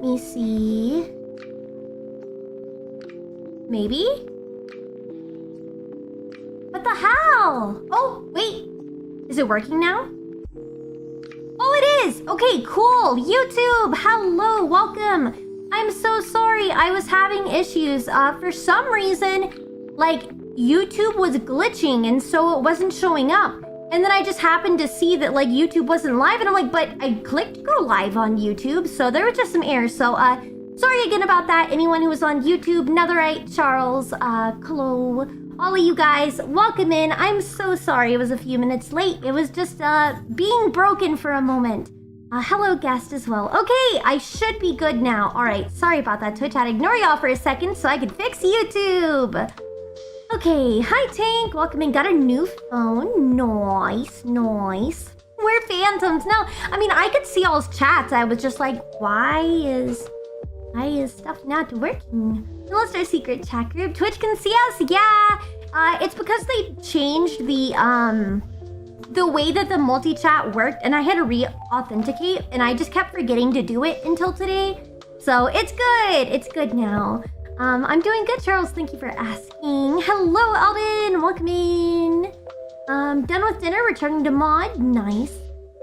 Let me see. Maybe? What the hell? Oh, wait. Is it working now? Oh, it is! Okay, cool. YouTube, hello, welcome. I'm so sorry. I was having issues. For some reason, like, YouTube was glitching, and so it wasn't showing up. And then I just happened to see that, like, YouTube wasn't live, and I'm like, but I clicked go live on YouTube, so there were just some errors. So, sorry again about that. Anyone who was on YouTube, Netherite, Charles, hello, all of you guys, welcome in. I'm so sorry it was a few minutes late. It was just, being broken for a moment. Hello, guest as well. Okay, I should be good now. All right, sorry about that, Twitch. I had to ignore y'all for a second so I could fix YouTube. Okay, hi, Tank. Welcome in. Got a new phone. Nice, nice. We're phantoms. No, I mean, I could see all's chats. I was just like, why is stuff not working? Unless our secret chat group. Twitch can see us? Yeah. It's because they changed the way that the multi-chat worked, and I had to re-authenticate, and I just kept forgetting to do it until today. So it's good. It's good now. I'm doing good, Charles. Thank you for asking. Hello, Alden. Welcome in. Done with dinner. Returning to mod. Nice.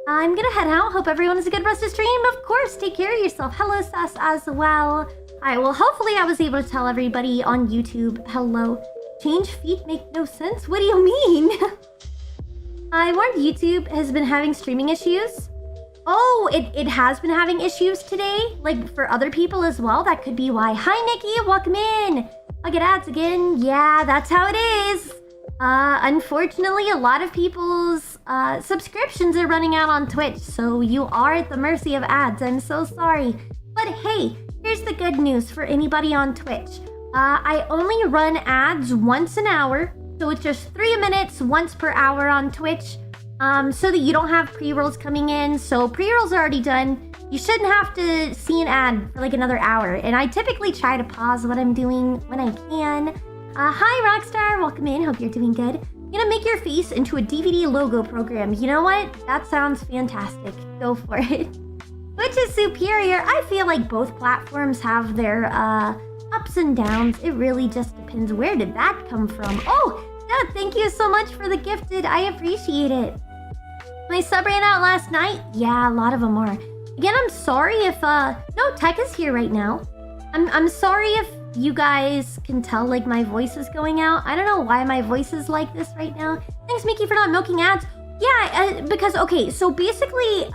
I'm gonna head out. Hope everyone has a good rest of the stream. Of course, take care of yourself. Hello, Sus, as well. Alright, well, hopefully I was able to tell everybody on YouTube hello. Change feed make no sense? What do you mean? I warned YouTube has been having streaming issues. Oh, it has been having issues today? Like, for other people as well? That could be why. Hi, Nikki. Welcome in. I'll get ads again. Yeah, that's how it is. Unfortunately, a lot of people's subscriptions are running out on Twitch, so you are at the mercy of ads. I'm so sorry. But hey, here's the good news for anybody on Twitch. I only run ads once an hour, so it's just 3 minutes once per hour on Twitch. So that you don't have pre-rolls coming in. So pre-rolls are already done. You shouldn't have to see an ad for like another hour. And I typically try to pause what I'm doing when I can. Hi, Rockstar. Welcome in. Hope you're doing good. I'm gonna make your face into a DVD logo program. You know what? That sounds fantastic. Go for it. Which is superior? I feel like both platforms have their ups and downs. It really just depends. Where did that come from? Oh, yeah, thank you so much for the gifted. I appreciate it. My sub ran out last night. Yeah, a lot of them are. Again, I'm sorry if no, Tech is here right now. I'm sorry if you guys can tell like my voice is going out. I don't know why my voice is like this right now. Thanks, Mickey, for not milking ads. Yeah, because okay, so basically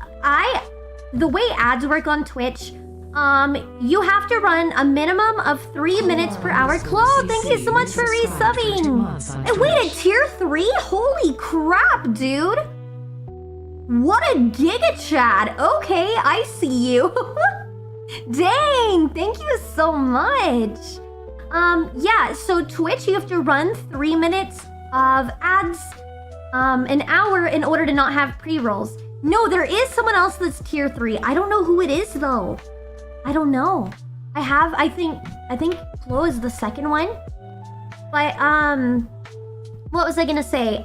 the way ads work on Twitch, you have to run a minimum of 3 minutes per hour. Chloe, thank you so much for resubbing. Wait, a tier 3? Holy crap, dude. What a giga chat. Okay, I see you. Dang, thank you so much. Yeah, so Twitch, you have to run 3 minutes of ads an hour in order to not have pre-rolls. No, there is someone else that's tier 3. I don't know who it is though. I don't know. I think Chloe is the second one. But what was I gonna say?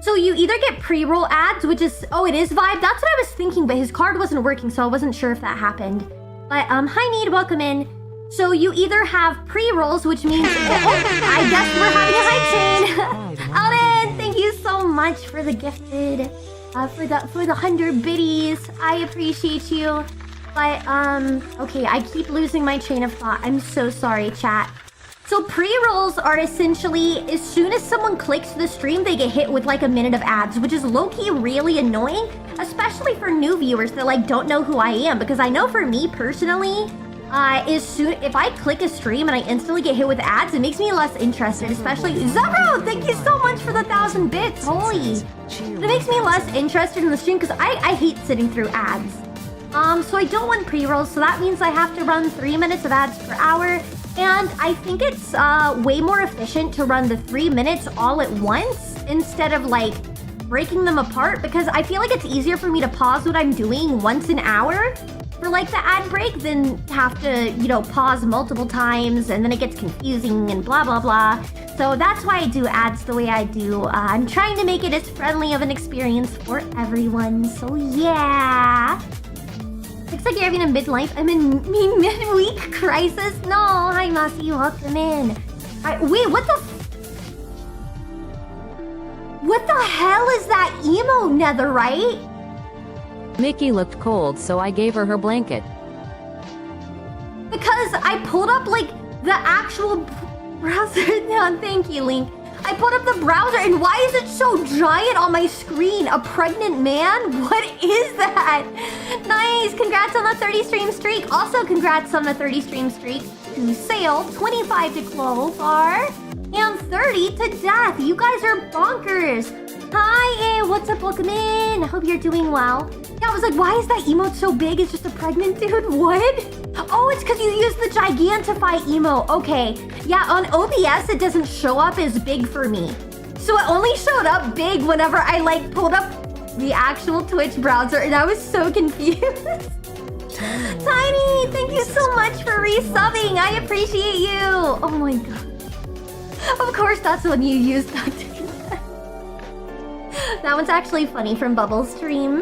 So you either get pre-roll ads, which is, oh, it is Vibe. That's what I was thinking, but his card wasn't working, so I wasn't sure if that happened. But hi, Need, welcome in. So you either have pre-rolls, which means, I guess we're having a hype chain. Alden, thank you so much for the gifted, for the 100 biddies. I appreciate you. But okay, I keep losing my train of thought. I'm so sorry, chat. So pre-rolls are essentially, as soon as someone clicks the stream, they get hit with like a minute of ads, which is low-key really annoying, especially for new viewers that like don't know who I am. Because I know for me personally, if I click a stream and I instantly get hit with ads, it makes me less interested, especially Zero, thank you so much for the 1,000 bits. Holy. It makes me less interested in the stream because I hate sitting through ads. So I don't want pre-rolls, so that means I have to run 3 minutes of ads per hour. And I think it's way more efficient to run the 3 minutes all at once instead of like breaking them apart, because I feel like it's easier for me to pause what I'm doing once an hour for like the ad break than have to, you know, pause multiple times and then it gets confusing and blah, blah, blah. So that's why I do ads the way I do. I'm trying to make it as friendly of an experience for everyone. So yeah. Looks like you're having a midlife. I'm in midweek crisis. No, hi Mossy, welcome in. Wait, what the hell is that emo netherite? Mickey looked cold, so I gave her blanket. Because I pulled up like the actual browser. No, thank you, Link. I pulled up the browser and why is it so giant on my screen? A pregnant man? What is that? Nice, congrats on the 30 stream streak. Also congrats on the 30 stream streak to Sale, 25 to Clovar, and 30 to Death. You guys are bonkers. Hi, what's up? Welcome in. I hope you're doing well. Yeah, I was like, why is that emote so big? It's just a pregnant dude. What? Oh, it's because you use the Gigantify emote. Okay. Yeah, on OBS, it doesn't show up as big for me. So it only showed up big whenever I like pulled up the actual Twitch browser and I was so confused. Tiny, thank you so much for resubbing. I appreciate you. Oh my god. Of course, that's when you use that. That one's actually funny from Bubble Stream.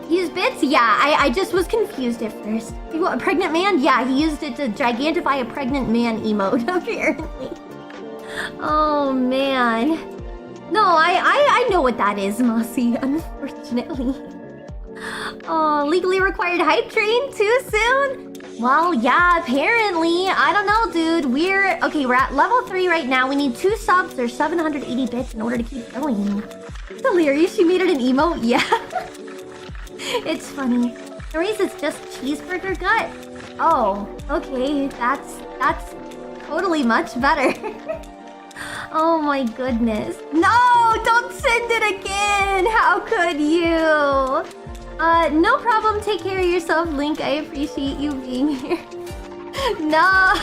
Use bits? Yeah, I just was confused at first. What, a pregnant man? Yeah, he used it to Gigantify a pregnant man emote, apparently. Oh, man. No, I know what that is, Mossy, unfortunately. Oh, legally required hype train too soon? Well, yeah, apparently. I don't know, dude. We're at level 3 right now. We need 2 subs or 780 bits in order to keep going. Hilarious, she made it an emote? Yeah. It's funny. Maurice, it's just cheeseburger gut. Oh, okay. That's totally much better. Oh my goodness. No, don't send it again. How could you? No problem. Take care of yourself, Link. I appreciate you being here. No.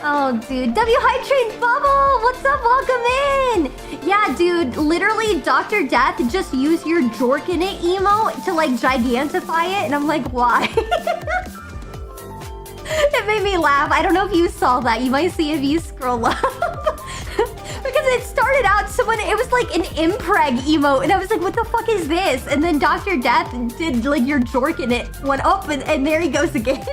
Oh, dude. W Hype Train Bubble! What's up? Welcome in! Yeah, dude. Literally, Dr. Death just used your Jorkin it emote to, like, gigantify it. And I'm like, why? It made me laugh. I don't know if you saw that. You might see if you scroll up. Because it started out, it was like an impreg emote. And I was like, what the fuck is this? And then Dr. Death did, like, your Jorkin it went up. And there he goes again.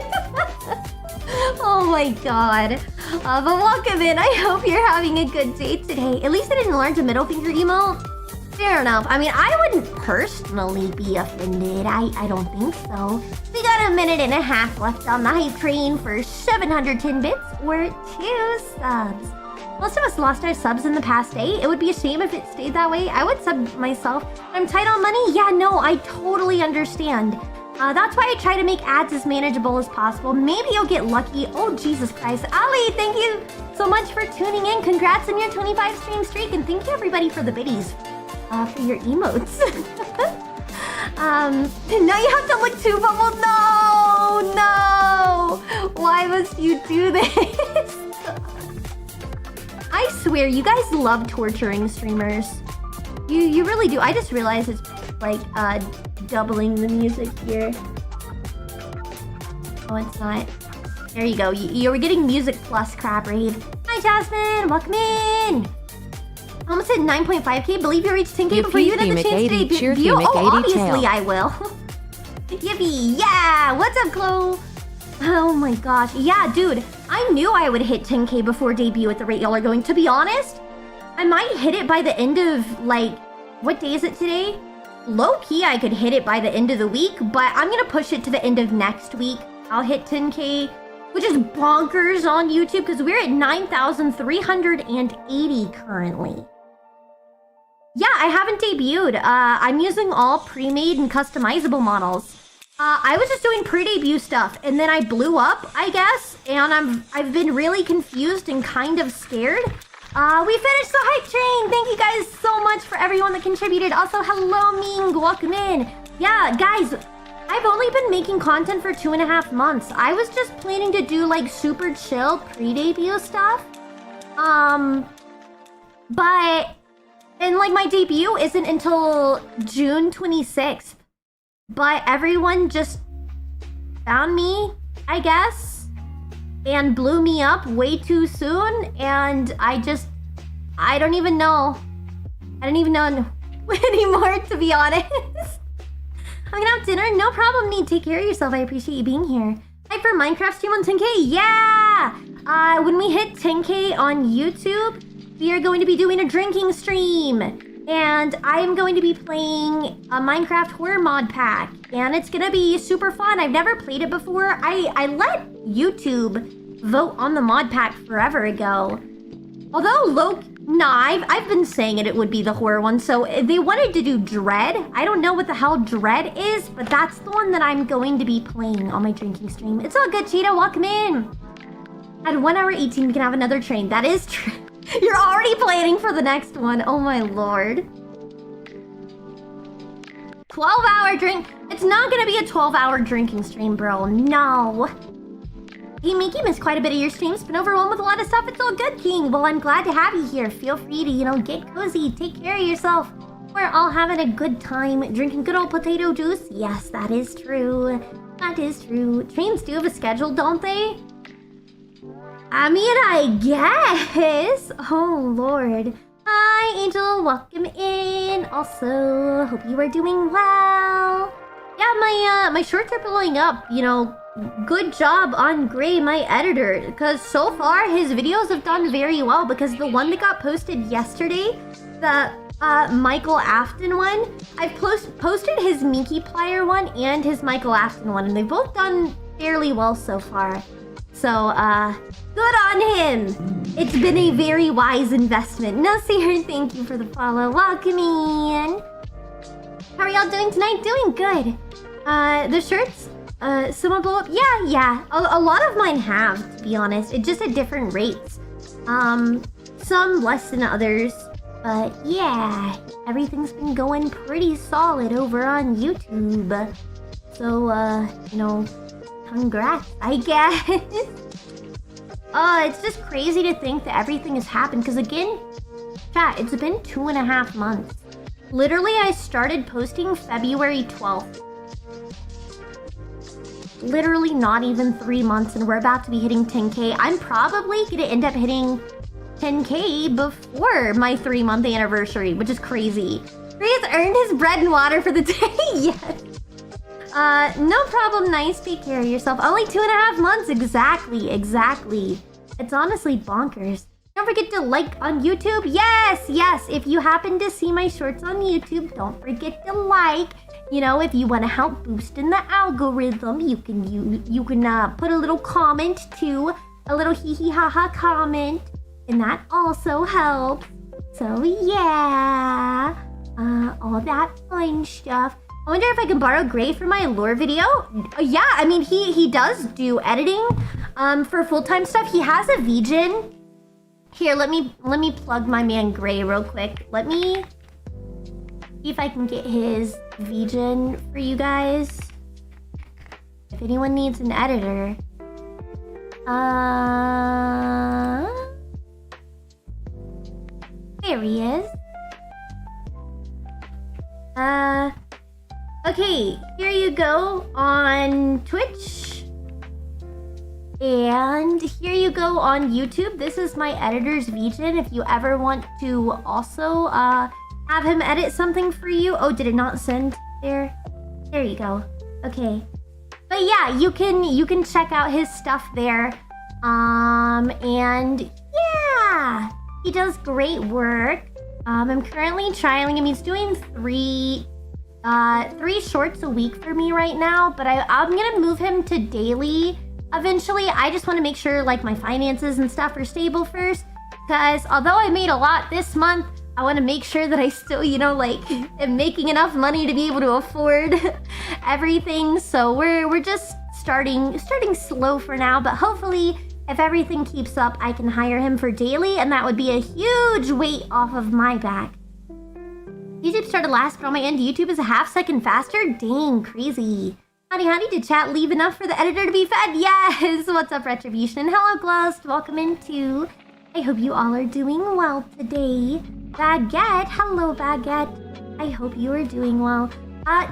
Oh my god. But welcome in. I hope you're having a good day today. At least I didn't learn to middle finger emote. Fair enough. I mean, I wouldn't personally be offended. I don't think so. We got a minute and a half left on the hype train for 710 bits or 2 subs. Most of us lost our subs in the past day. It would be a shame if it stayed that way. I would sub myself. I'm tight on money? Yeah, no, I totally understand. That's why I try to make ads as manageable as possible. Maybe you'll get lucky. Oh, Jesus Christ. Ali, thank you so much for tuning in. Congrats on your 25 stream streak. And thank you, everybody, for the biddies. For your emotes. Now you have to look too, Bubble. No! Why must you do this? I swear, you guys love torturing streamers. You really do. I just realized it's like, doubling the music here. Oh, it's not. There you go. You were getting music plus crap raid. Hi, Jasmine. Welcome in. Almost hit 9.5k. Believe you reached 10k before you had the chance to debut. Oh, obviously I will. Yippee. Yeah. What's up, Chloe? Oh my gosh. Yeah, dude. I knew I would hit 10k before debut at the rate y'all are going. To be honest, I might hit it by the end of, like, what day is it today? Low-key, I could hit it by the end of the week, but I'm gonna push it to the end of next week. I'll hit 10k, which is bonkers on YouTube, because we're at 9,380 currently. Yeah, I haven't debuted. I'm using all pre-made and customizable models. I was just doing pre-debut stuff, and then I blew up, I guess, and I've been really confused and kind of scared. We finished the hype train. Thank you guys so much for everyone that contributed. Also, hello, Ming. Welcome in. Yeah, guys, I've only been making content for 2.5 months. I was just planning to do, like, super chill pre-debut stuff. But... And, like, my debut isn't until June 26th. But everyone just found me, I guess, and blew me up way too soon. And I don't even know. I don't even know anymore, to be honest. I'm gonna have dinner. No problem, Need. Take care of yourself. I appreciate you being here. Hi for Minecraft stream on 10K. Yeah! When we hit 10K on YouTube, we are going to be doing a drinking stream. And I am going to be playing a Minecraft horror mod pack. And it's gonna be super fun. I've never played it before. I let YouTube vote on the mod pack forever ago. Although I've been saying it would be the horror one. So they wanted to do Dread. I don't know what the hell Dread is, but that's the one that I'm going to be playing on my drinking stream. It's all good, Cheetah. Welcome in. At 1 hour 18, we can have another train. That is true. You're already planning for the next one. Oh my lord. 12-hour drink. It's not gonna be a 12-hour drinking stream, bro. No. Hey, Mickey, missed quite a bit of your streams. Been overwhelmed with a lot of stuff. It's all good, King. Well, I'm glad to have you here. Feel free to, get cozy. Take care of yourself. We're all having a good time drinking good old potato juice. Yes, that is true. That is true. Trains do have a schedule, don't they? I mean, I guess. Oh, Lord. Hi, Angel. Welcome in. Also, hope you are doing well. Yeah, my shorts are blowing up. Good job on Gray, my editor. Because so far, his videos have done very well. Because the one that got posted yesterday, the Michael Afton one, I've posted his Mickey Plier one and his Michael Afton one. And they've both done fairly well so far. So, good on him. It's been a very wise investment. Nasir, thank you for the follow. Welcome in. How are y'all doing tonight? Doing good. The shirts, someone blow up? Yeah. A lot of mine have, to be honest. It's just at different rates. Some less than others. But yeah, everything's been going pretty solid over on YouTube. So, congrats, I guess. It's just crazy to think that everything has happened. Because again, chat, it's been 2.5 months. Literally, I started posting February 12th. Literally not even 3 months, and we're about to be hitting 10K. I'm probably gonna end up hitting 10K before my 3-month anniversary, which is crazy. Ray has earned his bread and water for the day. Yes. No problem, nice. Take care of yourself. Only 2.5 months. Exactly. It's honestly bonkers. Don't forget to like on YouTube. Yes. If you happen to see my shorts on YouTube, don't forget to like. If you want to help boost in the algorithm, you can put a little comment too. A little hee hee ha ha comment. And that also helps. So yeah. All that fun stuff. I wonder if I can borrow Gray for my lore video. Yeah, I mean, he does do editing for full-time stuff. He has a VGen. Here, let me plug my man Gray real quick. Let me see if I can get his VGen for you guys. If anyone needs an editor. There he is. Okay, here you go on Twitch. And here you go on YouTube. This is my editor's VGen. If you ever want to also have him edit something for you. Oh, did it not send there? There you go. Okay. But yeah, you can check out his stuff there. And yeah, he does great work. I'm currently trialing him. He's doing 3 shorts a week for me right now, but I'm gonna move him to daily eventually. I just want to make sure my finances and stuff are stable first, because although I made a lot this month, I want to make sure that I still am making enough money to be able to afford everything. So we're just starting slow for now, but hopefully if everything keeps up, I can hire him for daily, and that would be a huge weight off of my back. YouTube started last, but on my end, YouTube is a half second faster? Dang, crazy. Howdy, did chat leave enough for the editor to be fed? Yes! What's up, Retribution? Hello, Glost. Welcome in, too. I hope you all are doing well today. Baguette. Hello, Baguette. I hope you are doing well.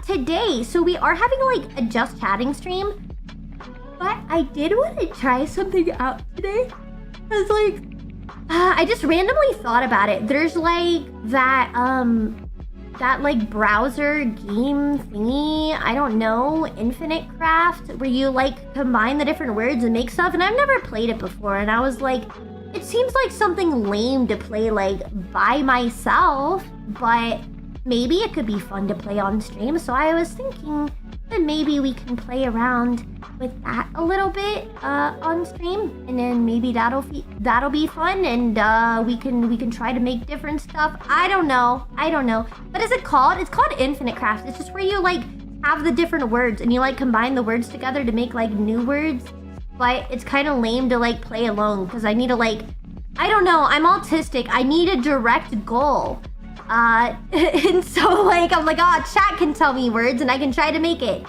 Today, so we are having, a just chatting stream. But I did want to try something out today. I just randomly thought about it. There's, that, that like browser game thingy, I don't know, Infinite Craft, where you like combine the different words and make stuff, and I've never played it before, and I was like, it seems like something lame to play like by myself, but maybe it could be fun to play on stream, so I was thinking that maybe we can play around with that a little bit on stream, and then maybe that'll be fun, and we can try to make different stuff. I don't know. What is it called? It's called Infinite Craft. It's just where you like have the different words and you like combine the words together to make like new words. But it's kind of lame to like play alone because I need to like, I don't know. I'm autistic. I need a direct goal. And so like I'm like, oh, chat can tell me words and I can try to make it.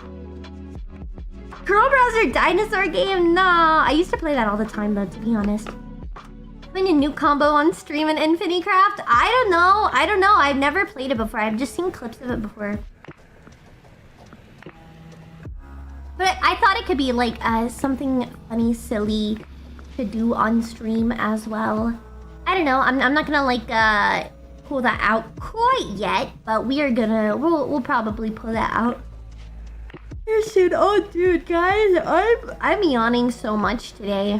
Girl browser dinosaur game? Nah, I used to play that all the time though, to be honest. Playing a new combo on stream in Infinity Craft? I don't know. I've never played it before. I've just seen clips of it before. But I thought it could be like something funny, silly to do on stream as well. I don't know. I'm not gonna like pull that out quite yet, but we'll probably pull that out. Shit, oh dude, guys, I'm yawning so much today.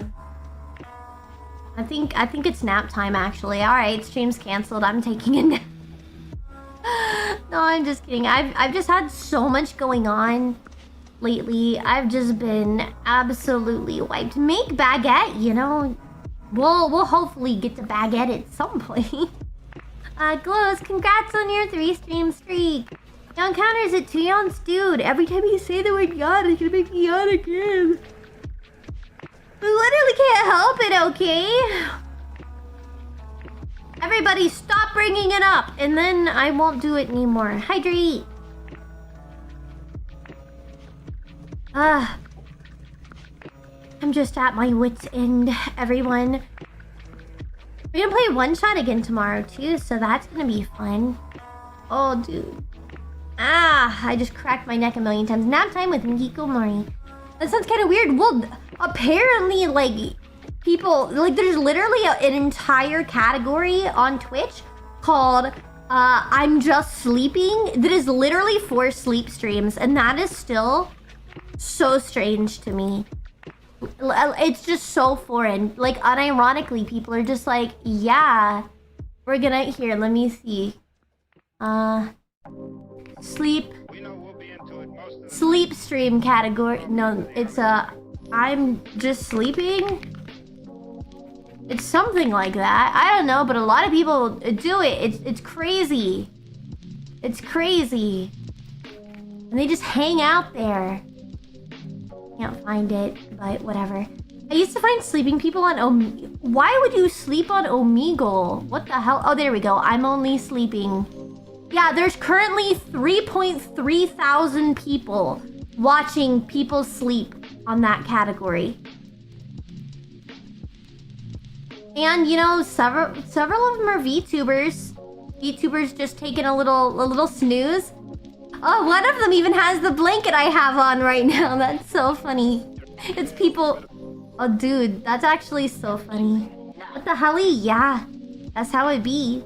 I think it's nap time actually. All right, stream's canceled. I'm taking a nap. No, I'm just kidding. I've just had so much going on lately. I've just been absolutely wiped. Make baguette, you know. We'll hopefully get to baguette at some point. Glows, congrats on your 3-stream streak. Yawn counters at 2 yawns, dude. Every time you say the word yawn, it's gonna make me yawn again. We literally can't help it, okay? Everybody stop bringing it up, and then I won't do it anymore. Hydrate. I'm just at my wit's end, everyone. We're gonna play one shot again tomorrow too, so that's gonna be fun. Oh, dude. I just cracked my neck a million times. Nap time with Mikiko Mori. That sounds kind of weird. Well, apparently, like, people, like, there's literally an entire category on Twitch called I'm Just Sleeping that is literally for sleep streams, and that is still so strange to me. It's just so foreign. Like, unironically, people are just like, yeah, we're gonna, here, let me see. Sleep stream category. No, it's I'm just sleeping. It's something like that. I don't know, but a lot of people do it. It's crazy. It's crazy. And they just hang out there. Can't find it, but whatever. I used to find sleeping people on Why would you sleep on Omegle? What the hell? Oh, there we go. I'm only sleeping. Yeah, there's currently 3.3 thousand people watching people sleep on that category. And you know, several of them are VTubers. VTubers just taking a little snooze. Oh, one of them even has the blanket I have on right now. That's so funny. It's people. Oh, dude, that's actually so funny. What the hell? Yeah, that's how it be.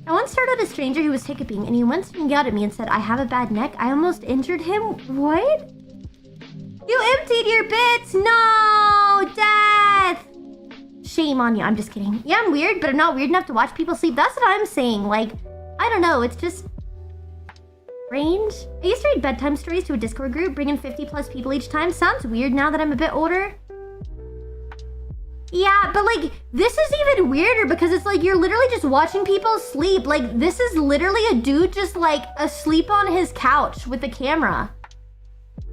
I once started a stranger who was hiccuping, and he once yelled at me and said, "I have a bad neck. I almost injured him." What? You emptied your bits. No, death. Shame on you. I'm just kidding. Yeah, I'm weird, but I'm not weird enough to watch people sleep. That's what I'm saying. Like, I don't know. It's just strange. I used to read bedtime stories to a Discord group, bringing 50+ people each time. Sounds weird now that I'm a bit older. Yeah, but like, this is even weirder because it's like you're literally just watching people sleep. Like, this is literally a dude just like asleep on his couch with the camera.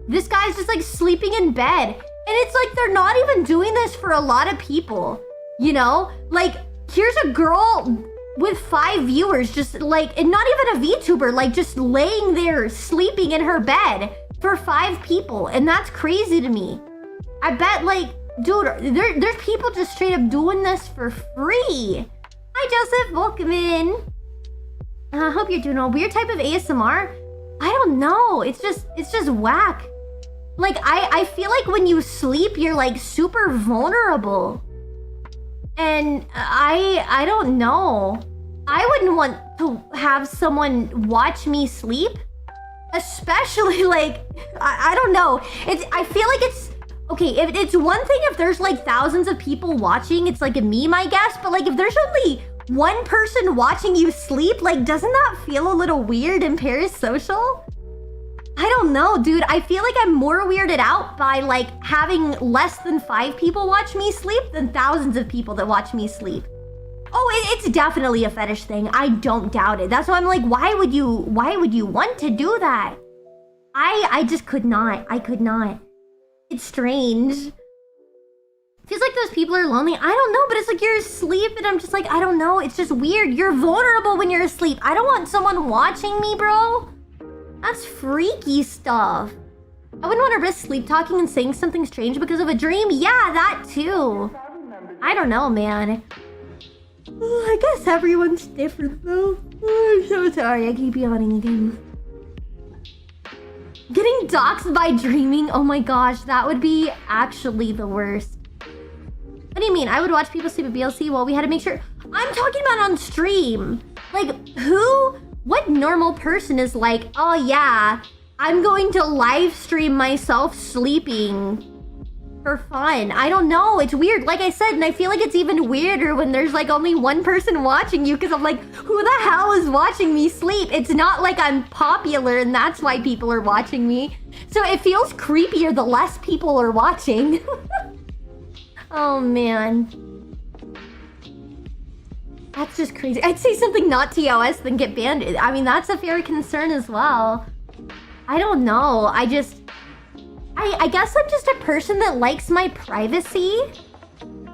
This guy's just like sleeping in bed. And it's like they're not even doing this for a lot of people. You know? Like, here's a girl with 5 viewers just like, and not even a VTuber, like just laying there sleeping in her bed for 5 people. And that's crazy to me. I bet like, dude, there's people just straight up doing this for free. Hi, Joseph. Welcome in. I hope you're doing a weird type of ASMR. I don't know. It's just whack. Like, I feel like when you sleep, you're like super vulnerable. And I don't know. I wouldn't want to have someone watch me sleep. Especially like, I don't know. I feel like it's, okay, if it's one thing if there's like thousands of people watching, it's like a meme, I guess. But like if there's only one person watching you sleep, like doesn't that feel a little weird and parasocial? I don't know, dude. I feel like I'm more weirded out by like having less than 5 people watch me sleep than thousands of people that watch me sleep. Oh, it's definitely a fetish thing. I don't doubt it. That's why I'm like, why would you want to do that? I just could not. I could not. It's strange. Feels like those people are lonely. I don't know, but it's like you're asleep and I'm just like, I don't know. It's just weird. You're vulnerable when you're asleep. I don't want someone watching me, bro. That's freaky stuff. I wouldn't want to risk sleep talking and saying something strange because of a dream. Yeah, that too. I don't know, man. I guess everyone's different though. I'm so sorry. I keep yawning again. Getting doxxed by dreaming. Oh my gosh, that would be actually the worst. What do you mean? I would watch people sleep at BLC while we had to make sure. I'm talking about on stream. Like, who? What normal person is like, oh yeah, I'm going to live stream myself sleeping for fun? I don't know. It's weird. Like I said, and I feel like it's even weirder when there's like only one person watching you because I'm like, who the hell is watching me sleep? It's not like I'm popular and that's why people are watching me. So it feels creepier the less people are watching. Oh man. That's just crazy. I'd say something not TOS then get banned. I mean, that's a fair concern as well. I don't know. I guess I'm just a person that likes my privacy.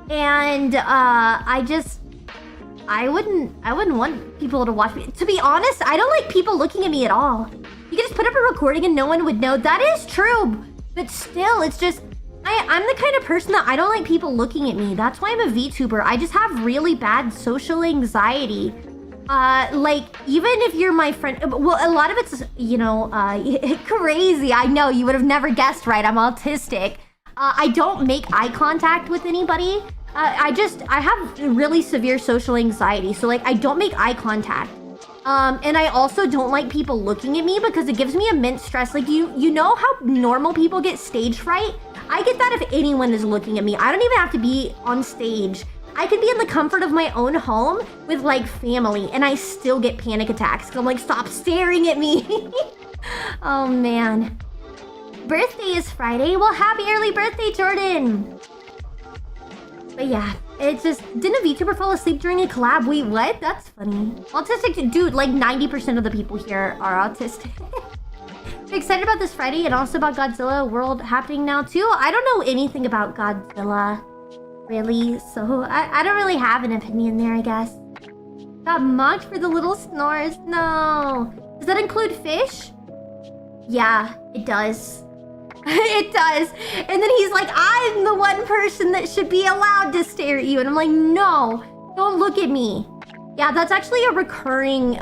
And I wouldn't want people to watch me. To be honest, I don't like people looking at me at all. You can just put up a recording and no one would know. That is true. But still, it's just, I'm the kind of person that I don't like people looking at me. That's why I'm a VTuber. I just have really bad social anxiety. Like, even if you're my friend, well, a lot of it's, you know, crazy. I know, you would have never guessed, right? I'm autistic. I don't make eye contact with anybody. I have really severe social anxiety. So, like, I don't make eye contact. And I also don't like people looking at me because it gives me immense stress. Like, you know how normal people get stage fright? I get that if anyone is looking at me. I don't even have to be on stage. I can be in the comfort of my own home with like family and I still get panic attacks because I'm like, stop staring at me. Oh man. Birthday is Friday. Well, happy early birthday, Jordan. But yeah, it's just, didn't a VTuber fall asleep during a collab? Wait, what? That's funny. Autistic, dude, like 90% of the people here are autistic. I'm excited about this Friday and also about Godzilla World happening now too. I don't know anything about Godzilla, really, so I don't really have an opinion there, I guess. Got mocked for the little snores. No. Does that include fish? Yeah, it does. It does. And then he's like, I'm the one person that should be allowed to stare at you. And I'm like, no, don't look at me. Yeah, that's actually a recurring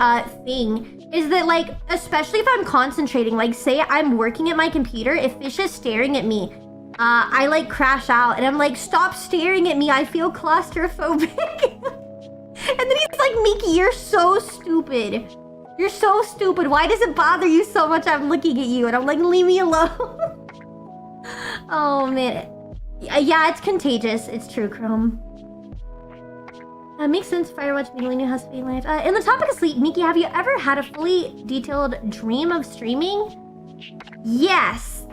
thing. Is that like, especially if I'm concentrating, like say I'm working at my computer, if Fish is staring at me, I like crash out and I'm like, stop staring at me, I feel claustrophobic. And then he's like, Miki, you're so stupid. You're so stupid. Why does it bother you so much I'm looking at you? And I'm like, leave me alone. Oh man. Yeah, it's contagious. It's true, Chrome. Makes sense. Firewatch Migolino has to be live. In the topic of sleep, Miki, have you ever had a fully detailed dream of streaming? Yes.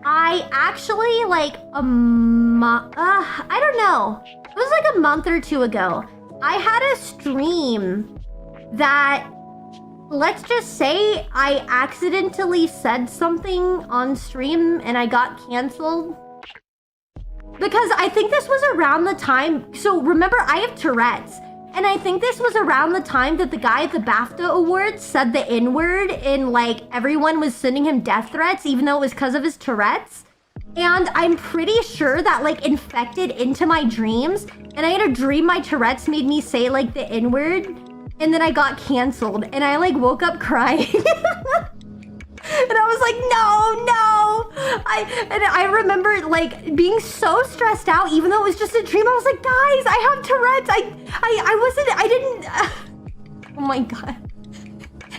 I actually, like, I don't know. It was like a month or two ago. I had a stream that, let's just say, I accidentally said something on stream and I got canceled. Because I think this was around the time, so remember I have Tourette's, and I think this was around the time that the guy at the BAFTA Awards said the N-word and like everyone was sending him death threats even though it was because of his Tourette's. And I'm pretty sure that like infected into my dreams, and I had a dream my Tourette's made me say like the N-word, and then I got canceled and I like woke up crying. And I was like, no. I remember like being so stressed out, even though it was just a dream. I was like, guys, I have Tourette's. I didn't. Oh my God.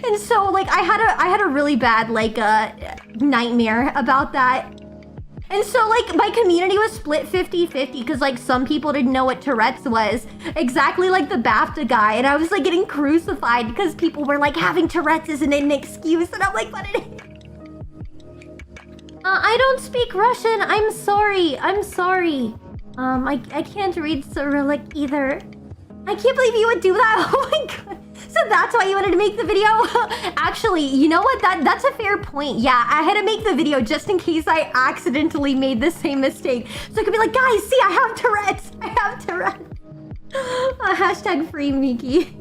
And so like I had a really bad like nightmare about that. And so like my community was split 50-50 because like some people didn't know what Tourette's was, exactly like the BAFTA guy, and I was like getting crucified because people were like having Tourette's isn't an excuse, and I'm like, what it is? I don't speak Russian. I'm sorry. I can't read Cyrillic either. I can't believe you would do that. Oh my god. So that's why you wanted to make the video? Actually, you know what? That's a fair point. Yeah, I had to make the video just in case I accidentally made the same mistake. So I could be like, guys, see, I have Tourette's. Hashtag free Miki.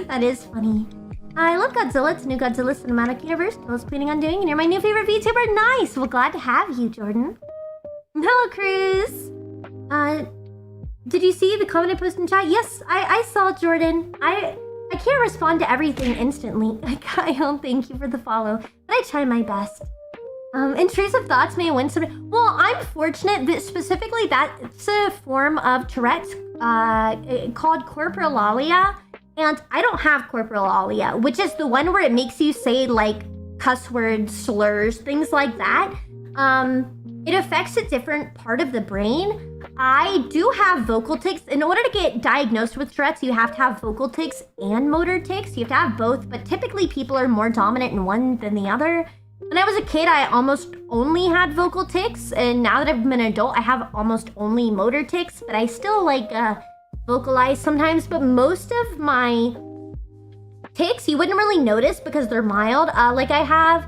That is funny. I love Godzilla. It's a new Godzilla cinematic universe. I was planning on doing, and you're my new favorite VTuber. Nice. Well, glad to have you, Jordan. Hello, Cruz. Did you see the comment I posted in chat? Yes, I saw, Jordan. I can't respond to everything instantly. Kyle, thank you for the follow. But I try my best. Intrusive thoughts may win some... Well, I'm fortunate that specifically that's a form of Tourette's called corporalia. And I don't have corporalia, which is the one where it makes you say like cuss words, slurs, things like that. It affects a different part of the brain. I do have vocal tics. In order to get diagnosed with Tourette's, you have to have vocal tics and motor tics. You have to have both, but typically people are more dominant in one than the other. When I was a kid, I almost only had vocal tics, and now that I've been an adult, I have almost only motor tics, but I still like vocalize sometimes. But most of my tics, you wouldn't really notice because they're mild. Like I have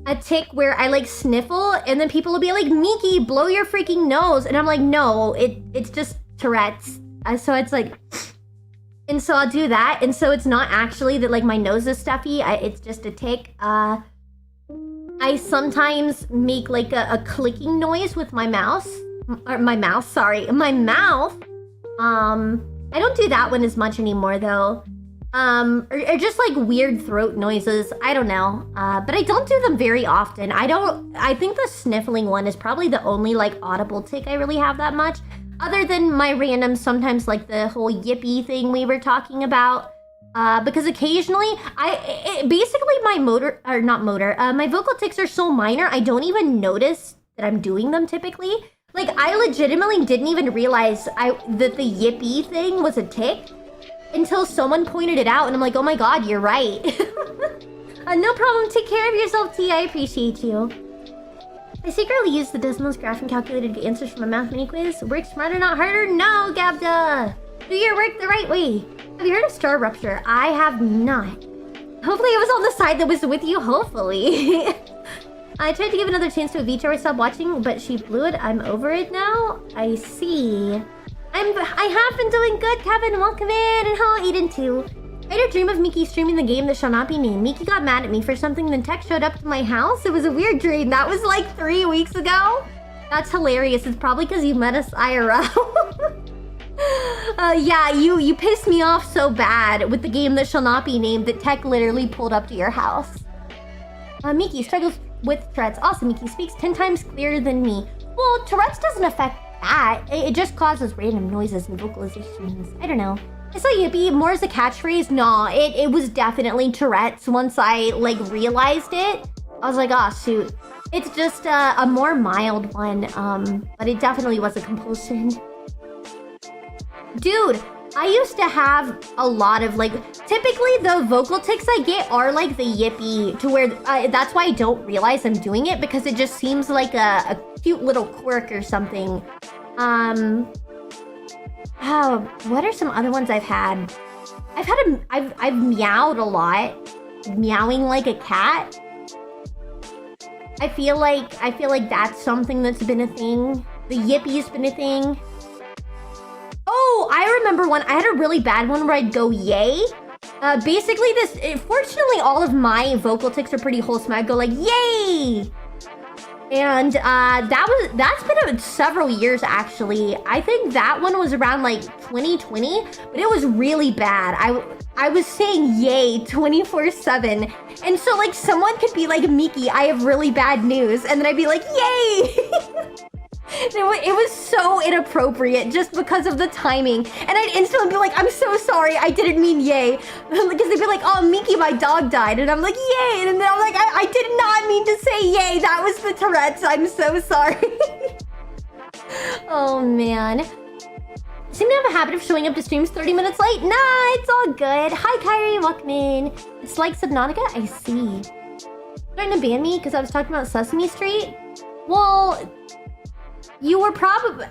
a tic where I like sniffle and then people will be like, Miki, blow your freaking nose. And I'm like, no, it's just Tourette's. So it's like, and so I'll do that. And so it's not actually that like my nose is stuffy. It's just a tic. I sometimes make like a clicking noise with my mouth. My mouth. I don't do that one as much anymore though. Or just like weird throat noises. I don't know. But I don't do them very often. I think the sniffling one is probably the only like audible tic I really have that much. Other than my random, sometimes like the whole yippee thing we were talking about. Because occasionally, basically my my vocal tics are so minor, I don't even notice that I'm doing them typically. Like, I legitimately didn't even realize that the yippee thing was a tic until someone pointed it out, and I'm like, oh my god, you're right. No problem, take care of yourself, T, I appreciate you. I secretly use the Desmos graph and calculator to get answers from a math mini quiz. Work smarter, not harder? No, Gabda! Do your work the right way. Have you heard of Star Rupture? I have not. Hopefully it was on the side that was with you, hopefully. I tried to give another chance to a VTuber stop watching, but she blew it. I'm over it now. I see. I have been doing good, Kevin. Welcome in, and hello, Eden too. I had a dream of Miki streaming the game that shall not be named. Miki got mad at me for something, then tech showed up to my house. It was a weird dream. That was like 3 weeks ago. That's hilarious. It's probably because you met us IRL. Yeah, you pissed me off so bad with the game that shall not be named that tech literally pulled up to your house. Miki struggles with Tourette's. Also, Miki speaks 10 times clearer than me. Well, Tourette's doesn't affect that. It just causes random noises and vocalizations. I don't know. It's like yippee, more as a catchphrase. No, it was definitely Tourette's once I like realized it. I was like, oh shoot. It's just a more mild one, but it definitely was a compulsion. Dude, I used to have a lot of like, typically the vocal tics I get are like the yippee, to where that's why I don't realize I'm doing it, because it just seems like a cute little quirk or something. Oh, what are some other ones I've had? I've meowed a lot, meowing like a cat. I feel like that's something that's been a thing. The yippie's been a thing. Oh, I remember one. I had a really bad one where I'd go yay. Basically fortunately all of my vocal tics are pretty wholesome. I'd go like yay. And that's been several years actually. I think that one was around like 2020, but it was really bad. I was saying yay 24/7. And so like someone could be like, Miki, I have really bad news. And then I'd be like, yay. It was so inappropriate just because of the timing. And I'd instantly be like, I'm so sorry, I didn't mean yay. Because they'd be like, oh, Miki, my dog died. And I'm like, yay. And then I'm like, I did not mean to say yay. That was the Tourette's. I'm so sorry. Oh, man. Seem to have a habit of showing up to streams 30 minutes late. Nah, it's all good. Hi, Kyrie. Welcome in. It's like Subnautica? I see. Trying to ban me because I was talking about Sesame Street? Well... You were probably...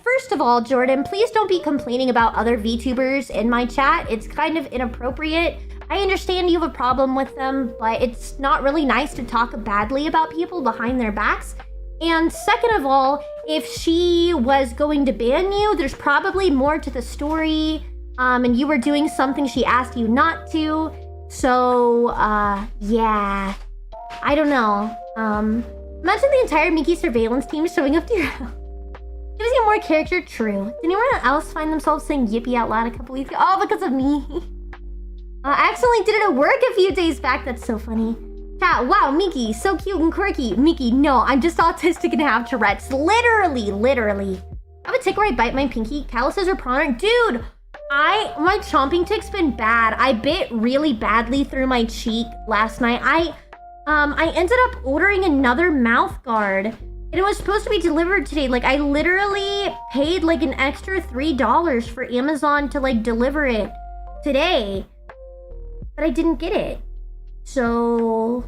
first of all, Jordan, please don't be complaining about other VTubers in my chat. It's kind of inappropriate. I understand you have a problem with them, but it's not really nice to talk badly about people behind their backs. And second of all, if she was going to ban you, there's probably more to the story. And you were doing something she asked you not to. So, yeah. I don't know. Imagine the entire Miki surveillance team showing up to your house. Gives you more character, true. Did anyone else find themselves saying yippee out loud a couple weeks ago? Oh, because of me. I accidentally did it at work a few days back. That's so funny. Chat, wow, Miki, so cute and quirky. Miki, no, I'm just autistic and have Tourette's. Literally. I have a tick where I bite my pinky. Calluses are prominent. Dude, my chomping tick's been bad. I bit really badly through my cheek last night. I ended up ordering another mouth guard, and it was supposed to be delivered today. Like, I literally paid like an extra $3 for Amazon to like deliver it today, but I didn't get it. So,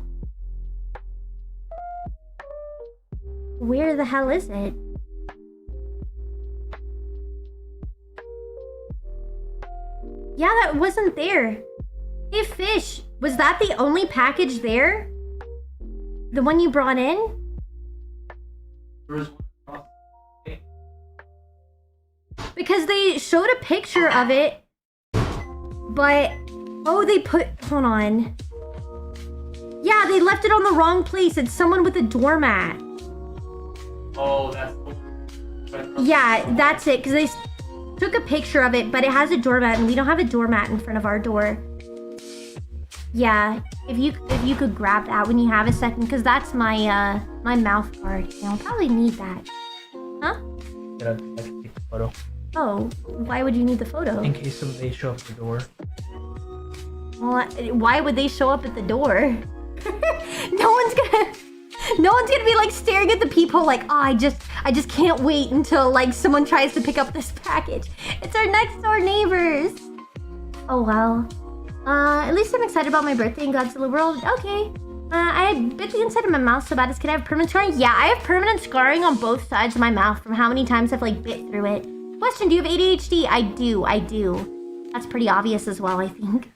where the hell is it? Yeah, that wasn't there. Hey, Fish, was that the only package there? The one you brought in? Because they showed a picture of it, but... Oh, they put... Hold on. Yeah, they left it on the wrong place. It's someone with a doormat. Oh, that's... Yeah, that's it, because they took a picture of it, but it has a doormat, and we don't have a doormat in front of our door. Yeah, if you could grab that when you have a second, because that's my my mouth guard. Yeah, I'll probably need that. Huh? Yeah, I can take the photo. Oh, why would you need the photo? In case somebody show up at the door. Well, why would they show up at the door? No one's gonna be like staring at the peephole like, oh, I just can't wait until like someone tries to pick up this package. It's our next door neighbors. Oh well. At least I'm excited about my birthday in Godzilla World. Okay. I bit the inside of my mouth so bad as could I have permanent scarring? Yeah, I have permanent scarring on both sides of my mouth from how many times I've like bit through it. Question, do you have ADHD? I do. That's pretty obvious as well, I think.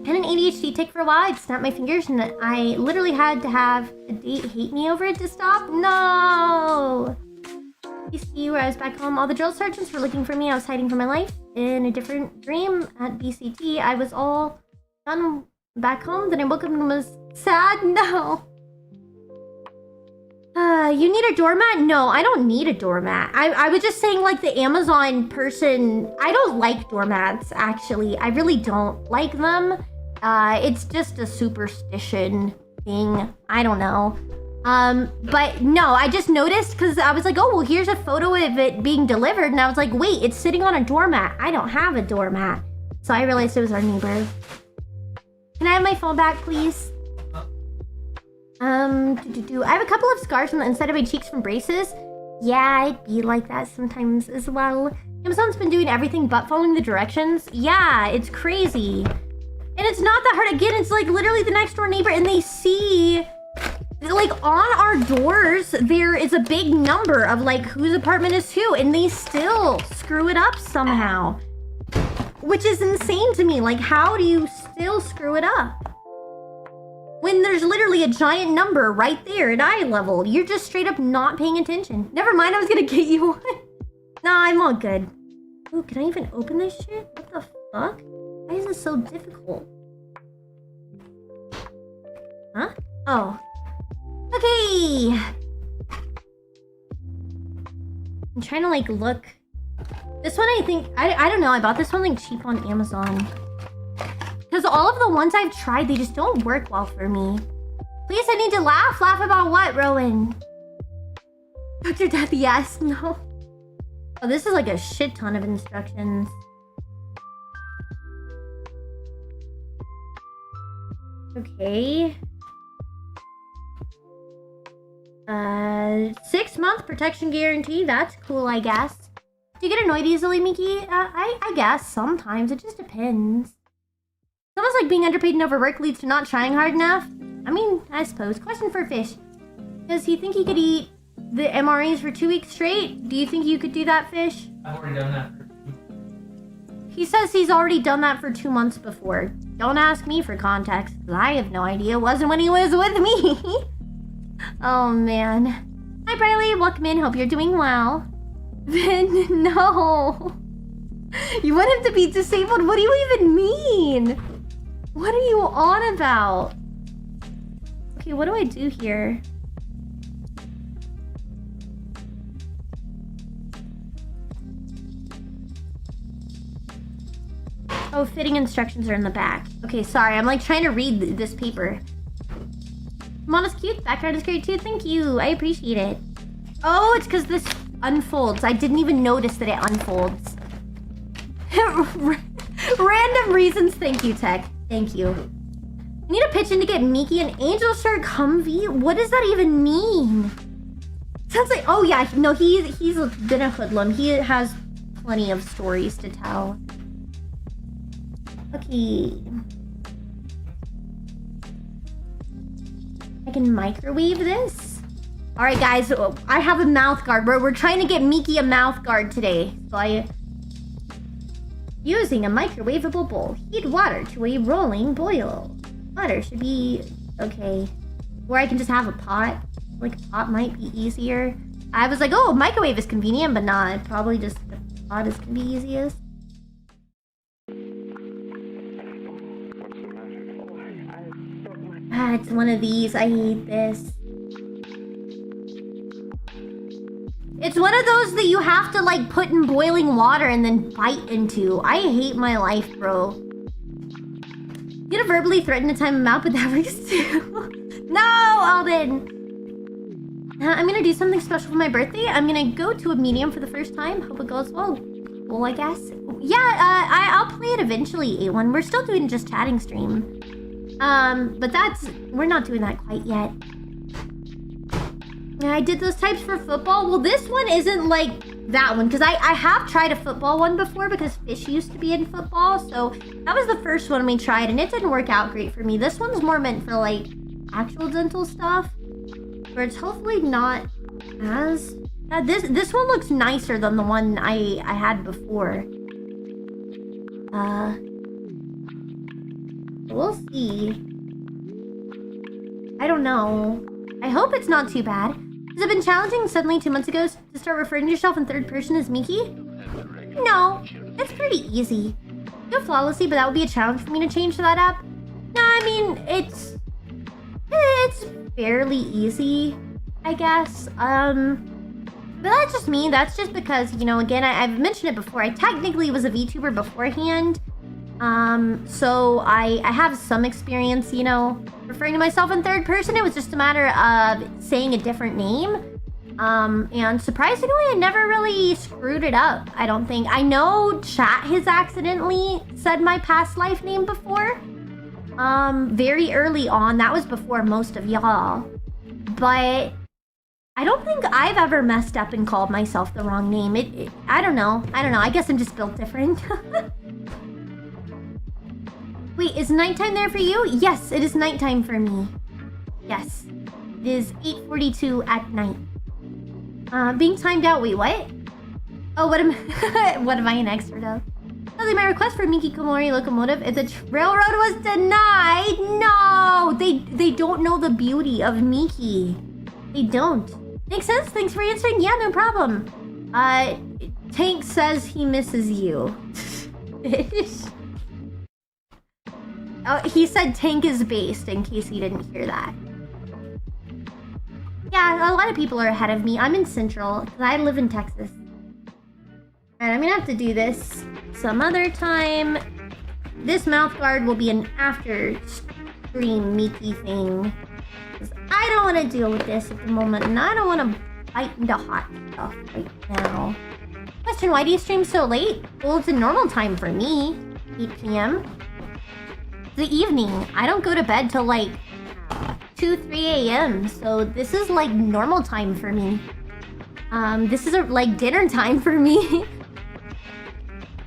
Had an ADHD tick for a while. I'd snap my fingers and I literally had to have a date hate me over it to stop. No! You see where I was back home. All the drill sergeants were looking for me. I was hiding from my life. In a different dream at BCT, I was all done back home. Then I woke up and was sad. No. You need a doormat? No, I don't need a doormat. I was just saying, like, the Amazon person... I don't like doormats, actually. I really don't like them. It's just a superstition thing. I don't know. But no, I just noticed because I was like, oh, well, here's a photo of it being delivered. And I was like, wait, it's sitting on a doormat. I don't have a doormat. So I realized it was our neighbor. Can I have my phone back, please? I have a couple of scars on the inside of my cheeks from braces. Yeah, I'd be like that sometimes as well. Amazon's been doing everything but following the directions. Yeah, it's crazy. And it's not that hard. Again, it's like literally the next door neighbor and they see... Like, on our doors, there is a big number of, like, whose apartment is who, and they still screw it up somehow. Which is insane to me. Like, how do you still screw it up? When there's literally a giant number right there at eye level. You're just straight up not paying attention. Never mind, I was gonna get you one. Nah, I'm all good. Ooh, can I even open this shit? What the fuck? Why is this so difficult? Huh? Oh. Okay. I'm trying to like look. This one I think, I don't know, I bought this one like cheap on Amazon. Because all of the ones I've tried, they just don't work well for me. Please, I need to laugh. Laugh about what, Rowan? Dr. Death, yes, no. Oh, this is like a shit ton of instructions. Okay. 6-month protection guarantee. That's cool, I guess. Do you get annoyed easily, Miki? I guess sometimes. It just depends. It's almost like being underpaid and overworked leads to not trying hard enough. I mean, I suppose. Question for Fish. Does he think he could eat the MREs for 2 weeks straight? Do you think you could do that, Fish? I've already done that. He says he's already done that for 2 months before. Don't ask me for context, because I have no idea. It wasn't when he was with me. Oh, man. Hi, Briley. Welcome in. Hope you're doing well. Vin, no. You want him to be disabled? What do you even mean? What are you on about? Okay, what do I do here? Oh, fitting instructions are in the back. Okay, sorry. I'm like trying to read this paper. Mona's cute. Background is great too. Thank you. I appreciate it. Oh, it's because this unfolds. I didn't even notice that it unfolds. Random reasons. Thank you, Tech. Thank you. I need a pitch in to get Miki an angel shirt comfy. What does that even mean? Sounds like, oh yeah, no, he's been a hoodlum. He has plenty of stories to tell. Okay. I can microwave this. All right, guys, I have a mouth guard. We're trying to get Miki a mouth guard today. So using a microwavable bowl, heat water to a rolling boil. Water should be okay. Or I can just have a pot. Like a pot might be easier. I was like, oh, microwave is convenient, but not. Probably just the pot is gonna be easiest. Ah, it's one of these. I hate this. It's one of those that you have to like put in boiling water and then bite into. I hate my life, bro. You gonna verbally threaten to time him out, but that works too. No, Alden! I'm gonna do something special for my birthday. I'm gonna go to a medium for the first time. Hope it goes well. Well, I guess. Yeah, I'll play it eventually, A1. We're still doing just chatting stream. But we're not doing that quite yet. I did those types for football. Well, this one isn't like that one, because I have tried a football one before because Fish used to be in football. So that was the first one we tried, and it didn't work out great for me. This one's more meant for like actual dental stuff, where it's hopefully not as... this one looks nicer than the one I had before. We'll see. I don't know. I hope it's not too bad. Has it been challenging suddenly 2 months ago to start referring to yourself in third person as Miki? No, it's pretty easy. Do it flawlessly, but that would be a challenge for me to change that up. No, I mean, it's fairly easy, I guess. But that's just me. That's just because, you know, again, I've mentioned it before. I technically was a VTuber beforehand. So I have some experience, you know, referring to myself in third person. It was just a matter of saying a different name. And surprisingly, I never really screwed it up, I don't think. I know chat has accidentally said my past life name before. Very early on. That was before most of y'all. But I don't think I've ever messed up and called myself the wrong name. I don't know. I guess I'm just built different. Wait, is nighttime there for you? Yes, it is nighttime for me. Yes. It is 8:42 at night. Being timed out. Wait, what? Oh, what am I an expert of? Sadly, my request for Miki Komori locomotive if the railroad was denied. No! They don't know the beauty of Miki. They don't. Makes sense. Thanks for answering. Yeah, no problem. Tank says he misses you. Oh, he said Tank is based, in case you didn't hear that. Yeah, a lot of people are ahead of me. I'm in Central, because I live in Texas. Alright, I'm gonna have to do this some other time. This mouth guard will be an after-stream Miki thing. Because I don't want to deal with this at the moment, and I don't want to biting the hot stuff right now. Question, why do you stream so late? Well, it's a normal time for me. 8 p.m. The evening. I don't go to bed till like 2, 3 a.m. So this is like normal time for me. This is like dinner time for me.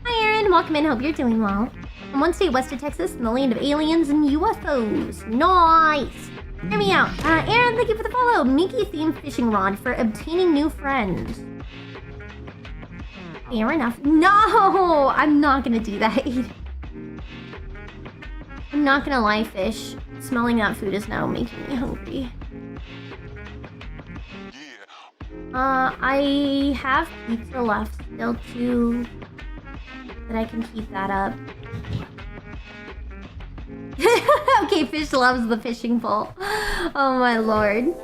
Hi Aaron, welcome in. Hope you're doing well. From one state west of Texas, in the land of aliens and UFOs. Nice. Hear me out. Aaron, thank you for the follow. Mickey themed fishing rod for obtaining new friends. Fair enough. No, I'm not gonna do that. I'm not gonna lie, fish. Smelling that food is now making me hungry. I have pizza left still too, but I can keep that up. Okay, fish loves the fishing pole. Oh my lord.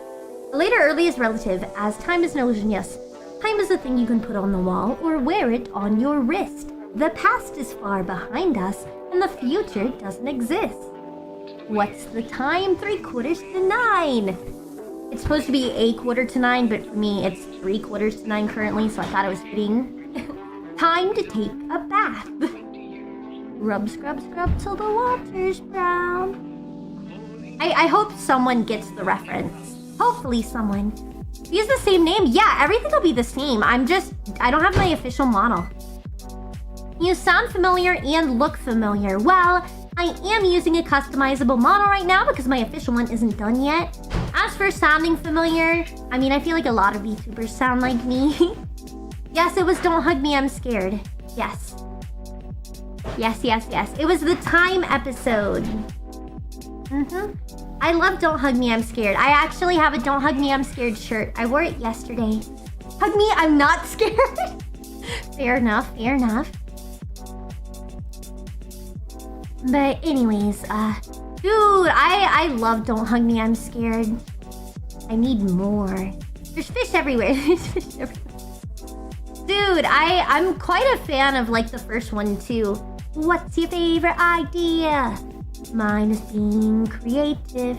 Later early is relative, as time is an illusion, yes. Time is a thing you can put on the wall or wear it on your wrist. The past is far behind us, and the future doesn't exist. What's the time? 9:15. It's supposed to be 9:15, but for me, it's 9:15 currently, so I thought it was fitting. Time to take a bath. Rub, scrub, scrub till the water's brown. I hope someone gets the reference. Hopefully someone. Use the same name? Yeah, everything will be the same. I don't have my official model. You sound familiar and look familiar. Well, I am using a customizable model right now because my official one isn't done yet. As for sounding familiar, I mean, I feel like a lot of VTubers sound like me. Yes, it was Don't Hug Me, I'm Scared. Yes. Yes, yes, yes. It was the Time episode. I love Don't Hug Me, I'm Scared. I actually have a Don't Hug Me, I'm Scared shirt. I wore it yesterday. Hug me, I'm not scared. Fair enough, fair enough. But anyways, dude, I love Don't Hug Me, I'm Scared. I need more. There's fish everywhere. There's fish everywhere. Dude, I'm quite a fan of like the first one too. What's your favorite idea? Mine is being creative.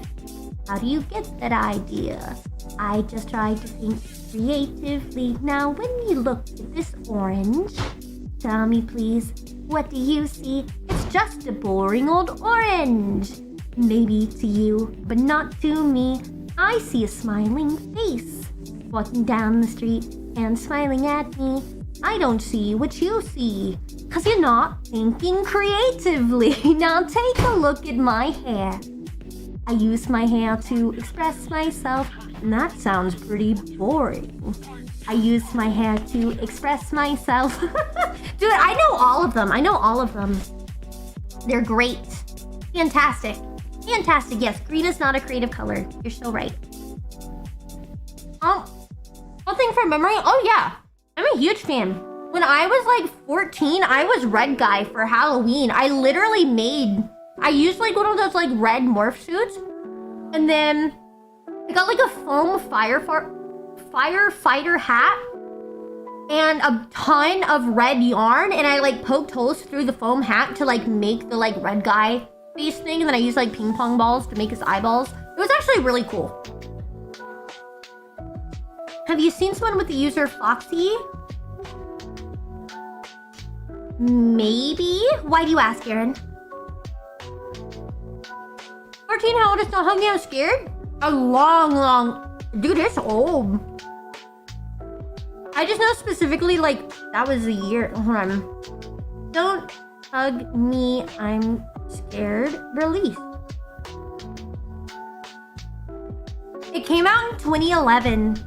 How do you get that idea? I just try to think creatively. Now when you look at this orange, tell me please, what do you see? It's just a boring old orange. Maybe to you, but not to me. I see a smiling face walking down the street and smiling at me. I don't see what you see, 'cause you're not thinking creatively. Now take a look at my hair. I use my hair to express myself, and that sounds pretty boring. I use my hair to express myself. Dude, I know all of them. I know all of them. They're great. Fantastic. Fantastic. Yes, green is not a creative color. You're so right. One thing from memory. Oh, yeah. I'm a huge fan. When I was like 14, I was red guy for Halloween. I used like one of those like red morph suits. And then I got like a foam firefighter hat and a ton of red yarn. And I like poked holes through the foam hat to like make the like red guy face thing. And then I used like ping pong balls to make his eyeballs. It was actually really cool. Have you seen someone with the user Foxy? Maybe? Why do you ask, Aaron? 14, how old is Don't Hug Me, I'm Scared? A long... Dude, it's old. I just know specifically, like, that was a year. Hold on. Don't Hug Me, I'm Scared release. It came out in 2011.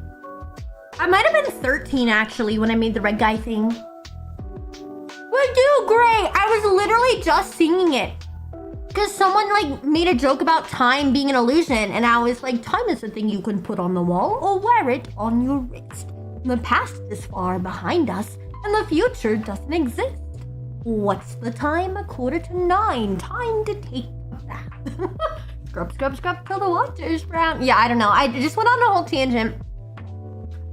I might have been 13 actually when I made the red guy thing. We're doing great. I was literally just singing it because someone like made a joke about time being an illusion, and I was like, time is a thing you can put on the wall or wear it on your wrist. The past is far behind us, and the future doesn't exist. What's the time? 9:15. Time to take a bath. Scrub, scrub, scrub till the water's brown. Yeah, I don't know. I just went on a whole tangent.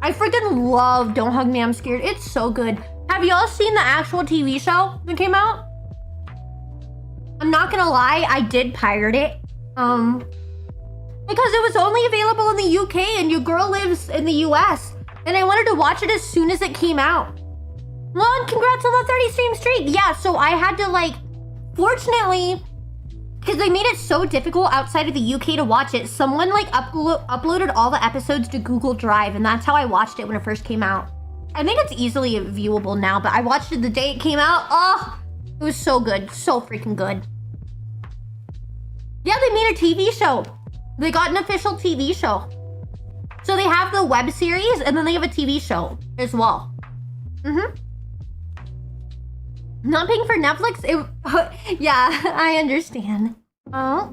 I freaking love Don't Hug Me, I'm Scared. It's so good. Have y'all seen the actual TV show that came out? I'm not gonna lie, I did pirate it. Because it was only available in the UK and your girl lives in the US. And I wanted to watch it as soon as it came out. Well, and congrats on the 30 stream streak. Yeah, so I had to like, fortunately, because they made it so difficult outside of the UK to watch it, someone like uploaded all the episodes to Google Drive, and that's how I watched it when it first came out. I think it's easily viewable now, but I watched it the day it came out. Oh, it was so good. So freaking good. Yeah, they made a TV show. They got an official TV show. So they have the web series, and then they have a TV show as well. Not paying for Netflix? Yeah, I understand. Oh.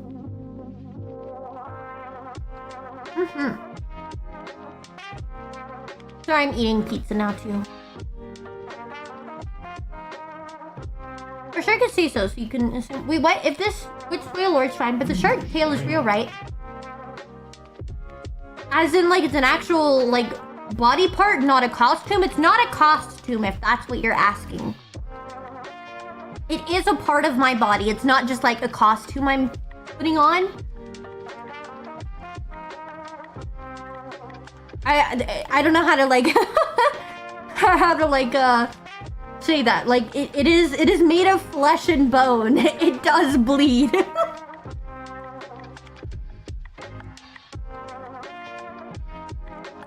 Sorry, I'm eating pizza now too. For sure, I could say so you can assume. Wait, what? If this, which spoiler's fine, but the shark tail is real, right? As in, like, it's an actual, like, body part, not a costume? It's not a costume, if that's what you're asking. It is a part of my body. It's not just like a costume I'm putting on. I don't know how to like say that. Like it is made of flesh and bone. It does bleed.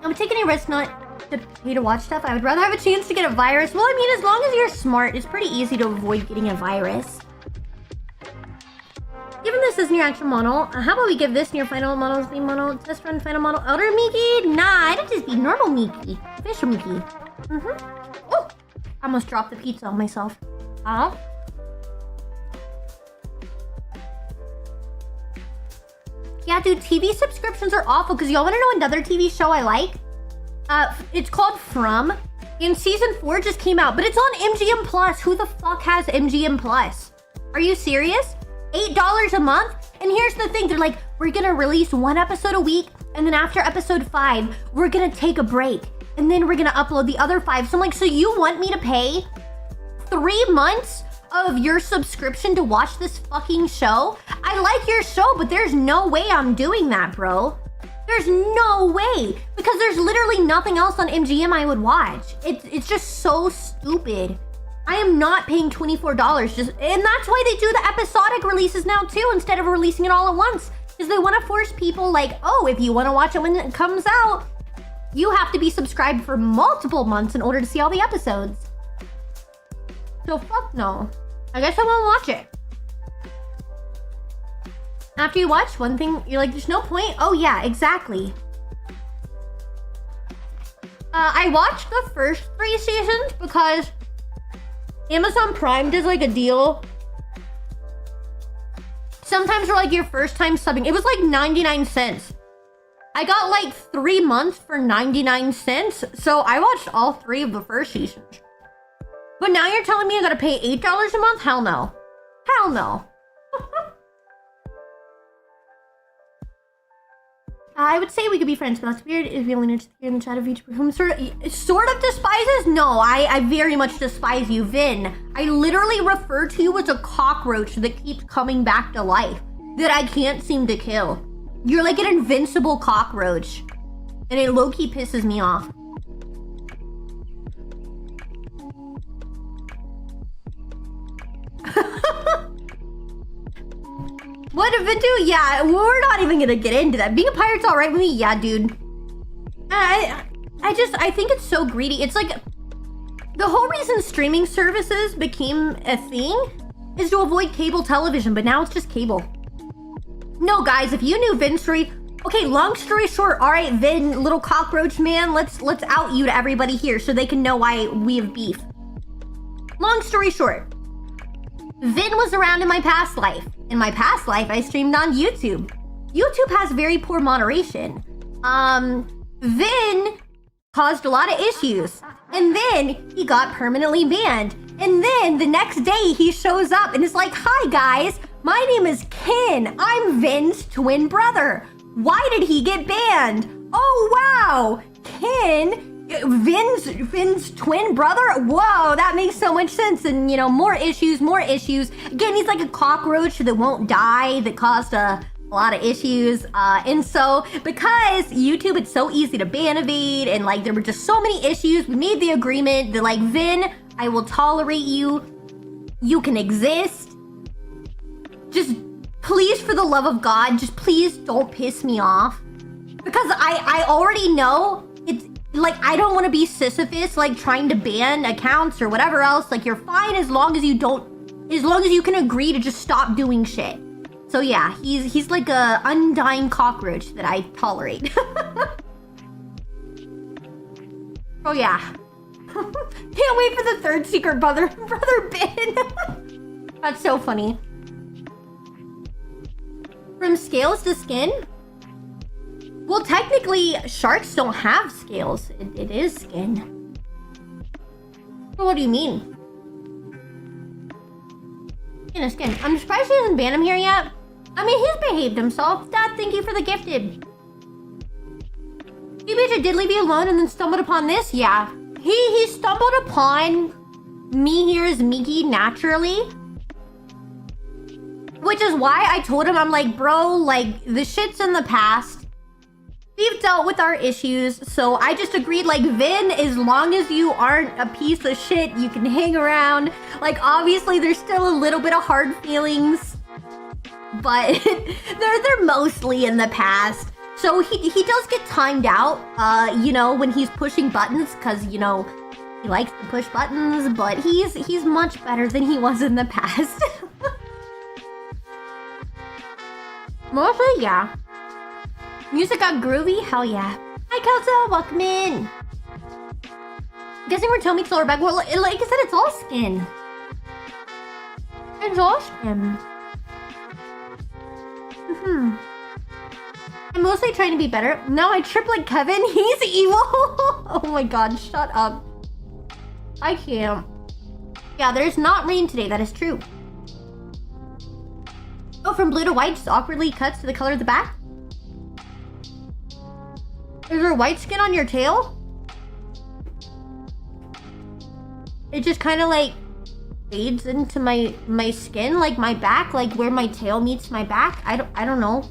I'm taking a risk not to pay to watch stuff. I would rather have a chance to get a virus. Well, I mean, as long as you're smart, it's pretty easy to avoid getting a virus. Given this is near actual model, how about we give this near final models the model test run final model elder Mickey? Nah, it'd just be normal Mickey, official Mickey. Oh, I almost dropped the pizza on myself. Yeah, dude, TV subscriptions are awful. Because y'all want to know another TV show I like? It's called From. And season 4 just came out, but it's on MGM Plus. Who the fuck has MGM Plus? Are you serious? $8 a month? And here's the thing, they're like, we're gonna release 1 episode a week, and then after episode 5, we're gonna take a break, and then we're gonna upload the other 5. So I'm like, so you want me to pay 3 months of your subscription to watch this fucking show? I like your show, but there's no way I'm doing that, bro. There's no way, because there's literally nothing else on MGM I would watch. It's just so stupid. I am not paying $24 and that's why they do the episodic releases now too, instead of releasing it all at once, because they want to force people like, oh, if you want to watch it when it comes out, you have to be subscribed for multiple months in order to see all the episodes. So fuck no. I guess I won't watch it. After you watch one thing, you're like, there's no point. Oh yeah, exactly. I watched the first 3 seasons because Amazon Prime does like a deal. Sometimes for like your first time subbing, it was like 99 cents. I got like 3 months for 99 cents. So I watched all 3 of the first seasons. But now you're telling me I gotta pay $8 a month? Hell no. Hell no. I would say we could be friends, but that's weird. If you only know in the chat of each whom sort of despises? No, I very much despise you, Vin. I literally refer to you as a cockroach that keeps coming back to life that I can't seem to kill. You're like an invincible cockroach, and it low-key pisses me off. What did Vin do? Yeah, we're not even gonna get into that. Being a pirate's alright with me? Yeah, dude. I think it's so greedy. It's like, the whole reason streaming services became a thing is to avoid cable television, but now it's just cable. No, guys, if you knew Vin's story, okay, long story short, alright, Vin, little cockroach man, let's out you to everybody here so they can know why we have beef. Long story short, Vin was around in my past life. In my past life, I streamed on YouTube. YouTube has very poor moderation. Vin caused a lot of issues. And then he got permanently banned. And then the next day he shows up and is like, hi guys, my name is Ken. I'm Vin's twin brother. Why did he get banned? Oh wow, Ken, Vin's twin brother? Whoa, that makes so much sense. And you know, more issues. Again, he's like a cockroach that won't die, that caused a a lot of issues. And so because YouTube, it's so easy to ban evade, and like there were just so many issues, we made the agreement that like, Vin, I will tolerate you. You can exist. Just please, for the love of God, just please don't piss me off. Because I already know it's like, I don't want to be Sisyphus, like trying to ban accounts or whatever else. Like, you're fine as long as you can agree to just stop doing shit. So yeah, he's like a undying cockroach that I tolerate. Oh yeah. Can't wait for the third secret brother bin. That's so funny. From scales to skin? Well, technically, sharks don't have scales. It is skin. What do you mean? Skin is skin. I'm surprised she hasn't banned him here yet. I mean, he's behaved himself. Dad, thank you for the gifted. T-Beacher did leave you alone and then stumbled upon this? Yeah. He stumbled upon me here as Miki naturally. Which is why I told him, I'm like, bro, like, the shit's in the past. We've dealt with our issues, so I just agreed, like, Vin, as long as you aren't a piece of shit, you can hang around. Like, obviously, there's still a little bit of hard feelings, but they're mostly in the past. So he does get timed out, you know, when he's pushing buttons, because, you know, he likes to push buttons, but he's much better than he was in the past. Mostly, yeah. Music got groovy? Hell yeah. Hi, Kelso. Welcome in. Guessing we're Tomi Solar back. Well, like I said, it's all skin. It's all skin. I'm mostly trying to be better. No, I trip like Kevin. He's evil. Oh my god, shut up. I can't. Yeah, there's not rain today. That is true. Oh, from blue to white, just awkwardly cuts to the color of the back? Is there white skin on your tail? It just kind of like fades into my skin, like my back, like where my tail meets my back. I don't know.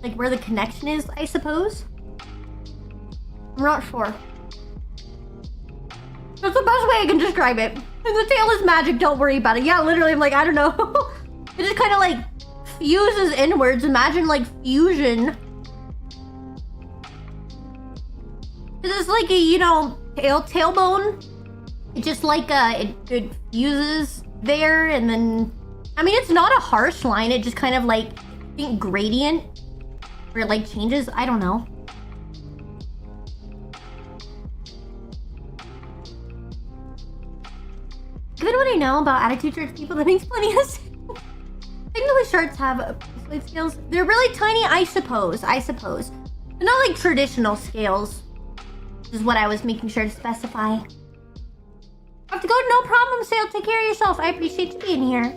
Like where the connection is, I suppose. I'm not sure. That's the best way I can describe it. The tail is magic, don't worry about it. Yeah, literally, I'm like, I don't know. It just kind of like fuses inwards. Imagine like fusion. It's like a, you know, tailbone. It just like it fuses there, and then I mean, it's not a harsh line. It just kind of like, I think, gradient where it like changes. I don't know. Given what I know about attitude towards people, that makes plenty of sense. Technically, sharks have slave scales. They're really tiny, I suppose. They're not like traditional scales. Is what I was making sure to specify. I have to go, no problem, Sale. Take care of yourself. I appreciate you being here.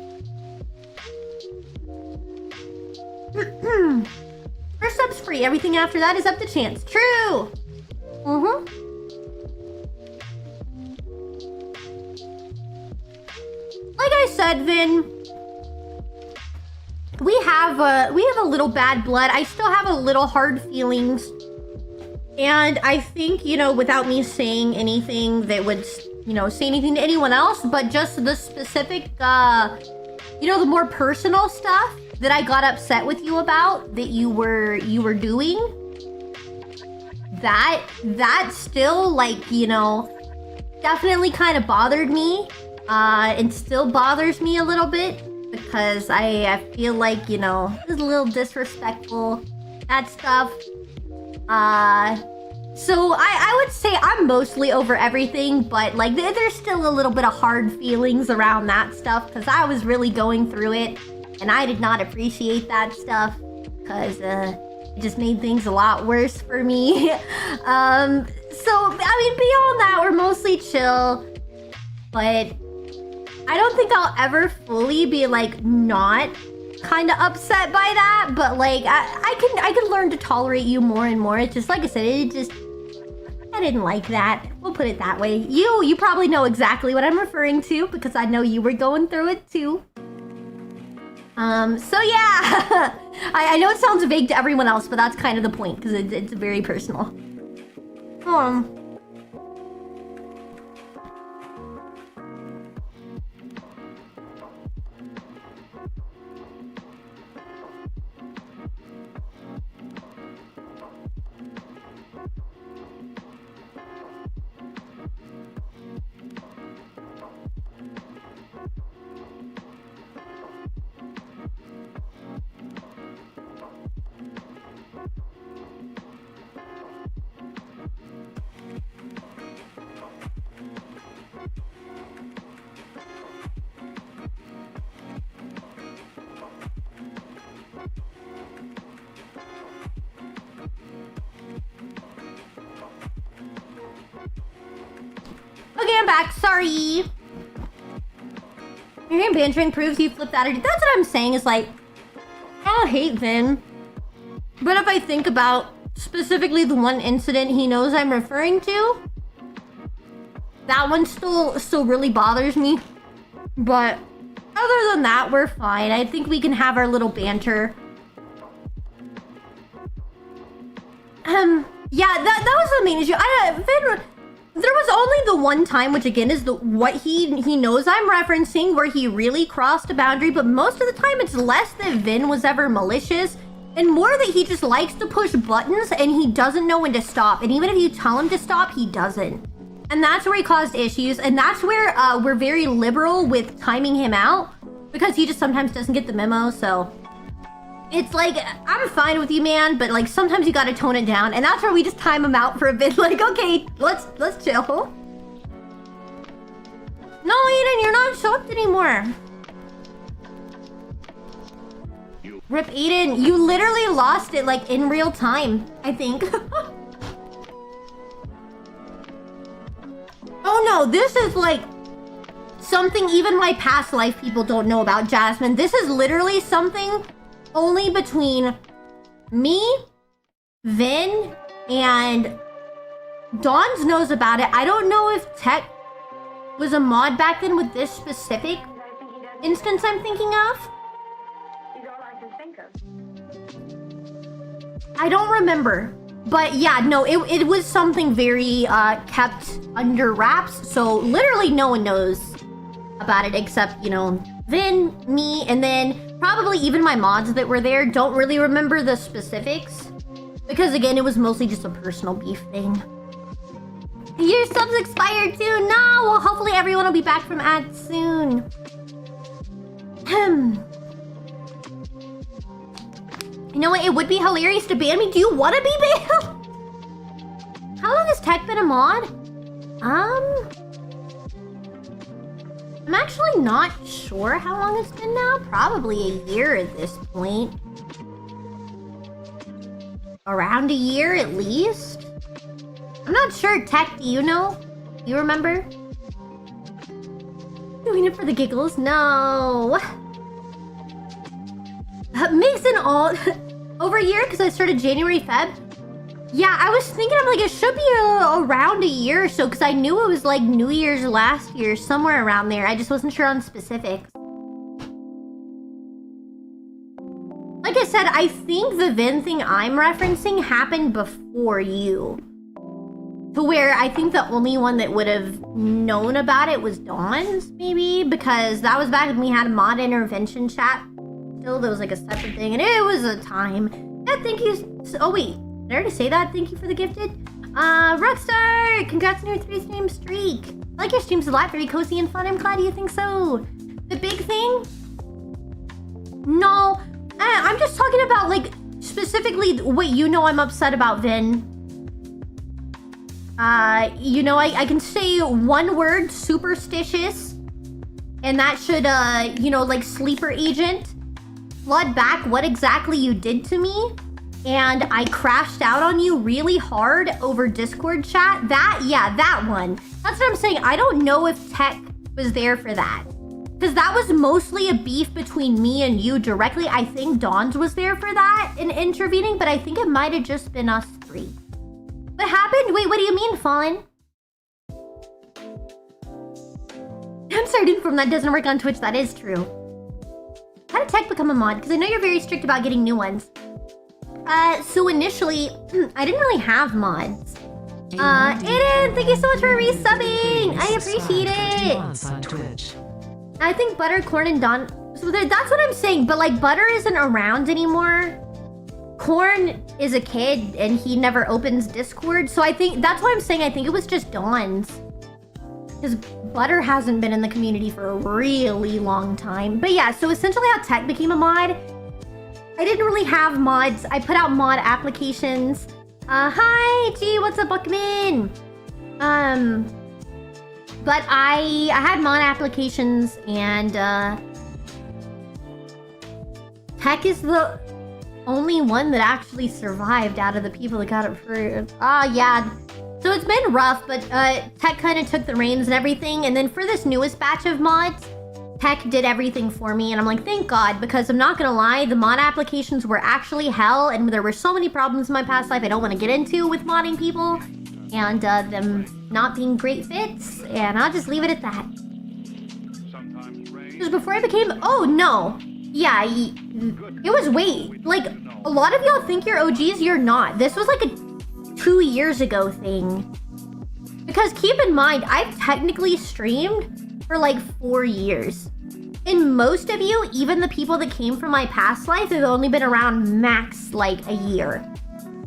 First sub's free. Everything after that is up to chance. True. Like I said, Vin, we have a little bad blood. I still have a little hard feelings. And I think, you know, without me saying anything that would, you know, say anything to anyone else, but just the specific, you know, the more personal stuff that I got upset with you about, that you were doing, that still, like, you know, definitely kind of bothered me, and still bothers me a little bit, because I feel like, you know, it was a little disrespectful, that stuff. So I would say I'm mostly over everything, but like there's still a little bit of hard feelings around that stuff, because I was really going through it, and I did not appreciate that stuff, because it just made things a lot worse for me. So I mean, beyond that, we're mostly chill, but I don't think I'll ever fully be like not kind of upset by that, but like I can learn to tolerate you more and more. It's just like I said, it I didn't like that. We'll put it that way. You probably know exactly what I'm referring to because I know you were going through it too. So yeah, I know it sounds vague to everyone else, but that's kind of the point because it's very personal. Okay, I'm back. Sorry. Your game bantering proves you flipped attitude. That's what I'm saying is like, I don't hate Vin. But if I think about specifically the one incident he knows I'm referring to, that one still really bothers me. But other than that, we're fine. I think we can have our little banter. Yeah, that was the main issue. Vin, there was only the one time, which again is what he knows I'm referencing, where he really crossed a boundary, but most of the time it's less that Vin was ever malicious and more that he just likes to push buttons and he doesn't know when to stop. And even if you tell him to stop, he doesn't. And that's where he caused issues, and that's where we're very liberal with timing him out because he just sometimes doesn't get the memo. So it's like, I'm fine with you, man, but like sometimes you gotta tone it down, and that's where we just time him out for a bit. Like, okay, let's chill. No, Aiden, you're not shocked anymore. Rip, Aiden, you literally lost it like in real time, I think. Oh no, this is like something even my past life people don't know about, Jasmine. This is literally something only between me, Vin, and Dons knows about it. I don't know if Tech was a mod back then with this specific instance I'm thinking of. I don't remember. But yeah, no, it was something very kept under wraps. So literally no one knows about it except, you know, Vin, me, and then probably even my mods that were there don't really remember the specifics. Because again, it was mostly just a personal beef thing. Your subs expired too? No! Well, hopefully everyone will be back from ads soon. You know what? It would be hilarious to ban me. Do you want to be banned? How long has Tech been a mod? I'm actually not sure how long it's been now. Probably a year at this point. Around a year at least. I'm not sure. Tech, do you know? You remember? Doing it for the giggles? No. Makes an all over a year because I started January, Feb. Yeah, I was thinking, I'm like, it should be around a year or so because I knew it was like New Year's last year, somewhere around there. I just wasn't sure on specifics. Like I said, I think the Vin thing I'm referencing happened before you. To where I think the only one that would have known about it was Dawn's, maybe, because that was back when we had a mod intervention chat. Still, there was like a separate thing, and it was a time. Yeah, thank you. Oh wait, did I already say that? Thank you for the gifted. Rockstar, congrats on your 3-stream streak. I like your streams a lot, very cozy and fun. I'm glad you think so. The big thing? No, I'm just talking about like specifically what you know I'm upset about, Vin. You know, I can say one word, superstitious, and that should, you know, like sleeper agent, flood back what exactly you did to me, and I crashed out on you really hard over Discord chat. That, yeah, that one. That's what I'm saying. I don't know if Tech was there for that. Because that was mostly a beef between me and you directly. I think Dawn's was there for that in intervening, but I think it might have just been us three. What happened? Wait, what do you mean, Fallen? I'm sorry to inform that doesn't work on Twitch. That is true. How did Tech become a mod? Because I know you're very strict about getting new ones. So initially, I didn't really have mods. Aiden, thank you so much for resubbing! I appreciate it! I think Butter, Corn, and Don... So that's what I'm saying, but like Butter isn't around anymore. Corn is a kid, and he never opens Discord, so I think... That's why I'm saying I think it was just Dawn's. Because Butter hasn't been in the community for a really long time. But yeah, so essentially how Tech became a mod... I didn't really have mods. I put out mod applications. Hi, G, what's up, Buckman? But I had mod applications, and Tech is the only one that actually survived out of the people that got it for. Yeah. So it's been rough, but Tech kind of took the reins and everything. And then for this newest batch of mods, Tech did everything for me, and I'm like, thank God, because I'm not gonna lie, the mod applications were actually hell, and there were so many problems in my past life I don't want to get into with modding people, and them not being great fits, and I'll just leave it at that. Because before I became... Oh, no. Yeah, it was... Wait, like, a lot of y'all think you're OGs, you're not. This was like a 2 years ago thing. Because keep in mind, I've technically streamed for like 4 years. And most of you, even the people that came from my past life, have only been around max like a year.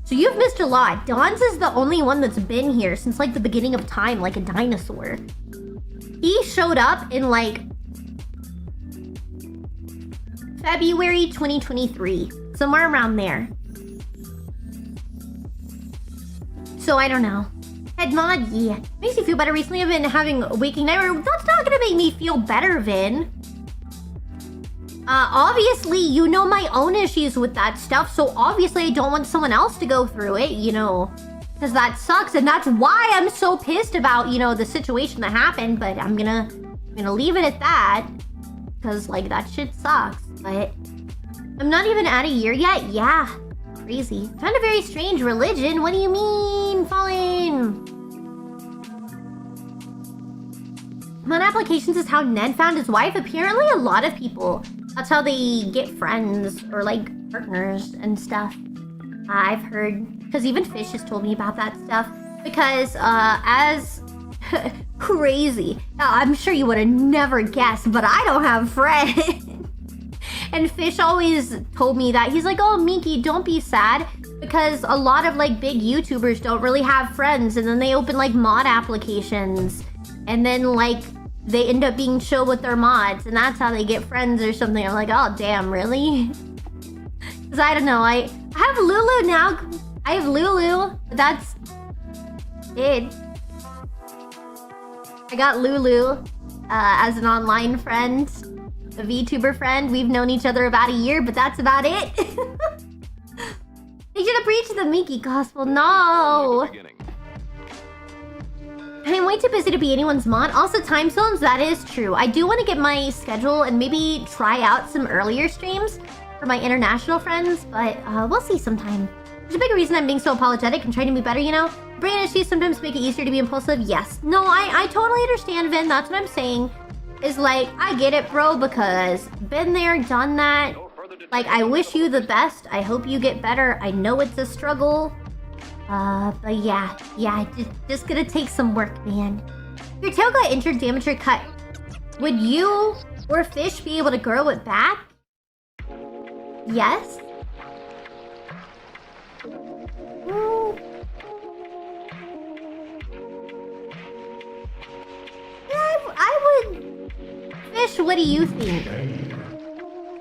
So you've missed a lot. Don's is the only one that's been here since like the beginning of time, like a dinosaur. He showed up in like February 2023, somewhere around there. So I don't know. Head mod, yeah. Makes you feel better. Recently I've been having a waking nightmare. That's not gonna make me feel better, Vin. Obviously, you know my own issues with that stuff, so obviously I don't want someone else to go through it, you know. Because that sucks, and that's why I'm so pissed about, you know, the situation that happened, but I'm gonna leave it at that. Because, like, that shit sucks, but... I'm not even at a year yet? Yeah. Crazy. Found a very strange religion. What do you mean, Fallen? Mod applications is how Ned found his wife. Apparently a lot of people. That's how they get friends or like partners and stuff. I've heard, because even Fish has told me about that stuff. Because as crazy, I'm sure you would have never guessed, but I don't have friends. And Fish always told me that. He's like, oh, Miki, don't be sad. Because a lot of like big YouTubers don't really have friends. And then they open like mod applications. And then like they end up being chill with their mods. And that's how they get friends or something. I'm like, oh, damn, really? Because I don't know. I have Lulu now. I have Lulu. But that's it. I got Lulu as an online friend. A VTuber friend. We've known each other about a year, but that's about it. They should have preached the Miki gospel. No. I'm way too busy to be anyone's mod. Also, time zones, that is true. I do want to get my schedule and maybe try out some earlier streams for my international friends, but we'll see sometime. There's a big reason I'm being so apologetic and trying to be better, you know? Brain issues sometimes make it easier to be impulsive. Yes. No, I totally understand, Vin. That's what I'm saying. Is like, I get it, bro, because been there, done that. Like, I wish you the best. I hope you get better. I know it's a struggle. But yeah, just gonna take some work, man. Your tail got injured, damaged, or cut. Would you or Fish be able to grow it back? Yes? I would... Fish, what do you think?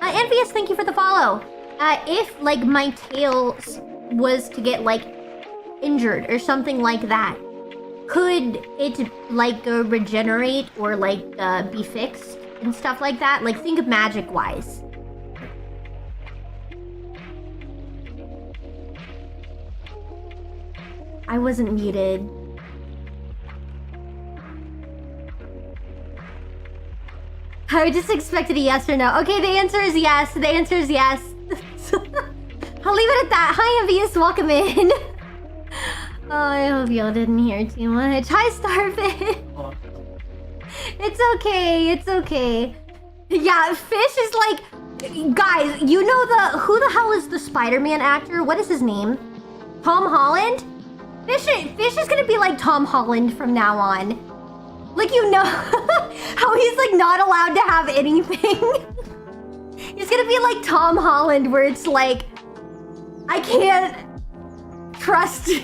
Envious, thank you for the follow. If, like, my tail was to get, like, injured or something like that, could it, like, regenerate or, like, be fixed and stuff like that? Like, think of magic-wise. I wasn't muted. I just expected a yes or no. Okay, the answer is yes. The answer is yes. I'll leave it at that. Hi, Envious. Welcome in. Oh, I hope y'all didn't hear too much. Hi, Starfish. Oh, It's okay. It's okay. Yeah, Fish is like, guys. You know who the hell is the Spider-Man actor? What is his name? Tom Holland. Fish is gonna be like Tom Holland from now on. Like, you know how he's like not allowed to have anything. He's gonna be like Tom Holland, where it's like, I can't trust you.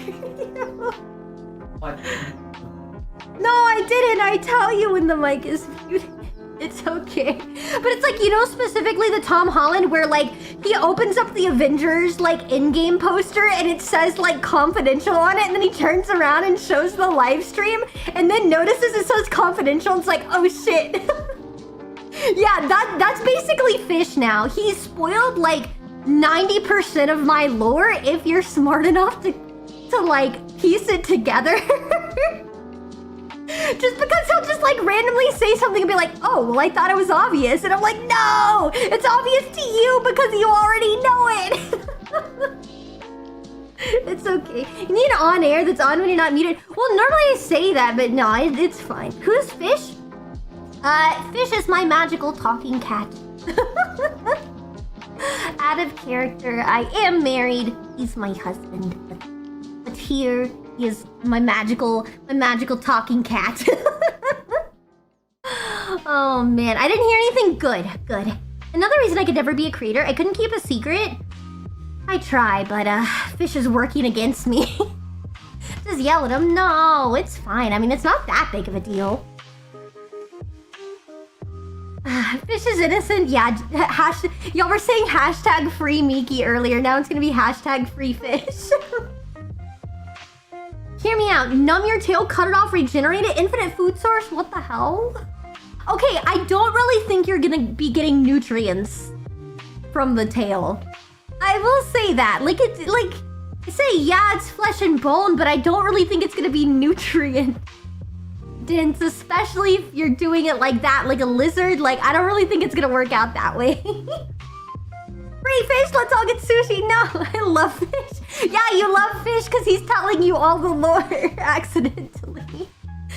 what? No, I didn't. I tell you when the mic is muted. It's okay. But it's like, you know, specifically the Tom Holland where like he opens up the Avengers like in-game poster and it says like confidential on it, and then he turns around and shows the live stream and then notices it says confidential and it's like, oh shit. Yeah, that's basically Fish now. He's spoiled like 90% of my lore if you're smart enough to like piece it together. Just because he'll just like randomly say something and be like, oh, well, I thought it was obvious. And I'm like, no, it's obvious to you because you already know it. It's okay. You need an on air that's on when you're not muted. Well, normally I say that, but no, it's fine. Who's Fish? Fish is my magical talking cat. Out of character, I am married. He's my husband. But here, he is my magical talking cat. Oh man, I didn't hear anything good. Good. Another reason I could never be a creator, I couldn't keep a secret. I try, but Fish is working against me. Just yell at him. No, it's fine. I mean, it's not that big of a deal. Fish is innocent. Yeah, y'all were saying hashtag free Miki earlier. Now it's gonna be hashtag free Fish. Hear me out. Numb your tail, cut it off, regenerate it, infinite food source. What the hell? Okay, I don't really think you're gonna be getting nutrients from the tail. I will say that. Like, it's like, say, yeah, it's flesh and bone, but I don't really think it's gonna be nutrient dense, especially if you're doing it like that, like a lizard. Like, I don't really think it's gonna work out that way. Free Fish, let's all get sushi. No, I love Fish. Yeah, you love Fish because he's telling you all the lore accidentally.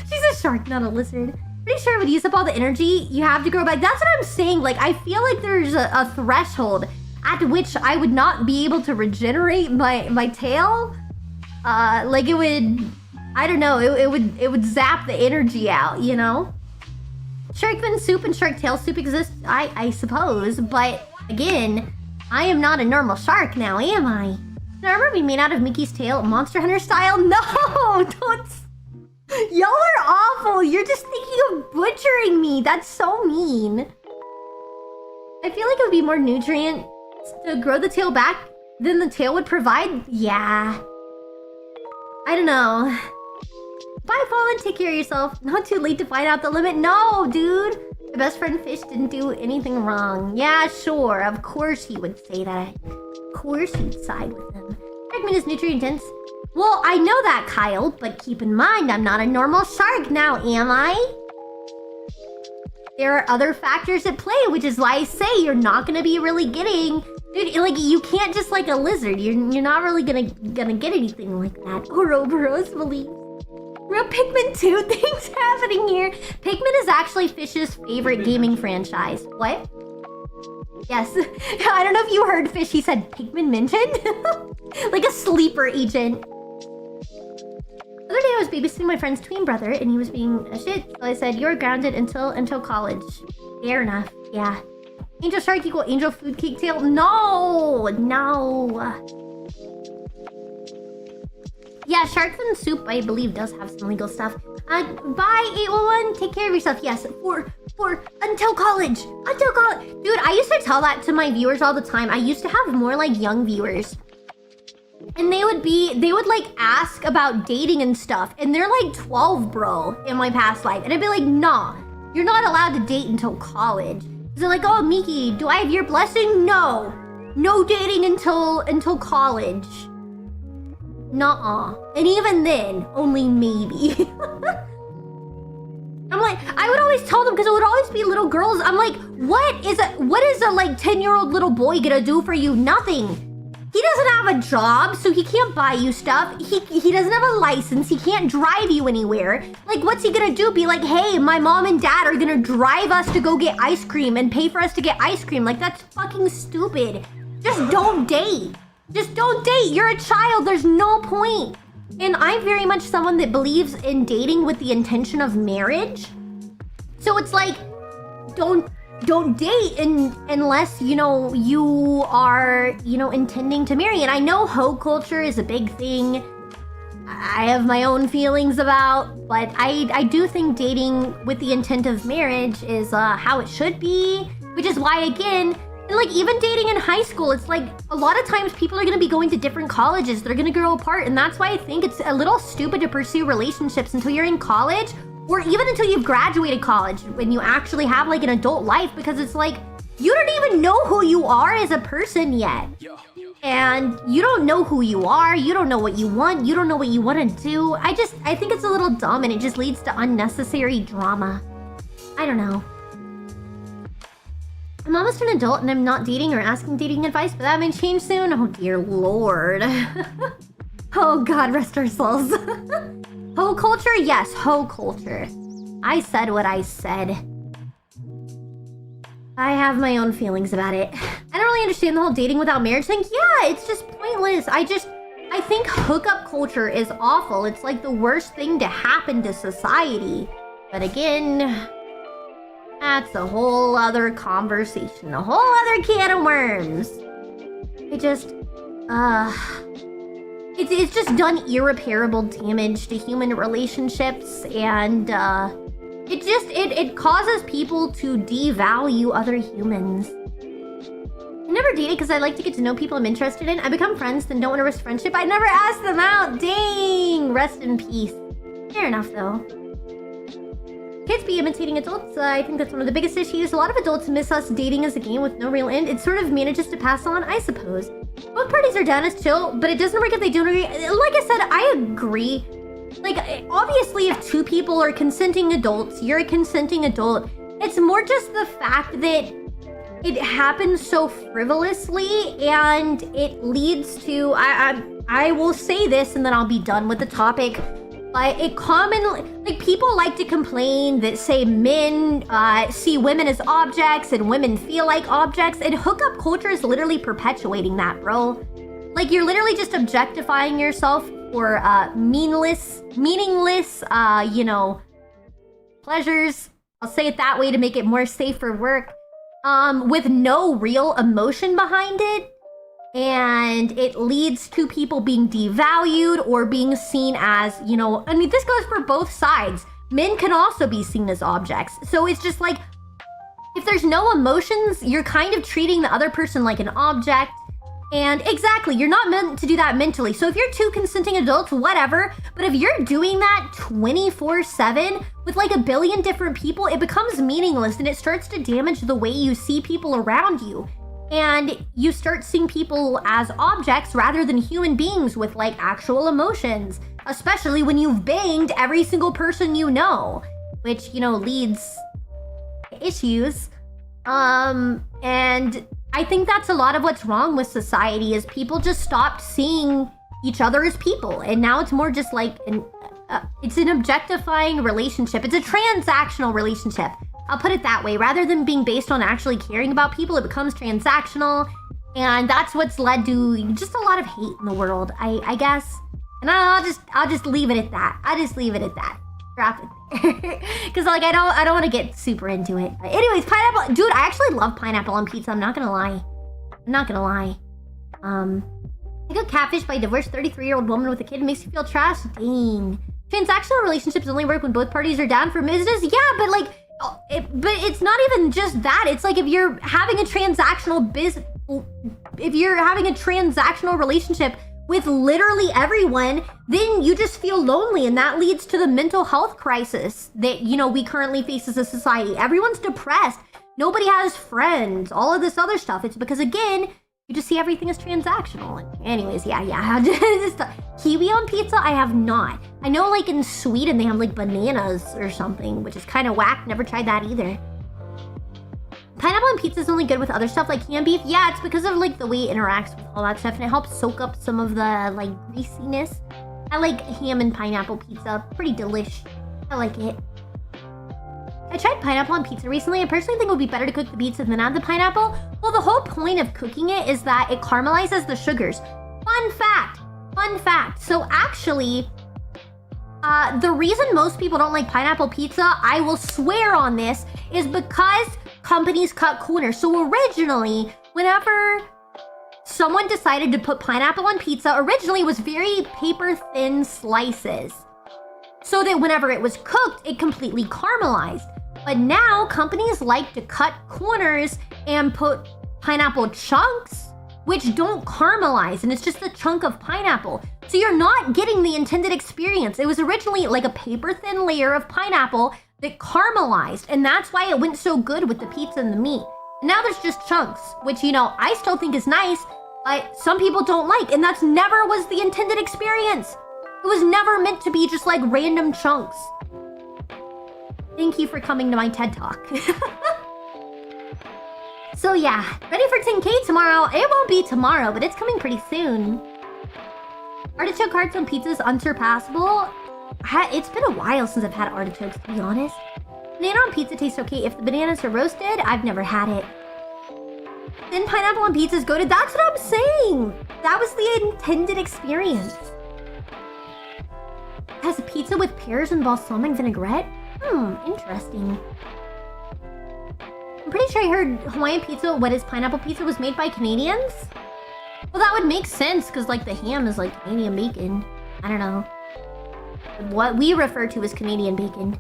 She's a shark, not a lizard. Pretty sure it would use up all the energy you have to grow back. That's what I'm saying. Like, I feel like there's a threshold at which I would not be able to regenerate my tail. Like it would, I don't know, it would zap the energy out, you know? Shark fin soup and shark tail soup exist, I suppose, but again, I am not a normal shark now, am I? Can armor be made out of Mickey's tail, Monster Hunter style? No, don't. Y'all are awful. You're just thinking of butchering me. That's so mean. I feel like it would be more nutrient to grow the tail back than the tail would provide. Yeah. I don't know. Bye, Fallen. Take care of yourself. Not too late to find out the limit. No, dude. My best friend Fish didn't do anything wrong. Yeah, sure. Of course he would say that. Of course he'd side with him. Fragment is nutrient dense. Well, I know that, Kyle, but keep in mind, I'm not a normal shark now, am I? There are other factors at play, which is why I say you're not gonna be really getting... Dude, like, you can't just like a lizard. You're not really gonna get anything like that. Ouroboros believes. Real Pikmin 2 things happening here. Pikmin is actually Fish's favorite gaming franchise. What? Yes. I don't know if you heard Fish. He said Pikmin mentioned. Like a sleeper agent. The other day I was babysitting my friend's twin brother and he was being a shit. So I said, you're grounded until college. Fair enough. Yeah. Angel shark equal angel food cake tail? No! Yeah, shark fin soup, I believe, does have some legal stuff. Bye, 811. Take care of yourself. Yes, for until college. Until college. Dude, I used to tell that to my viewers all the time. I used to have more like young viewers. And they would like ask about dating and stuff. And they're like 12, bro, in my past life. And I'd be like, nah, you're not allowed to date until college. They're like, oh, Miki, do I have your blessing? No. No dating until college. Nuh-uh. And even then, only maybe. I'm like, I would always tell them because it would always be little girls. I'm like, what is a like 10-year-old little boy gonna do for you? Nothing. he doesn't have a job, so he can't buy you stuff. He doesn't have a license. He can't drive you anywhere. Like, what's he gonna do? Be like, hey, my mom and dad are gonna drive us to go get ice cream and pay for us to get ice cream. Like, that's fucking stupid. Just don't date. Just don't date. You're a child. There's no point. And I'm very much someone that believes in dating with the intention of marriage. So it's like, don't date unless, you know, you are, you know, intending to marry. And I know hoe culture is a big thing. I have my own feelings about, but I do think dating with the intent of marriage is how it should be, which is why, again, like even dating in high school, it's like a lot of times people are going to be going to different colleges. They're going to grow apart. And that's why I think it's a little stupid to pursue relationships until you're in college, or even until you've graduated college, when you actually have like an adult life, because it's like, you don't even know who you are as a person yet. And you don't know who you are, you don't know what you want, you don't know what you want to do. I think it's a little dumb, and it just leads to unnecessary drama. I don't know. I'm almost an adult and I'm not dating or asking dating advice, but that may change soon. Oh dear lord. Oh god, rest our souls. Hoe culture? Yes, hoe culture. I said what I said. I have my own feelings about it. I don't really understand the whole dating without marriage thing. Yeah, it's just pointless. I think hookup culture is awful. It's like the worst thing to happen to society. But again, that's a whole other conversation. A whole other can of worms. It's just done irreparable damage to human relationships, and it causes people to devalue other humans. I never dated because I like to get to know people I'm interested in. I become friends, then don't want to risk friendship. I never asked them out. Dang, rest in peace. Fair enough though. Kids be imitating adults. I think that's one of the biggest issues. A lot of adults miss us dating as a game with no real end. It sort of manages to pass on, I suppose. Both parties are down as chill, but it doesn't work if they don't agree. Like I said, I agree. Like, obviously, if two people are consenting adults, you're a consenting adult. It's more just the fact that it happens so frivolously, and it leads to... I will say this, and then I'll be done with the topic. But it commonly, like, people like to complain that, say, men see women as objects and women feel like objects, and hookup culture is literally perpetuating that, bro. Like, you're literally just objectifying yourself for meaningless, you know, pleasures. I'll say it that way to make it more safe for work, with no real emotion behind it. And it leads to people being devalued or being seen as, you know, I mean, this goes for both sides. Men can also be seen as objects. So it's just like, if there's no emotions, you're kind of treating the other person like an object. And exactly, you're not meant to do that mentally. So if you're two consenting adults, whatever. But if you're doing that 24/7 with like a billion different people, it becomes meaningless, and it starts to damage the way you see people around you. And you start seeing people as objects rather than human beings with like actual emotions, especially when you've banged every single person you know, which, you know, leads to issues. And I think that's a lot of what's wrong with society, is people just stopped seeing each other as people. And now it's more just like it's an objectifying relationship. It's a transactional relationship. I'll put it that way. Rather than being based on actually caring about people, it becomes transactional. And that's what's led to just a lot of hate in the world, I guess. And I'll just leave it at that. I'll just leave it at that. Drop it. Because like I don't want to get super into it. But anyways, pineapple, dude, I actually love pineapple on pizza. I'm not gonna lie. I got catfished by a divorced 33-year-old woman with a kid. Makes you feel trash. Dang. Transactional relationships only work when both parties are down for business. Yeah, but like. But it's not even just that. It's like if you're having a transactional relationship with literally everyone, then you just feel lonely, and that leads to the mental health crisis that, you know, we currently face as a society. Everyone's depressed. Nobody has friends. All of this other stuff. It's because, again, you just see everything as transactional. Anyways, yeah. Kiwi on pizza, I have not. I know like in Sweden they have like bananas or something, which is kind of whack. Never tried that either. Pineapple on pizza is only good with other stuff like canned beef. Yeah, it's because of like the way it interacts with all that stuff, and it helps soak up some of the like greasiness. I like ham and pineapple pizza. Pretty delish. I like it. I tried pineapple on pizza recently. I personally think it would be better to cook the pizza than add the pineapple. Well, the whole point of cooking it is that it caramelizes the sugars. Fun fact. Fun fact. So actually, the reason most people don't like pineapple pizza, I will swear on this, is because companies cut corners. So originally, whenever someone decided to put pineapple on pizza, originally it was very paper thin slices, so that whenever it was cooked, it completely caramelized. But now companies like to cut corners and put pineapple chunks, which don't caramelize, and it's just a chunk of pineapple. So you're not getting the intended experience. It was originally like a paper thin layer of pineapple that caramelized, and that's why it went so good with the pizza and the meat. And now there's just chunks, which, you know, I still think is nice, but some people don't like, and that's never was the intended experience. It was never meant to be just like random chunks. Thank you for coming to my TED Talk. So yeah, ready for 10K tomorrow. It won't be tomorrow, but it's coming pretty soon. Artichoke hearts on pizza is unsurpassable. It's been a while since I've had artichokes, to be honest. Banana on pizza tastes okay if the bananas are roasted. I've never had it. Thin pineapple on pizza is goated. That's what I'm saying. That was the intended experience. Has a pizza with pears and balsamic vinaigrette? Interesting. I'm pretty sure I heard Hawaiian pizza, what is pineapple pizza, was made by Canadians? Well, that would make sense, because like the ham is like Canadian bacon. I don't know. What we refer to as Canadian bacon.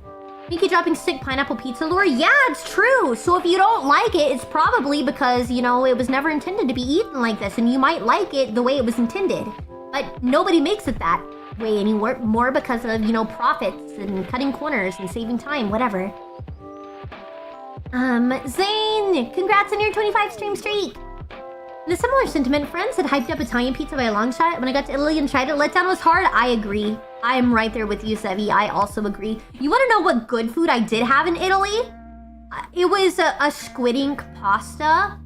Mickey dropping sick pineapple pizza lure? Yeah, it's true. So if you don't like it, it's probably because, you know, it was never intended to be eaten like this, and you might like it the way it was intended. But nobody makes it that way anymore, more because of, you know, profits and cutting corners and saving time, whatever. Zane, congrats on your 25 stream streak. In a similar sentiment, friends had hyped up Italian pizza by a long shot. When I got to Italy and tried it, letdown was hard. I agree. I'm right there with you, Sevi. I also agree. You want to know what good food I did have in Italy? It was a squid ink pasta.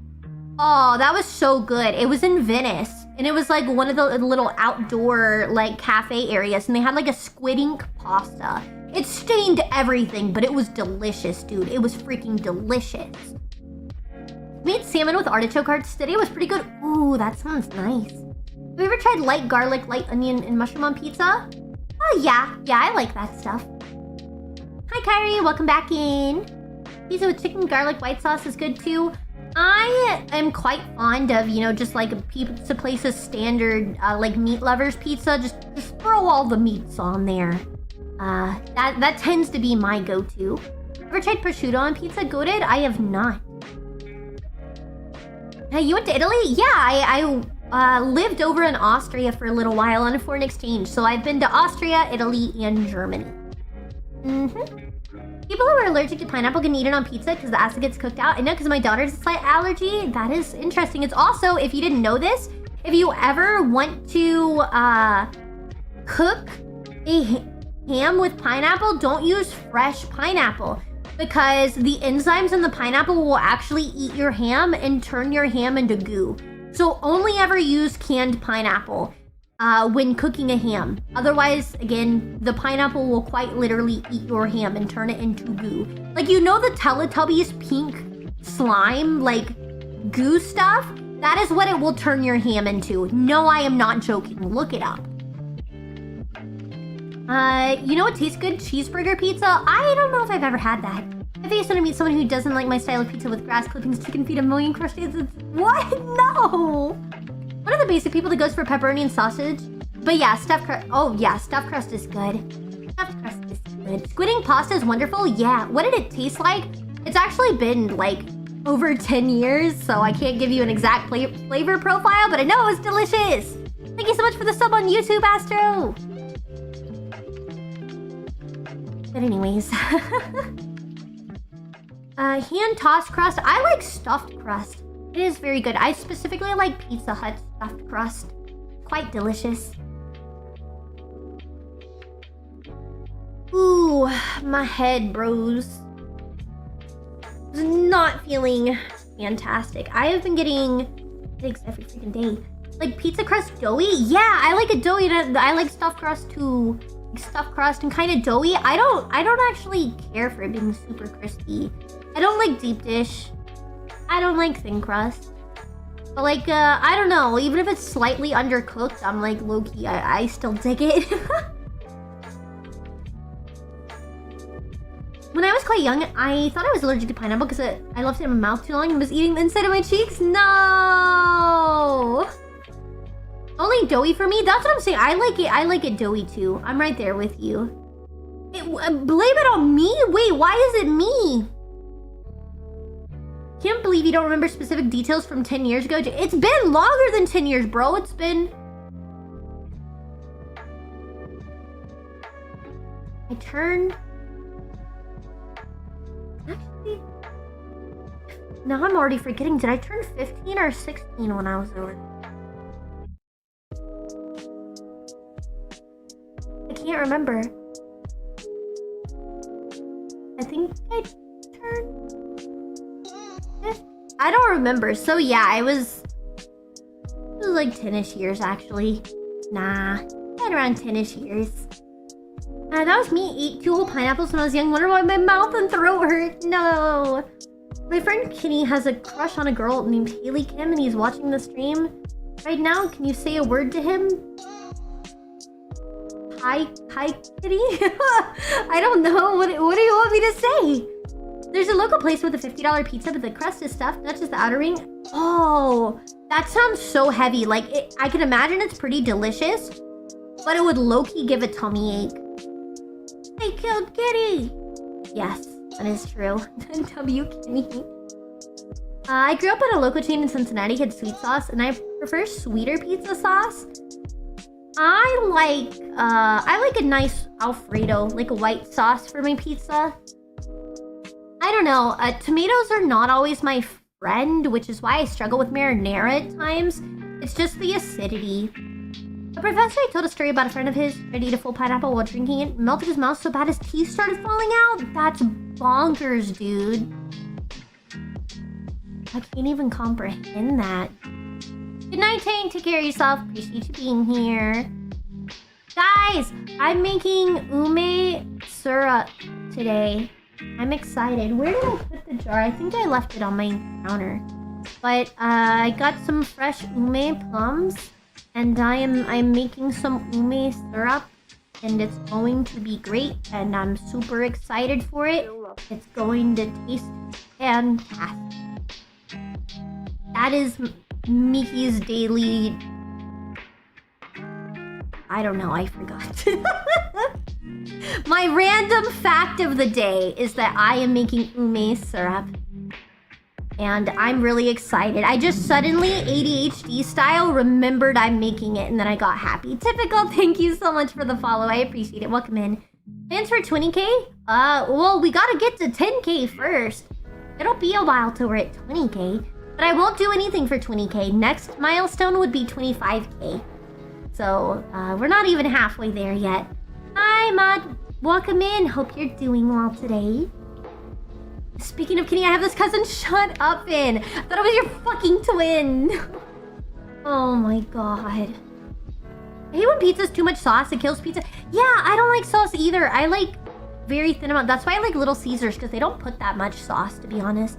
Oh, that was so good. It was in Venice. And it was like one of the little outdoor like cafe areas. And they had like a squid ink pasta. It stained everything, but it was delicious, dude. It was freaking delicious. Made salmon with artichoke hearts today. It was pretty good. Ooh, that sounds nice. Have you ever tried light garlic, light onion, and mushroom on pizza? Oh, yeah. Yeah, I like that stuff. Hi, Kyrie. Welcome back in. Pizza with chicken, garlic, white sauce is good, too. I am quite fond of, you know, just like a pizza place's standard, like meat lovers pizza. Just throw all the meats on there. That tends to be my go-to. Ever tried prosciutto on pizza? Goated? I have not. Hey, you went to Italy? Yeah, I lived over in Austria for a little while on a foreign exchange. So I've been to Austria, Italy, and Germany. People who are allergic to pineapple can eat it on pizza because the acid gets cooked out. I know because my daughter has a slight allergy. That is interesting. It's also, if you didn't know this, if you ever want to cook a ham with pineapple, don't use fresh pineapple because the enzymes in the pineapple will actually eat your ham and turn your ham into goo. So only ever use canned pineapple when cooking a ham. Otherwise, again, the pineapple will quite literally eat your ham and turn it into goo. Like, you know the Teletubbies pink slime, like, goo stuff? That is what it will turn your ham into. No, I am not joking. Look it up. You know what tastes good? Cheeseburger pizza? I don't know if I've ever had that. I think I want to meet someone who doesn't like my style of pizza with grass clippings, chicken feet, a million crochets. What? No! One of the basic people that goes for pepperoni and sausage. But yeah, stuffed crust. Oh yeah, stuffed crust is good. Stuffed crust is good. Squid ink pasta is wonderful. Yeah. What did it taste like? It's actually been like over 10 years, so I can't give you an exact flavor profile, but I know it was delicious. Thank you so much for the sub on YouTube, Astro. But anyways. Hand tossed crust. I like stuffed crust. It is very good. I specifically like Pizza Hut stuffed crust. Quite delicious. Ooh, my head, bros. was not feeling fantastic. I have been getting headaches every freaking day. Like pizza crust doughy? Yeah, I like it doughy. I like stuffed crust too. Like stuffed crust and kind of doughy. I don't actually care for it being super crispy. I don't like deep dish. I don't like thin crust. But like, I don't know. Even if it's slightly undercooked, I'm like low-key. I still dig it. When I was quite young, I thought I was allergic to pineapple because I left it in my mouth too long and was eating the inside of my cheeks. No! Only doughy for me? That's what I'm saying. I like it doughy too. I'm right there with you. Blame it on me? Wait, why is it me? Can't believe you don't remember specific details from 10 years ago. It's been longer than 10 years, bro. It's been... I turned... Actually... Now I'm already forgetting. Did I turn 15 or 16 when I was over? I can't remember. I think I turned... I don't remember. So yeah, it was like 10-ish years actually. Nah, right around 10-ish years. That was me. Ate 2 whole pineapples when I was young. Wonder why my mouth and throat hurt. No. My friend Kenny has a crush on a girl named Haley Kim and he's watching the stream right now. Can you say a word to him? Hi Kitty? I don't know. What do you want me to say? There's a local place with a $50 pizza, but the crust is stuffed, not just the outer ring. Oh, that sounds so heavy. Like, I can imagine it's pretty delicious, but it would low-key give a tummy ache. They killed Kitty! Yes, that is true. W Kitty. I grew up at a local chain in Cincinnati, had sweet sauce, and I prefer sweeter pizza sauce. I like a nice Alfredo, like a white sauce for my pizza. I don't know, tomatoes are not always my friend, which is why I struggle with marinara at times. It's just the acidity. A professor told a story about a friend of his tried to eat a full pineapple while drinking it, melted his mouth so bad his teeth started falling out. That's bonkers, dude. I can't even comprehend that. Good night, Tang. Take care of yourself. Appreciate you being here. Guys, I'm making ume syrup today. I'm excited. Where did I put the jar? I think I left it on my counter. But I got some fresh ume plums, and I'm making some ume syrup, and it's going to be great, and I'm super excited for it. It's going to taste fantastic. That is Miki's daily... I don't know, I forgot. My random fact of the day is that I am making ume syrup. And I'm really excited. I just suddenly, ADHD style, remembered I'm making it and then I got happy. Typical, thank you so much for the follow. I appreciate it. Welcome in. Plans for 20k? Well, we gotta get to 10k first. It'll be a while till we're at 20k. But I won't do anything for 20k. Next milestone would be 25k. So, we're not even halfway there yet. Hi, Mud. Welcome in. Hope you're doing well today. Speaking of Kenny, I have this cousin. Shut up, Finn. I thought it was your fucking twin. Oh my god. I hate when pizza's too much sauce. It kills pizza. Yeah, I don't like sauce either. I like very thin amount. That's why I like Little Caesars, because they don't put that much sauce, to be honest.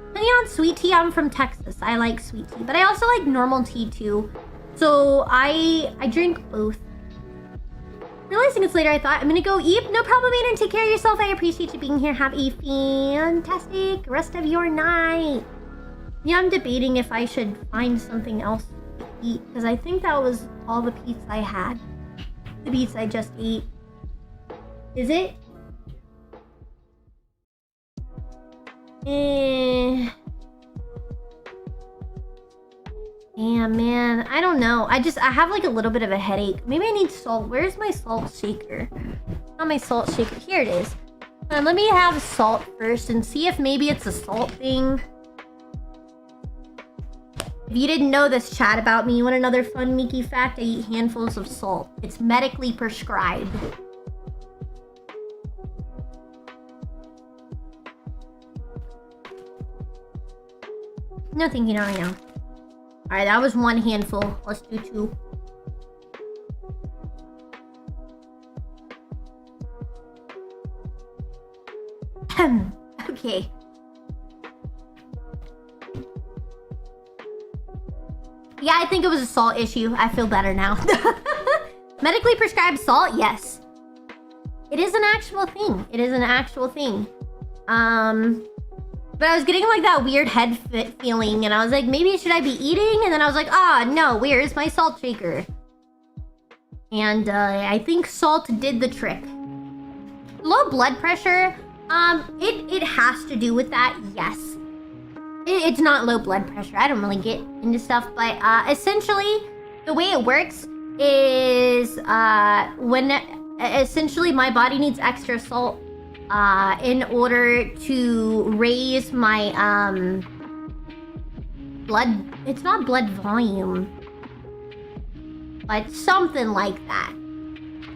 Depending on sweet tea, I'm from Texas. I like sweet tea, but I also like normal tea too. So I drink both. Realizing it's later, I thought I'm gonna go eat. No problem, Aiden. Take care of yourself. I appreciate you being here. Have a fantastic rest of your night. Yeah, I'm debating if I should find something else to eat, because I think that was all the pizza I had. The pizza I just ate. Is it? Yeah, man. I don't know. I have like a little bit of a headache. Maybe I need salt. Where's my salt shaker? Not my salt shaker. Here it is. Let me have salt first and see if maybe it's a salt thing. If you didn't know this, chat, about me, you want another fun Miki fact? I eat handfuls of salt. It's medically prescribed. No thank you, not right now. Alright, that was one handful. Let's do 2. Okay. Yeah, I think it was a salt issue. I feel better now. Medically prescribed salt? Yes. It is an actual thing. It is an actual thing. But I was getting like that weird head feeling, and I was like, maybe should I be eating? And then I was like, no, where's my salt shaker? And I think salt did the trick. Low blood pressure, it has to do with that, yes. It's not low blood pressure. I don't really get into stuff, but essentially, the way it works is when essentially my body needs extra salt in order to raise my blood. It's not blood volume, but something like that.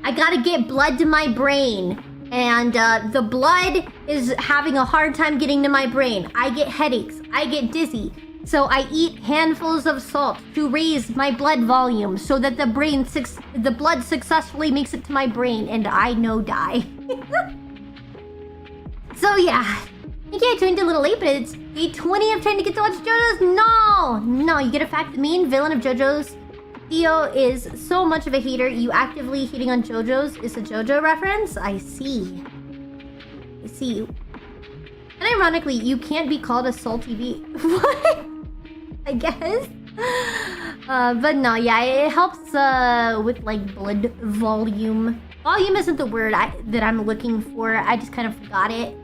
I gotta get blood to my brain. And the blood is having a hard time getting to my brain. I get headaches. I get dizzy. So I eat handfuls of salt to raise my blood volume so that the blood successfully makes it to my brain and I die. So yeah. Okay, I joined a little late, but it's day 20 of trying to get to watch JoJo's. No, you get a fact. The main villain of JoJo's, Theo, is so much of a hater. You actively hating on JoJo's is a JoJo reference? I see. And ironically, you can't be called a salty bee. What? I guess. But no, yeah, it helps with like blood volume. Volume isn't the word that I'm looking for. I just kind of forgot it.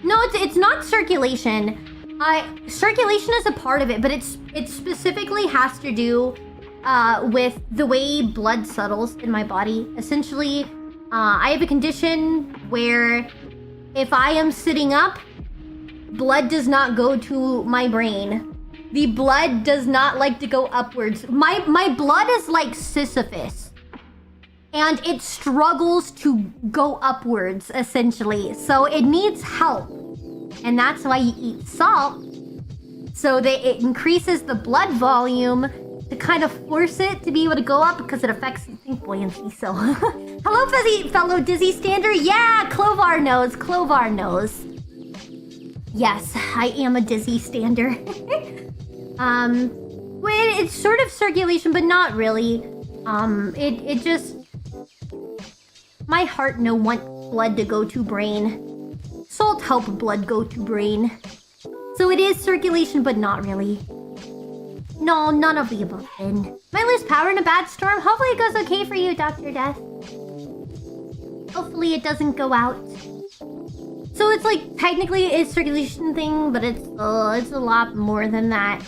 No, it's not circulation. Circulation is a part of it, but it specifically has to do with the way blood settles in my body. Essentially, I have a condition where if I am sitting up, blood does not go to my brain. The blood does not like to go upwards. My blood is like Sisyphus. And it struggles to go upwards, essentially. So it needs help. And that's why you eat salt. So that it increases the blood volume to kind of force it to be able to go up because it affects, I think, buoyancy. So, hello, fellow Dizzy Stander. Yeah, Clovar knows. Yes, I am a Dizzy Stander. Well, it's sort of circulation, but not really. It just... My heart no want blood to go to brain. Salt help blood go to brain. So it is circulation, but not really. No, none of the above then. Might lose power in a bad storm. Hopefully it goes okay for you, Dr. Death. Hopefully it doesn't go out. So it's like, technically it's a circulation thing, but it's a lot more than that.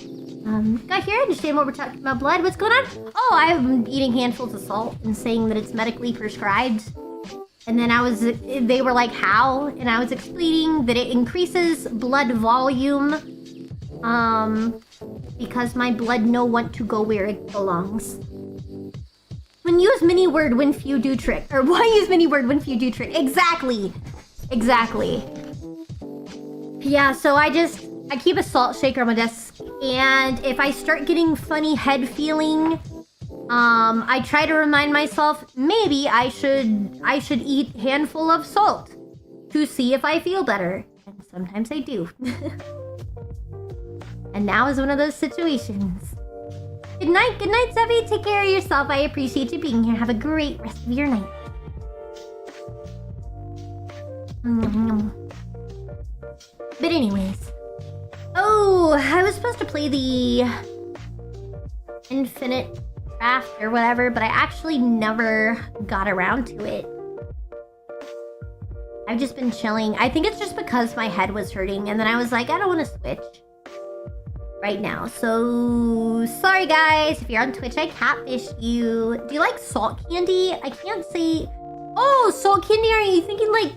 Got here, understand what we're talking about. Blood, what's going on? Oh, I'm eating handfuls of salt and saying that it's medically prescribed. And then they were like, how? And I was explaining that it increases blood volume. Because my blood no want to go where it belongs. When use mini word when few do trick. Or why use mini word when few do trick? Exactly. Yeah, so I keep a salt shaker on my desk. And if I start getting funny head feeling, I try to remind myself, maybe I should eat a handful of salt to see if I feel better. And sometimes I do. And now is one of those situations. Good night, Zevi. Take care of yourself. I appreciate you being here. Have a great rest of your night. But anyways. Oh, I was supposed to play the Infinite Draft or whatever, but I actually never got around to it. I've just been chilling. I think it's just because my head was hurting, and then I was like, I don't want to switch right now. So, sorry guys, if you're on Twitch, I catfished you. Do you like salt candy? I can't say... Oh, salt candy, are you thinking like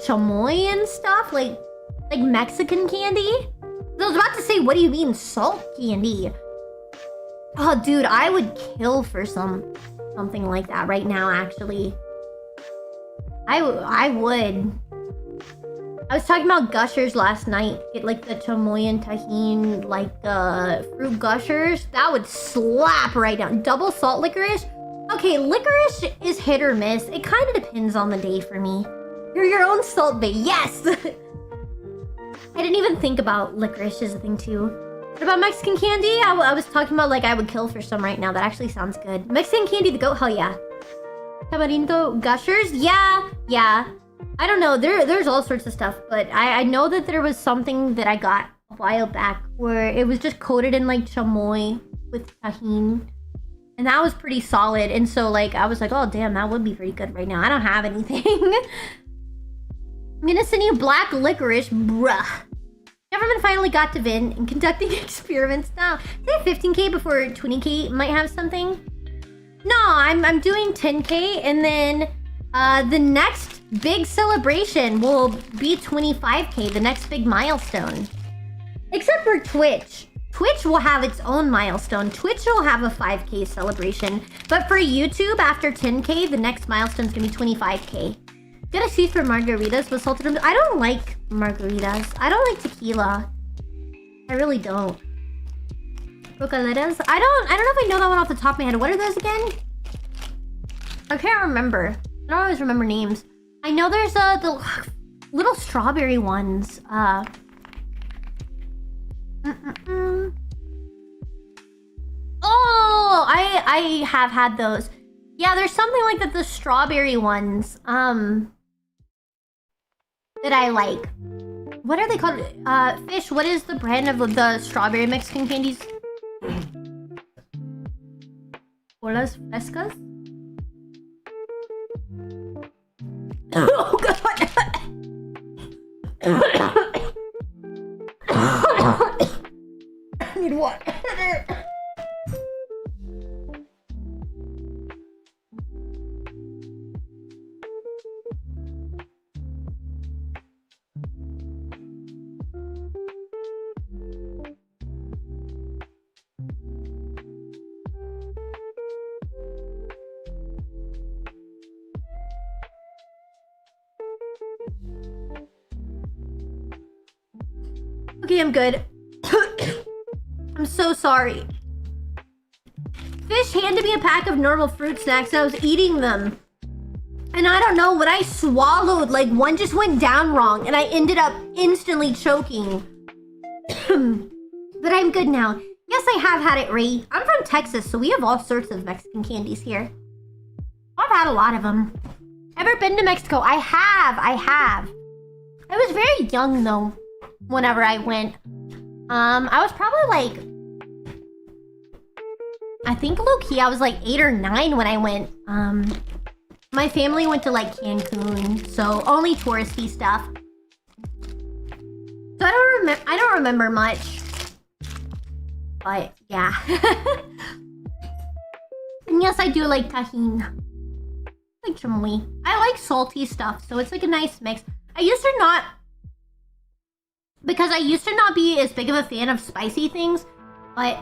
chamoy and stuff? Like Mexican candy? I was about to say, what do you mean salt candy? Oh, dude, I would kill for something like that right now, actually. I would. I was talking about gushers last night. Get like the chamoy and tahini, like the fruit gushers. That would slap right down. Double salt licorice. Okay, licorice is hit or miss. It kind of depends on the day for me. You're your own salt bae. Yes. I didn't even think about licorice as a thing too. What about Mexican candy? I was talking about like I would kill for some right now. That actually sounds good. Mexican candy, the goat, hell yeah. Tamarindo gushers? Yeah. I don't know. There's all sorts of stuff, but I know that there was something that I got a while back where it was just coated in like chamoy with tahini. And that was pretty solid. And so like I was like, oh damn, that would be pretty good right now. I don't have anything. I'm gonna send you black licorice, bruh. Government finally got to Vin and conducting experiments now. Say 15k before 20k might have something. No, I'm doing 10k and then the next big celebration will be 25k, the next big milestone. Except for Twitch. Twitch will have its own milestone. Twitch will have a 5k celebration. But for YouTube, after 10k, the next milestone is gonna be 25k. Get a seat for margaritas with salted rum. I don't like margaritas. I don't like tequila. I really don't. Rocaletas? I don't know if I know that one off the top of my head. What are those again? I can't remember. I don't always remember names. I know there's the little strawberry ones. Oh, I have had those. Yeah, there's something like that. The strawberry ones. That I like. What are they called? Fish. What is the brand of the strawberry Mexican candies? Olas frescas. Oh god! I need water. Okay, I'm good. I'm so sorry. Fish handed me a pack of normal fruit snacks and I was eating them. And I don't know, what I swallowed, like one just went down wrong and I ended up instantly choking. But I'm good now. Yes, I have had it, Ray. I'm from Texas, so we have all sorts of Mexican candies here. I've had a lot of them. Ever been to Mexico? I have. I was very young though. Whenever I went, I was probably like, I think low-key I was like 8 or 9 when I went. My family went to like Cancun, so only touristy stuff. So I don't remember much, but yeah. And yes, I do like tahini. I like chamoy. I like salty stuff, so it's like a nice mix. I used to not be as big of a fan of spicy things, but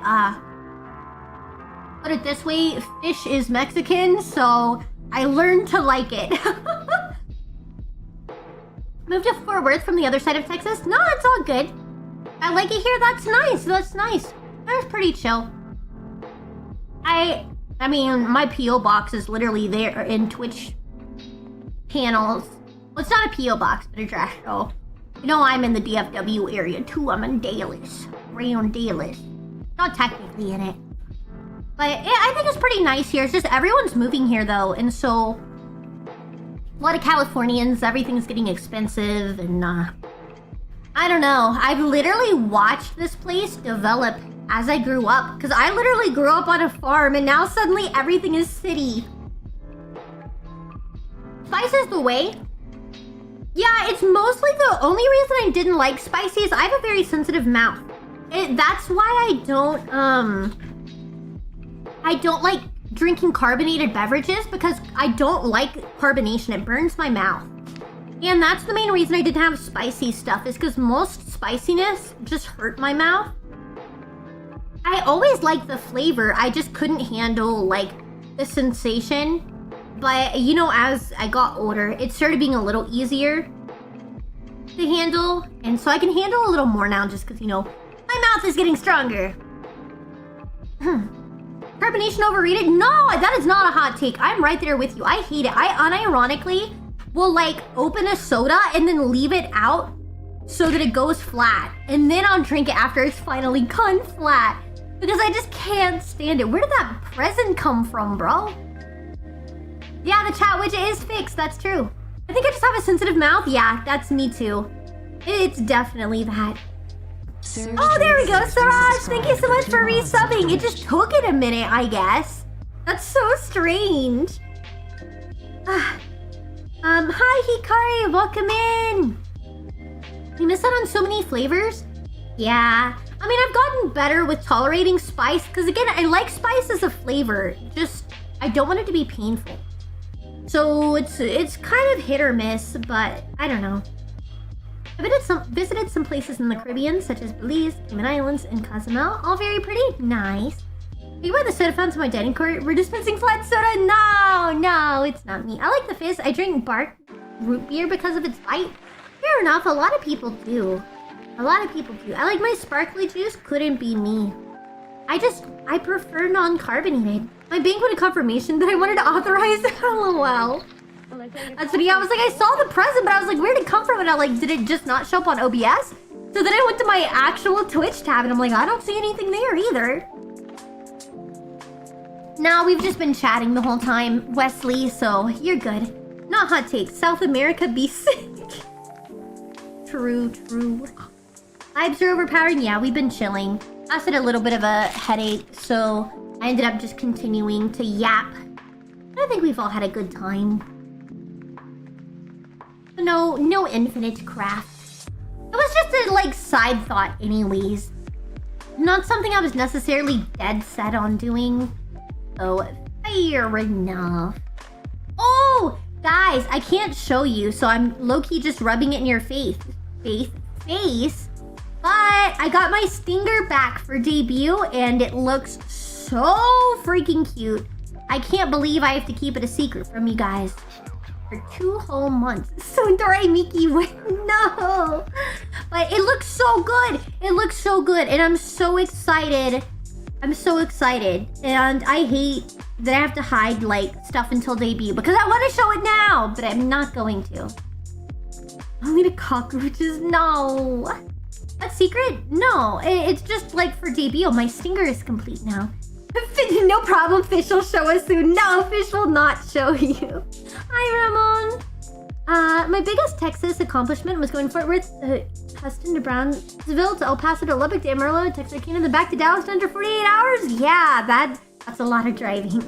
put it this way, fish is Mexican, so I learned to like it. Moved to Fort Worth from the other side of Texas? No, it's all good. I like it here. That's nice. That was pretty chill. I mean, my P.O. box is literally there in Twitch panels. Well, it's not a P.O. box, but a trash show. You know, I'm in the DFW area too. I'm in Dallas. Rayon Dallas. Not technically in it. But yeah, I think it's pretty nice here. It's just everyone's moving here though. And so, a lot of Californians, everything's getting expensive. And I don't know. I've literally watched this place develop as I grew up. Because I literally grew up on a farm and now suddenly everything is city. Spice is the way. Yeah, it's mostly the only reason I didn't like spicy is I have a very sensitive mouth. That's why I don't like drinking carbonated beverages because I don't like carbonation. It burns my mouth. And that's the main reason I didn't have spicy stuff is because most spiciness just hurt my mouth. I always liked the flavor. I just couldn't handle like the sensation. But, you know, as I got older, it started being a little easier. to handle, and so I can handle a little more now just because, you know, my mouth is getting stronger. Carbonation overrated? No, that is not a hot take. I'm right there with you. I hate it. I unironically will like open a soda and then leave it out so that it goes flat. And then I'll drink it after it's finally gone flat. Because I just can't stand it. Where did that present come from, bro? Yeah, the chat widget is fixed. That's true. I think I just have a sensitive mouth. Yeah, that's me too. It's definitely that. Oh, there we go, Siraj. Thank you so much for resubbing. It just took it a minute, I guess. That's so strange. Hi, Hikari. Welcome in. You missed out on so many flavors? Yeah. I mean, I've gotten better with tolerating spice, because again, I like spice as a flavor. Just, I don't want it to be painful. So it's kind of hit or miss, but I don't know. I visited some places in the Caribbean, such as Belize, Cayman Islands, and Cozumel. All very pretty. Nice. Are you by the soda fountain to my dining court? We're dispensing flat soda? No, it's not me. I like the fizz. I drink bark root beer because of its bite. Fair enough, a lot of people do. I like my sparkly juice. Couldn't be me. I prefer non-carbonated. My bank wanted confirmation that I wanted to authorize. LOL. That's funny. I was like, I saw the present, but I was like, where'd it come from? And I like, did it just not show up on OBS? So then I went to my actual Twitch tab, and I'm like, I don't see anything there either. Nah, we've just been chatting the whole time, Wesley, so you're good. Not hot takes. South America be sick. True. Vibes are overpowering. Yeah, we've been chilling. I had a little bit of a headache, so I ended up just continuing to yap. I think we've all had a good time. No infinite craft. It was just a, like, side thought anyways. Not something I was necessarily dead set on doing. So, fair enough. Oh! Guys, I can't show you, so I'm low-key just rubbing it in your face. But I got my stinger back for debut, and it looks so freaking cute. I can't believe I have to keep it a secret from you guys. For 2 whole months. Sundore Miki, no! But it looks so good! And I'm so excited. And I hate that I have to hide, like, stuff until debut. Because I want to show it now! But I'm not going to. Only the cockroaches? No! A secret? No. It's just, like, for debut. My stinger is complete now. No problem, Fish will show us soon. No, Fish will not show you. Hi, Ramon. My biggest Texas accomplishment was going Fort Worth, Houston to Brownsville to El Paso to Lubbock to Amarillo, Texarkana, then back to Dallas in under 48 hours. Yeah, that's a lot of driving.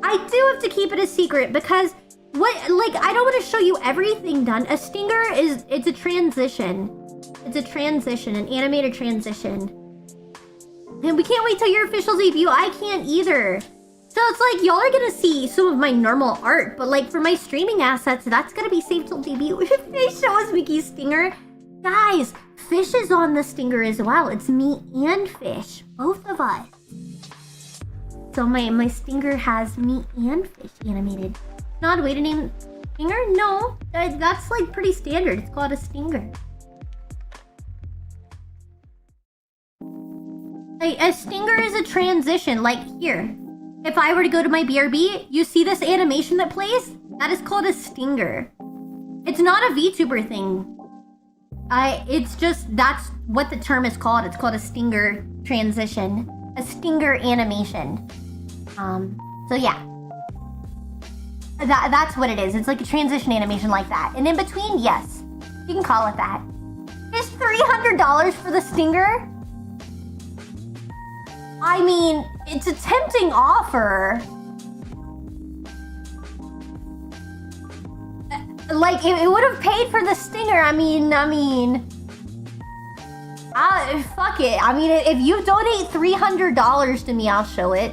I do have to keep it a secret because I don't want to show you everything done. A stinger it's a transition. It's a transition, an animated transition. And we can't wait till your official debut. I can't either. So it's like, y'all are gonna see some of my normal art, but like for my streaming assets, that's gonna be saved till debut. Fish show us Mickey's stinger. Guys, Fish is on the stinger as well. It's me and Fish, both of us. So my stinger has me and Fish animated. Not a way to name stinger? No, that's like pretty standard. It's called a stinger. A stinger is a transition, like here. If I were to go to my BRB, you see this animation that plays? That is called a stinger. It's not a VTuber thing. It's just, that's what the term is called. It's called a stinger transition. A stinger animation. So yeah. That's what it is. It's like a transition animation like that. And in between, yes. You can call it that. It's $300 for the stinger? I mean, it's a tempting offer. Like, it would have paid for the stinger. I mean, fuck it. I mean, if you donate $300 to me, I'll show it.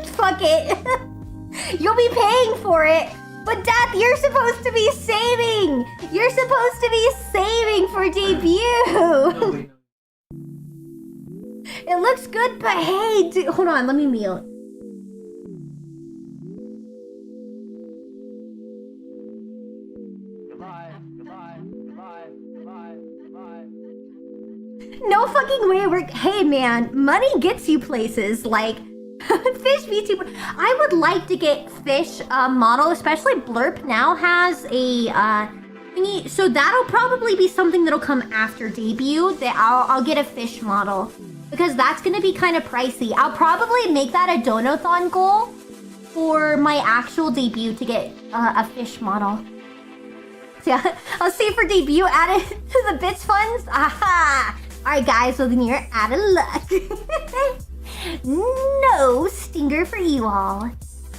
Fuck it. You'll be paying for it. But Dad, you're supposed to be saving. You're supposed to be saving for debut. It looks good, but hey, dude, hold on, let me mute. No fucking way we're... Hey, man, money gets you places. Like, fish VTuber. I would like to get fish model, especially Blurp now has a thingy. So that'll probably be something that'll come after debut. That I'll get a fish model. Because that's going to be kind of pricey. I'll probably make that a donathon goal for my actual debut to get a fish model. So yeah, I'll save for debut, add it to the bits funds. Aha! Alright guys, so then you're out of luck. No stinger for you all.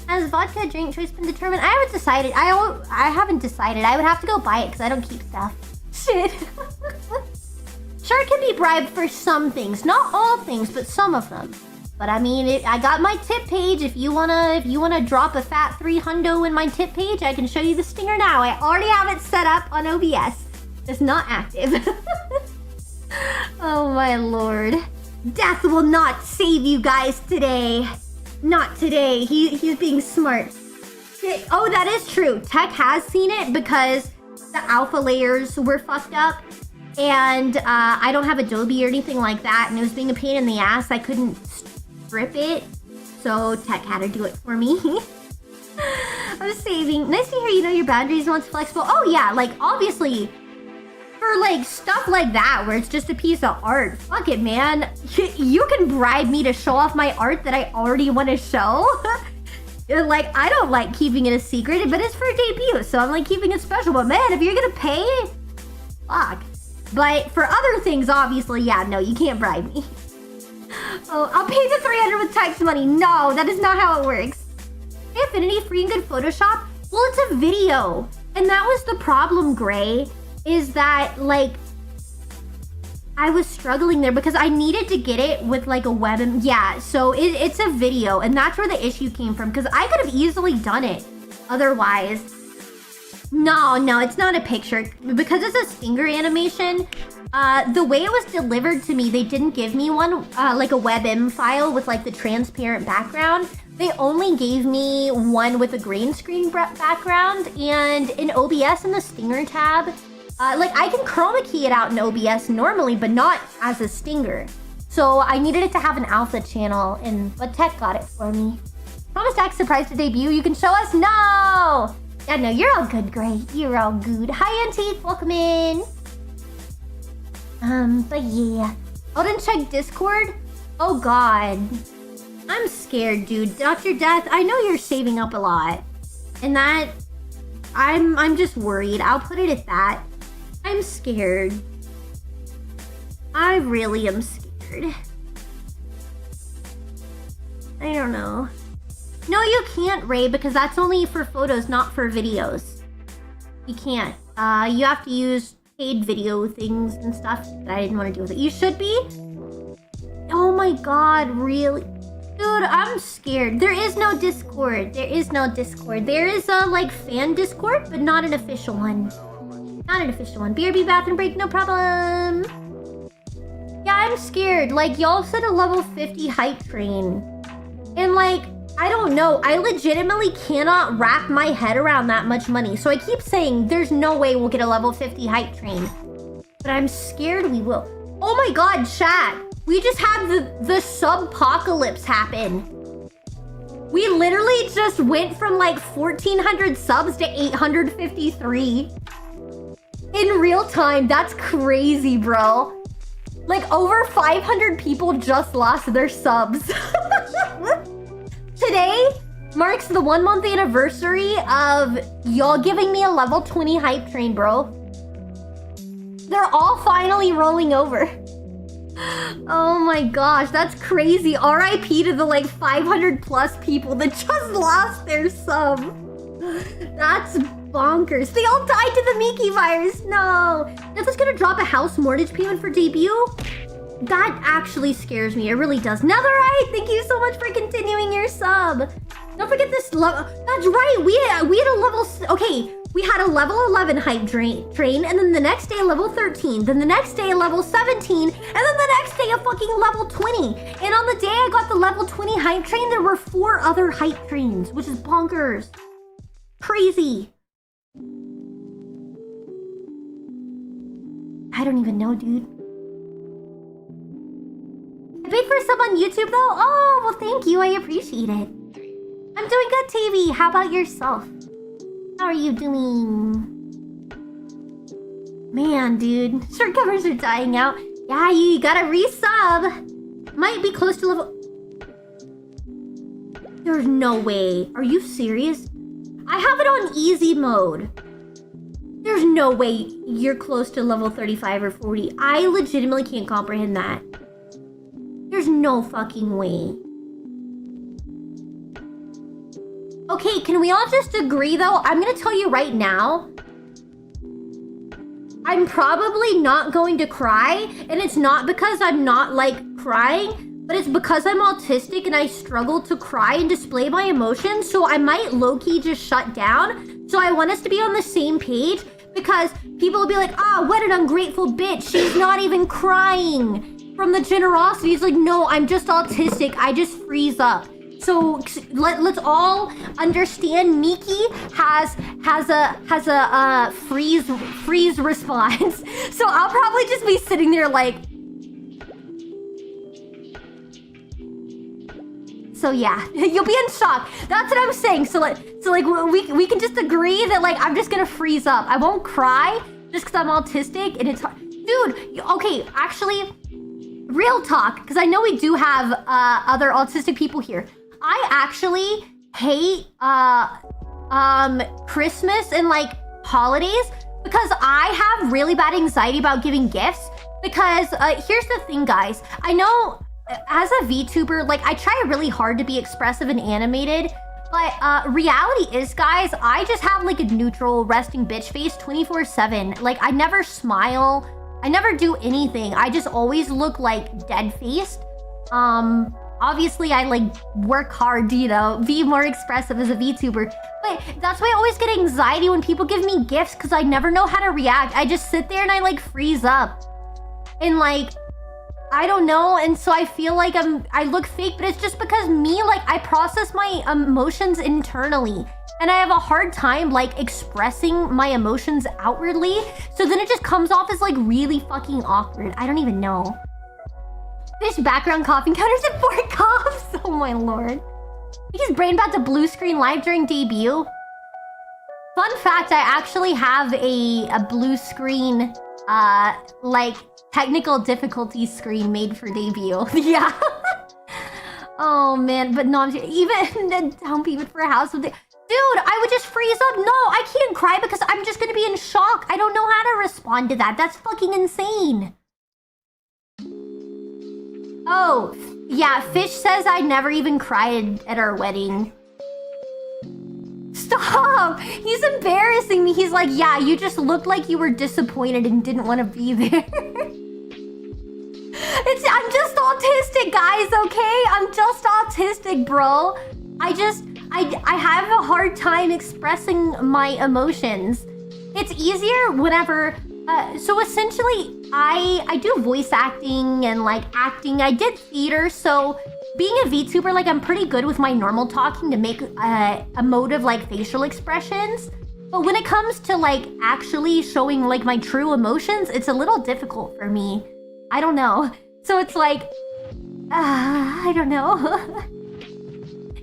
Has vodka drink choice been determined? I haven't decided. I haven't decided. I would have to go buy it because I don't keep stuff. Shit. Sure, it can be bribed for some things. Not all things, but some of them. But I mean, I got my tip page. If you wanna drop a fat 300 in my tip page, I can show you the stinger now. I already have it set up on OBS. It's not active. Oh my lord. Death will not save you guys today. Not today. He's being smart. Oh, that is true. Tech has seen it because the alpha layers were fucked up. And I don't have Adobe or anything like that. And it was being a pain in the ass. I couldn't strip it. So Tech had to do it for me. I'm saving. Nice to hear you know your boundaries once flexible. Oh yeah, like obviously for like stuff like that where it's just a piece of art. Fuck it, man. You can bribe me to show off my art that I already want to show. Like, I don't like keeping it a secret, but it's for a debut, so I'm like keeping it special. But man, if you're gonna pay, fuck. But for other things, obviously, yeah, no, you can't bribe me. Oh, I'll pay the 300 with Type's money. No, that is not how it works. Hey, Affinity, free and good Photoshop? Well, it's a video. And that was the problem, Gray, is that, like, I was struggling there because I needed to get it with, like, a web. Yeah, so it's a video, and that's where the issue came from, because I could have easily done it otherwise. No, it's not a picture. Because it's a stinger animation, the way it was delivered to me, they didn't give me one, like a WebM file with like the transparent background. They only gave me one with a green screen background, and in OBS in the stinger tab, like I can chroma key it out in OBS normally, but not as a stinger. So I needed it to have an alpha channel, but Tech got it for me. Promise to act surprised to debut. You can show us? No! Yeah, no, you're all good, Gray. You're all good. Hi, Antique. Welcome in. But yeah. Odin, check Discord. Oh, God. I'm scared, dude. Dr. Death, I know you're saving up a lot. And that... I'm just worried. I'll put it at that. I'm scared. I really am scared. I don't know. No, you can't, Ray, because that's only for photos, not for videos. You can't. You have to use paid video things and stuff. I didn't want to deal with it. You should be. Oh my god, really? Dude, I'm scared. There is no Discord. There is no Discord. There is a, like, fan Discord, but not an official one. Not an official one. BRB bathroom break, no problem. Yeah, I'm scared. Like, y'all said a level 50 hype train. And, like... I don't know. I legitimately cannot wrap my head around that much money. So I keep saying there's no way we'll get a level 50 hype train. But I'm scared we will. Oh my god, chat. We just had the subpocalypse happen. We literally just went from like 1,400 subs to 853. In real time. That's crazy, bro. Like over 500 people just lost their subs. Today marks the 1 month anniversary of y'all giving me a level 20 hype train, bro. They're all finally rolling over. Oh my gosh, that's crazy. RIP to the like 500 plus people that just lost their sub. That's bonkers. They all died to the Miki virus. No. Nothing's gonna drop a house mortgage payment for debut? That actually scares me. It really does. Netherite, thank you so much for continuing your sub. Don't forget this level. That's right. We had a level... Okay, we had a level 11 hype train, and then the next day a level 13. Then the next day a level 17. And then the next day a fucking level 20. And on the day I got the level 20 hype train, there were 4 other hype trains, which is bonkers. Crazy. I don't even know, dude. Wait for sub on YouTube though? Oh, well thank you, I appreciate it. I'm doing good, TV. How about yourself? How are you doing? Man, dude, short covers are dying out. Yeah, you gotta resub. Might be close to level... There's no way. Are you serious? I have it on easy mode. There's no way you're close to level 35 or 40. I legitimately can't comprehend that. There's no fucking way. Okay, can we all just agree though? I'm gonna tell you right now. I'm probably not going to cry, and it's not because I'm not like crying, but it's because I'm autistic and I struggle to cry and display my emotions, so I might low-key just shut down. So I want us to be on the same page, because people will be like, ah, what an ungrateful bitch, she's not even crying from the generosity. It's like, no, I'm just autistic, I just freeze up. So let's all understand Miki has a freeze response. So I'll probably just be sitting there like. So yeah, you'll be in shock. That's what I'm saying. So we can just agree that like I'm just gonna freeze up. I won't cry just because I'm autistic and it's hard. Dude, okay, actually, real talk, because I know we do have other autistic people here. I actually hate Christmas and like holidays because I have really bad anxiety about giving gifts. Because here's the thing, guys. I know as a VTuber, like I try really hard to be expressive and animated, but reality is, guys, I just have like a neutral resting bitch face 24/7. Like I never smile, I never do anything. I just always look like dead-faced. Obviously, I like work hard to, you know, be more expressive as a VTuber. But that's why I always get anxiety when people give me gifts because I never know how to react. I just sit there and I like freeze up. And like, I don't know. And so I feel like I look fake, but it's just because me, like I process my emotions internally. And I have a hard time like expressing my emotions outwardly. So then it just comes off as like really fucking awkward. I don't even know. Fish background coughing counters and 4 coughs. Oh my lord. He's brain about to blue screen live during debut. Fun fact, I actually have a blue screen, like technical difficulty screen made for debut. Yeah. Oh man, but no, even down payment for a house with the... Dude, I would just freeze up. No, I can't cry because I'm just gonna be in shock. I don't know how to respond to that. That's fucking insane. Oh, yeah, Fish says I never even cried at our wedding. Stop! He's embarrassing me. He's like, yeah, you just looked like you were disappointed and didn't want to be there. I'm just autistic, guys, okay? I'm just autistic, bro. I have a hard time expressing my emotions. It's easier whenever... so essentially, I do voice acting and like acting. I did theater, so being a VTuber, like I'm pretty good with my normal talking to make emotive like facial expressions. But when it comes to like actually showing like my true emotions, it's a little difficult for me. I don't know. So it's like, I don't know.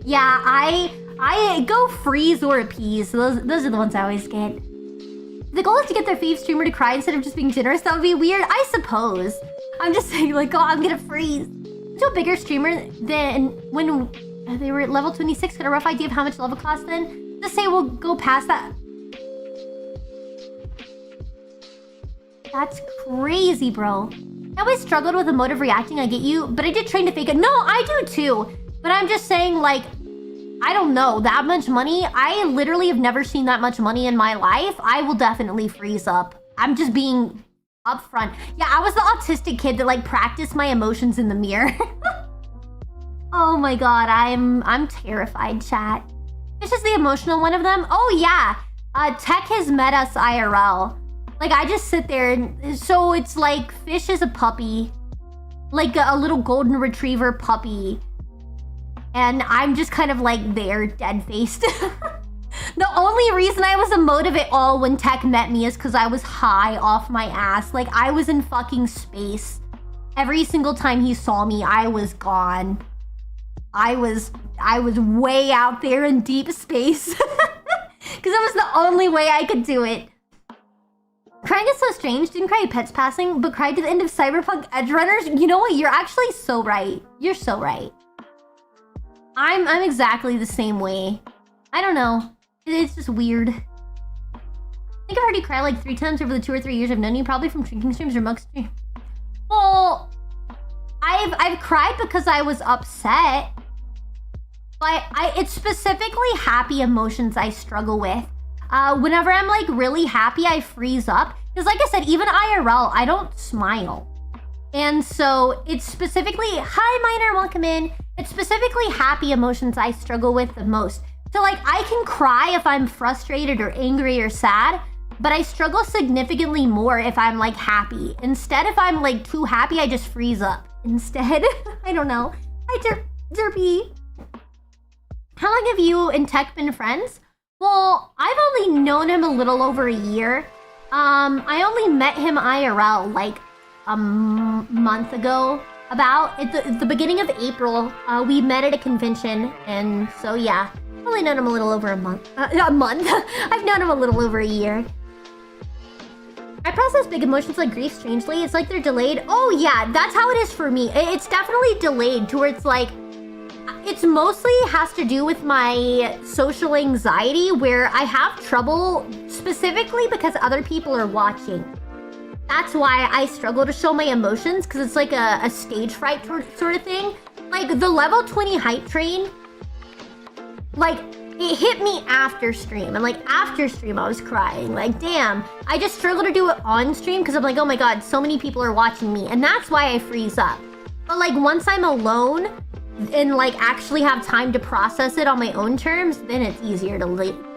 Yeah, I go freeze or appease. So those are the ones I always get. The goal is to get their fave streamer to cry instead of just being generous. That would be weird, I suppose. I'm just saying, like, oh, I'm gonna freeze. To a bigger streamer than when they were at level 26. Got a rough idea of how much level costs then? Just say we'll go past that. That's crazy, bro. I always struggled with emotive reacting, I get you, but I did train to fake it. No, I do too. But I'm just saying, like, I don't know, that much money? I literally have never seen that much money in my life. I will definitely freeze up. I'm just being upfront. Yeah, I was the autistic kid that like practiced my emotions in the mirror. Oh my god, I'm terrified, chat. This is the emotional one of them. Oh yeah, Tech has met us IRL. Like I just sit there and so it's like Fish is a puppy. Like a little golden retriever puppy. And I'm just kind of like there, dead-faced. The only reason I was emotive at all when Tech met me is because I was high off my ass. Like I was in fucking space. every single time he saw me, I was gone. I was way out there in deep space. Because that was the only way I could do it. Crying is so strange. Didn't cry at pets passing, but cried to the end of Cyberpunk Edge Runners. You know what? You're actually so right. You're so right. I'm exactly the same way. I don't know. It's just weird. I think I've heard you cry like 3 times over the 2 or 3 years I've known you, probably from drinking streams or mug streams. Well, I've cried because I was upset. But it's specifically happy emotions I struggle with. Whenever I'm like really happy, I freeze up. Because like I said, even IRL, I don't smile. And so it's specifically, hi Minor, welcome in. It's specifically happy emotions I struggle with the most. So like I can cry if I'm frustrated or angry or sad, but I struggle significantly more if I'm like happy. Instead, if I'm like too happy, I just freeze up. Instead, I don't know. Hi Derpy. How long have you and Tech been friends? Well, I've only known him a little over a year. I only met him IRL like a month ago. About at the beginning of April, we met at a convention, and so yeah, I've only known him a little over a month. I've known him a little over a year. I process big emotions like grief strangely. It's like they're delayed. Oh yeah, that's how it is for me. It's definitely delayed to where it's like, it's mostly has to do with my social anxiety where I have trouble specifically because other people are watching. That's why I struggle to show my emotions, because it's like a stage fright sort of thing. Like the level 20 hype train, like it hit me after stream, and like after stream I was crying. Like damn, I just struggle to do it on stream because I'm like, oh my god, so many people are watching me, and that's why I freeze up. But like once I'm alone and like actually have time to process it on my own terms, then it's easier to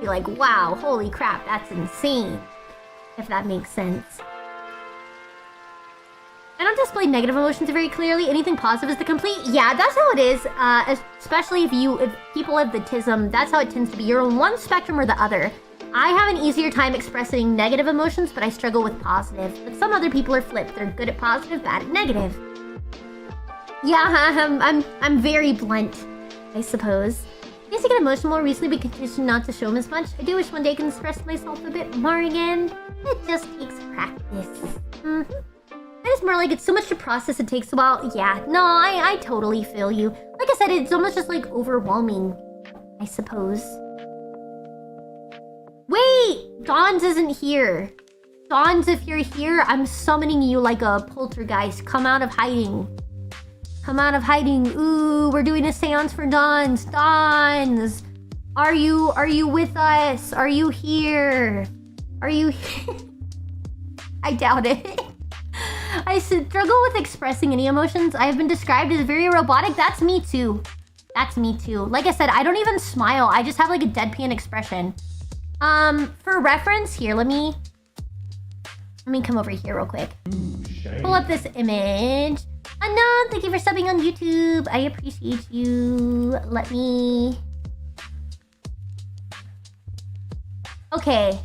be like, wow, holy crap, that's insane. If that makes sense. I don't display negative emotions very clearly. Anything positive is the complete. Yeah, that's how it is. Especially if people have the tism, that's how it tends to be. You're on one spectrum or the other. I have an easier time expressing negative emotions, but I struggle with positive. But some other people are flipped. They're good at positive, bad at negative. Yeah, I'm very blunt, I suppose. I guess I get emotional more recently, but continue not to show them as much. I do wish one day I can express myself a bit more again. It just takes practice. It's more like it's so much to process, it takes a while. Yeah, no, I totally feel you. Like I said, it's almost just like overwhelming, I suppose. Wait! Dons isn't here. Dons, if you're here, I'm summoning you like a poltergeist. Come out of hiding. Come out of hiding. Ooh, we're doing a seance for Dons. Dons! Are you with us? Are you here? Are you here? I doubt it. I struggle with expressing any emotions. I have been described as very robotic. That's me too. That's me too. Like I said, I don't even smile. I just have like a deadpan expression. For reference here, let me come over here real quick. Pull up this image. Anon, thank you for subbing on YouTube. I appreciate you. Let me... Okay.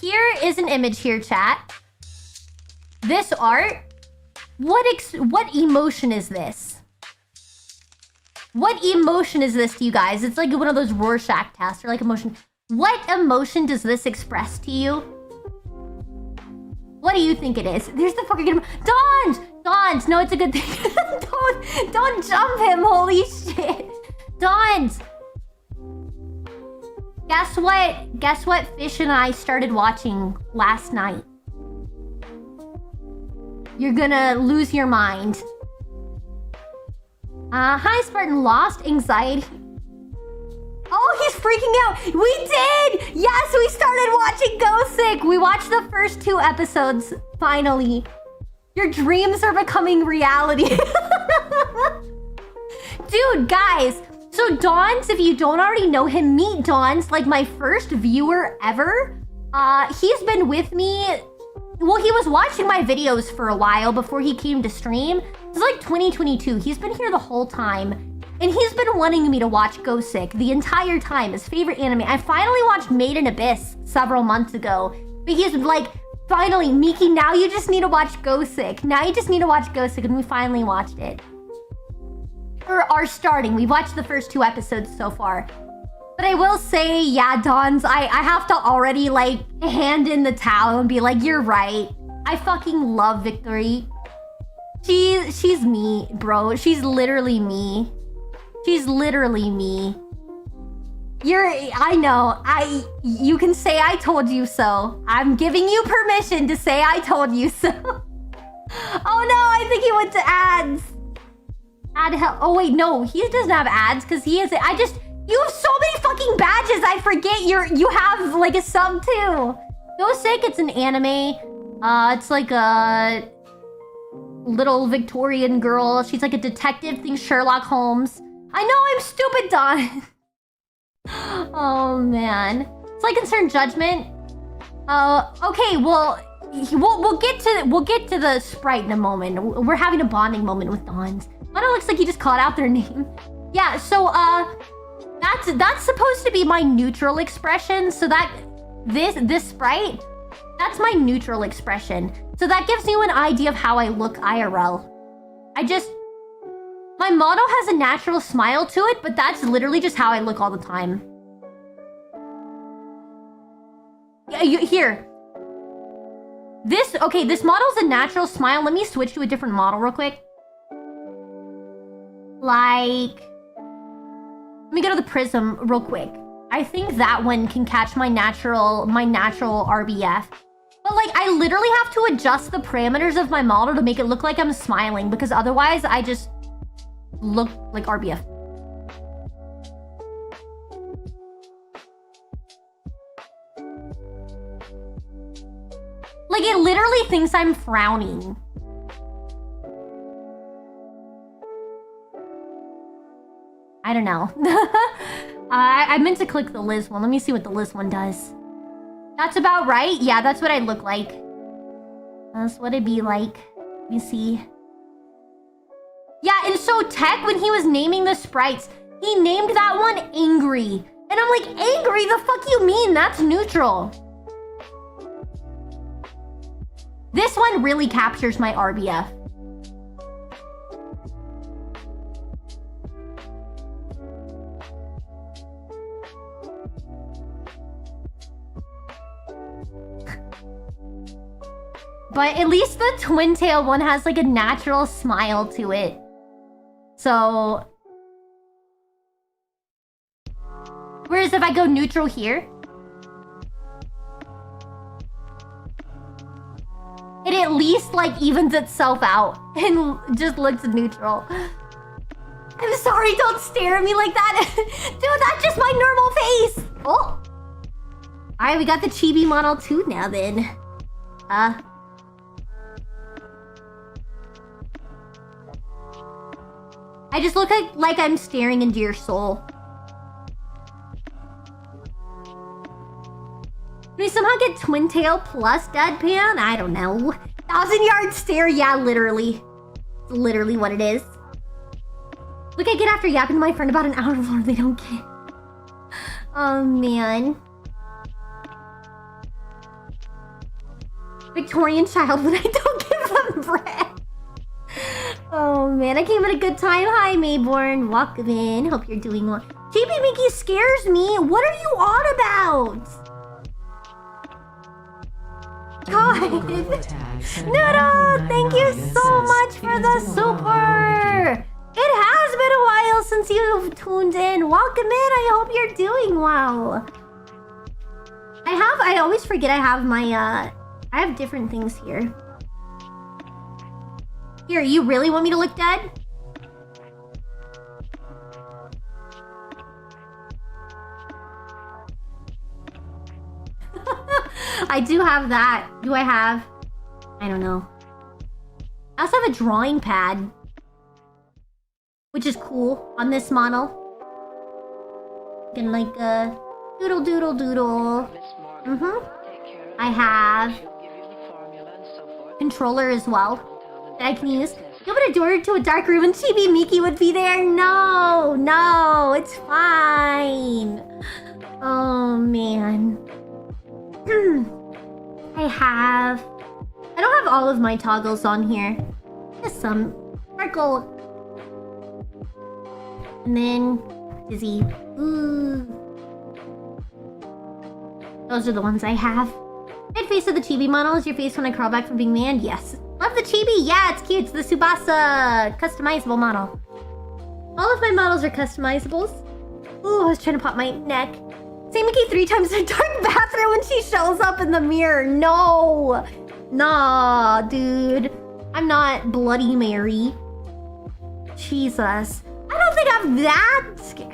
Here is an image here, chat. This art, what emotion is this? What emotion is this to you guys? It's like one of those Rorschach tests or like emotion. What emotion does this express to you? What do you think it is? There's the fucking Dons! Dons! No, it's a good thing. don't jump him, holy shit. Dons! Guess what? Guess what Fish and I started watching last night? You're gonna lose your mind. Hi Spartan, lost anxiety. Oh, he's freaking out. We did! Yes, we started watching Go Sick. We watched the first 2 episodes, finally. Your dreams are becoming reality. Dude, guys. So Dons, if you don't already know him, meet Dons, like my first viewer ever. He's been with me. Well, he was watching my videos for a while before he came to stream. It's like 2022. He's been here the whole time. And he's been wanting me to watch Go Sick the entire time, his favorite anime. I finally watched Made in Abyss several months ago. But he's like Finally, Miki, now you just need to watch Go Sick. Now you just need to watch Go Sick, and we finally watched it. Or are starting. We've watched the first 2 episodes so far. But I will say, yeah, Dons, I have to already, like, hand in the towel and be like, you're right. I fucking love Victory. She's me, bro. She's literally me. She's literally me. I know. You can say I told you so. I'm giving you permission to say I told you so. Oh no, I think he went to ads. Ad help. Oh wait, no, he doesn't have ads because he is. You have so many fucking badges. I forget you have like a sub too. Go Sick. It's an anime. It's like a little Victorian girl. She's like a detective. Thinks Sherlock Holmes. I know I'm stupid, Don. Oh man. It's like Concerned Judgment. Okay, well, we'll get to the sprite in a moment. We're having a bonding moment with Dons. But it looks like you just called out their name. Yeah, so that's supposed to be my neutral expression. So that this sprite, that's my neutral expression. So that gives you an idea of how I look IRL. My model has a natural smile to it, but that's literally just how I look all the time. Here. This model's a natural smile. Let me switch to a different model real quick. Like, let me go to the prism real quick. I think that one can catch my natural RBF. But like, I literally have to adjust the parameters of my model to make it look like I'm smiling, because otherwise I just look like RBF. Like, it literally thinks I'm frowning. I don't know. I meant to click the Liz one. Let me see what the Liz one does. That's about right. Yeah, that's what I look like. That's what it'd be like. Let me see. Yeah, and so Tech, when he was naming the sprites, he named that one Angry. And I'm like, Angry? The fuck you mean? That's neutral. This one really captures my RBF. But at least the twin tail one has like a natural smile to it. So, whereas if I go neutral here, it at least like evens itself out and just looks neutral. I'm sorry, don't stare at me like that. Dude, that's just my normal face. Oh. Alright, we got the chibi model too now then. I just look like I'm staring into your soul. Can we somehow get twin tail plus deadpan? I don't know. 1,000-yard stare? Yeah, literally. It's literally what it is. Look, I get after yapping to my friend about an hour before they don't get. Oh, man. Victorian child when I don't give them bread. Oh man, I came at a good time. Hi Mayborn, welcome in. Hope you're doing well. JP Mickey scares me. What are you on about? God. Noodle, thank you so much for the super. It has been a while since you've tuned in. Welcome in. I hope you're doing well. I always forget I have my I have different things here. Here, you really want me to look dead? I do have that. Do I have? I don't know. I also have a drawing pad, which is cool on this model. And like a doodle doodle doodle. I have controller as well that I can use. You open a door to a dark room and Chibi Miki would be there. No, no, it's fine. Oh man. I don't have all of my toggles on here. Just some. Sparkle. And then Dizzy. Ooh. Those are the ones I have. Red face of the chibi model is your face when I crawl back from being manned. Yes. Love the chibi. Yeah, it's cute. It's the Tsubasa customizable model. All of my models are customizables. Ooh, I was trying to pop my neck. Say Mickey 3 times in a dark bathroom when she shows up in the mirror. No. Nah, dude. I'm not Bloody Mary. Jesus. I don't think I'm that scared.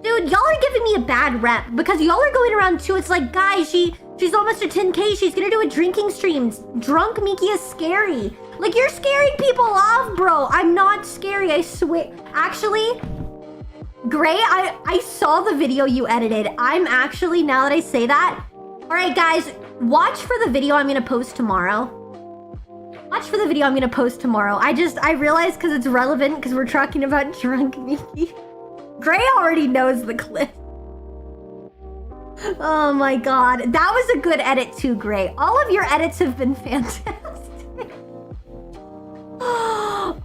Dude, y'all are giving me a bad rep because y'all are going around too. It's like, guys, she's almost at 10K. She's gonna do a drinking stream. Drunk Miki is scary. Like, you're scaring people off, bro. I'm not scary, I swear. Actually, Gray, I saw the video you edited. I'm actually, now that I say that. All right, guys, watch for the video I'm gonna post tomorrow. Watch for the video I'm gonna post tomorrow. I realized because it's relevant because we're talking about drunk Miki. Gray already knows the clip. Oh my god. That was a good edit too, Gray. All of your edits have been fantastic.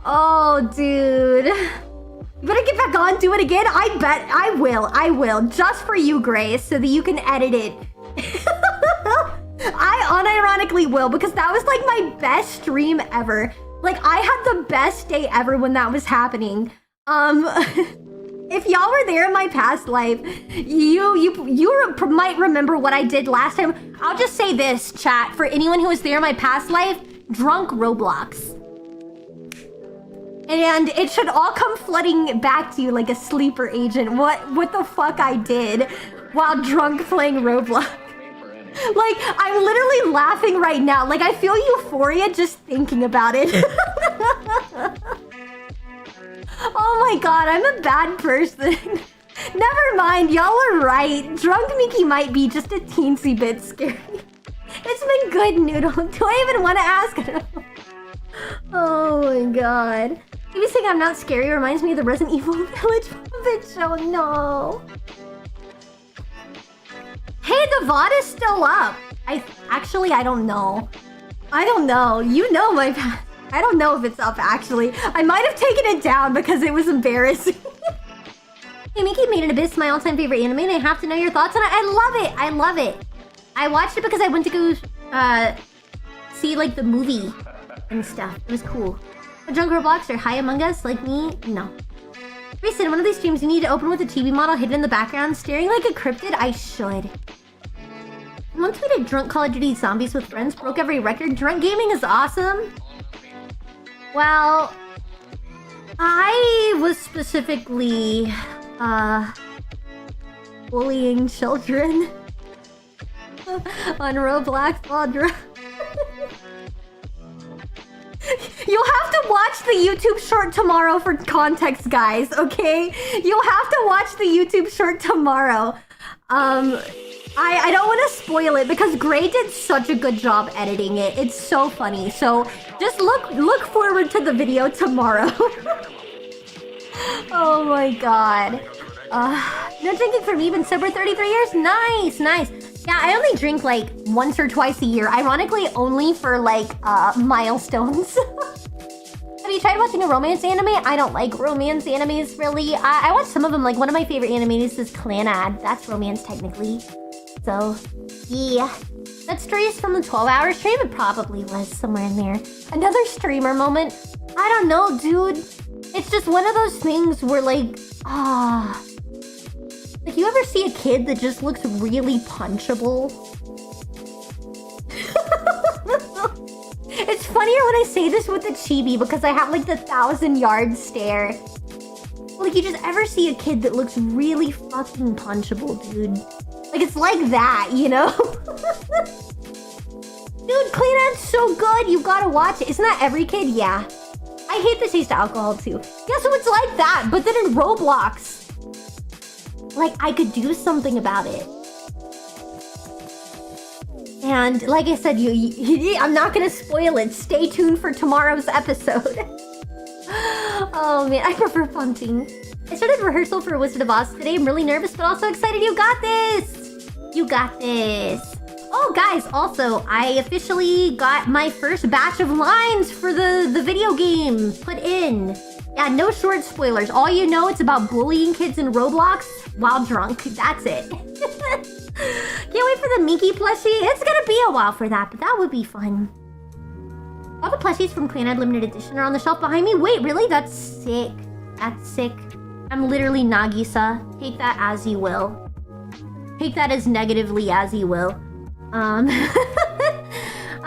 Oh, dude. You better get back on, do it again. I bet I will. I will. Just for you, Gray, so that you can edit it. I unironically will, because that was like my best stream ever. Like, I had the best day ever when that was happening. If y'all were there in my past life, you might remember what I did last time. I'll just say this, chat, for anyone who was there in my past life, drunk Roblox. And it should all come flooding back to you like a sleeper agent. What the fuck I did while drunk playing Roblox. Like, I'm literally laughing right now. Like, I feel euphoria just thinking about it. Oh my god, I'm a bad person. Never mind, y'all are right. Drunk Miki might be just a teensy bit scary. It's been good, Noodle. Do I even want to ask? I don't know. Oh my god. Maybe saying I'm not scary reminds me of the Resident Evil Village puppet show. No. Hey, the VOD is still up. I don't know. I don't know. You know my past. I don't know if it's up, actually. I might have taken it down because it was embarrassing. Hey, Mickey Made in Abyss, my all-time favorite anime, and I have to know your thoughts on it. I love it. I love it. I watched it because I went to go see, like, the movie and stuff. It was cool. A drunk Roblox or high Among Us like me? No. Recent, one of these streams you need to open with a chibi model hidden in the background, staring like a cryptid? I should. One tweeted drunk Call of Duty Zombies with friends, broke every record. Drunk gaming is awesome. Well, I was specifically, bullying children on Roblox while drunk. You'll have to watch the YouTube short tomorrow for context, guys, okay? You'll have to watch the YouTube short tomorrow. I don't want to spoil it because Gray did such a good job editing it. It's so funny. So just look forward to the video tomorrow. Oh my god. No drinking for me, been sober 33 years? Nice, nice. Yeah, I only drink like once or twice a year. Ironically, only for like milestones. Have you tried watching a romance anime? I don't like romance animes, really. I watch some of them. Like, one of my favorite animes is Clanad. That's romance, technically. So, yeah. That story is from the 12-hour stream. It probably was somewhere in there. Another streamer moment. I don't know, dude. It's just one of those things where, like, like, you ever see a kid that just looks really punchable? It's funnier when I say this with the chibi because I have, like, the 1,000-yard stare. Like, you just ever see a kid that looks really fucking punchable, dude. Like, it's like that, you know? Dude, Cleanad's so good. You gotta watch it. Isn't that every kid? Yeah. I hate the taste of alcohol, too. Yeah, so it's like that, but then in Roblox. Like, I could do something about it. And like I said, I'm not gonna spoil it. Stay tuned for tomorrow's episode. Oh man, I prefer punting. I started rehearsal for Wizard of Oz today. I'm really nervous, but also excited. You got this! You got this. Oh, guys, also, I officially got my first batch of lines for the video game put in. Yeah, no short spoilers. All you know, it's about bullying kids in Roblox while drunk. That's it. Can't wait for the Mickey plushie. It's gonna be a while for that, but that would be fun. All the plushies from Clan Limited Edition are on the shelf behind me. Wait, really? That's sick. That's sick. I'm literally Nagisa. Take that as you will. Take that as negatively as you will.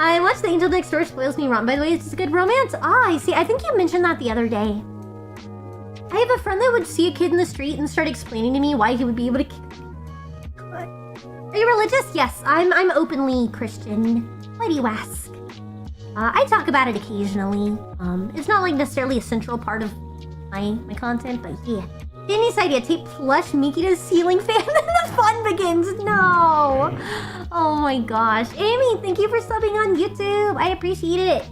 I watched The Angel Next Door Spoils Me Rotten. By the way, it's a good romance. Ah, I see. I think you mentioned that the other day. I have a friend that would see a kid in the street and start explaining to me why he would be able to kick. Are you religious? Yes, I'm openly Christian. Why do you ask? I talk about it occasionally. It's not like necessarily a central part of my content, but yeah. Danny's idea, tape plush Mickey to ceiling fan and the fun begins. No. Oh my gosh. Amy, thank you for subbing on YouTube. I appreciate it.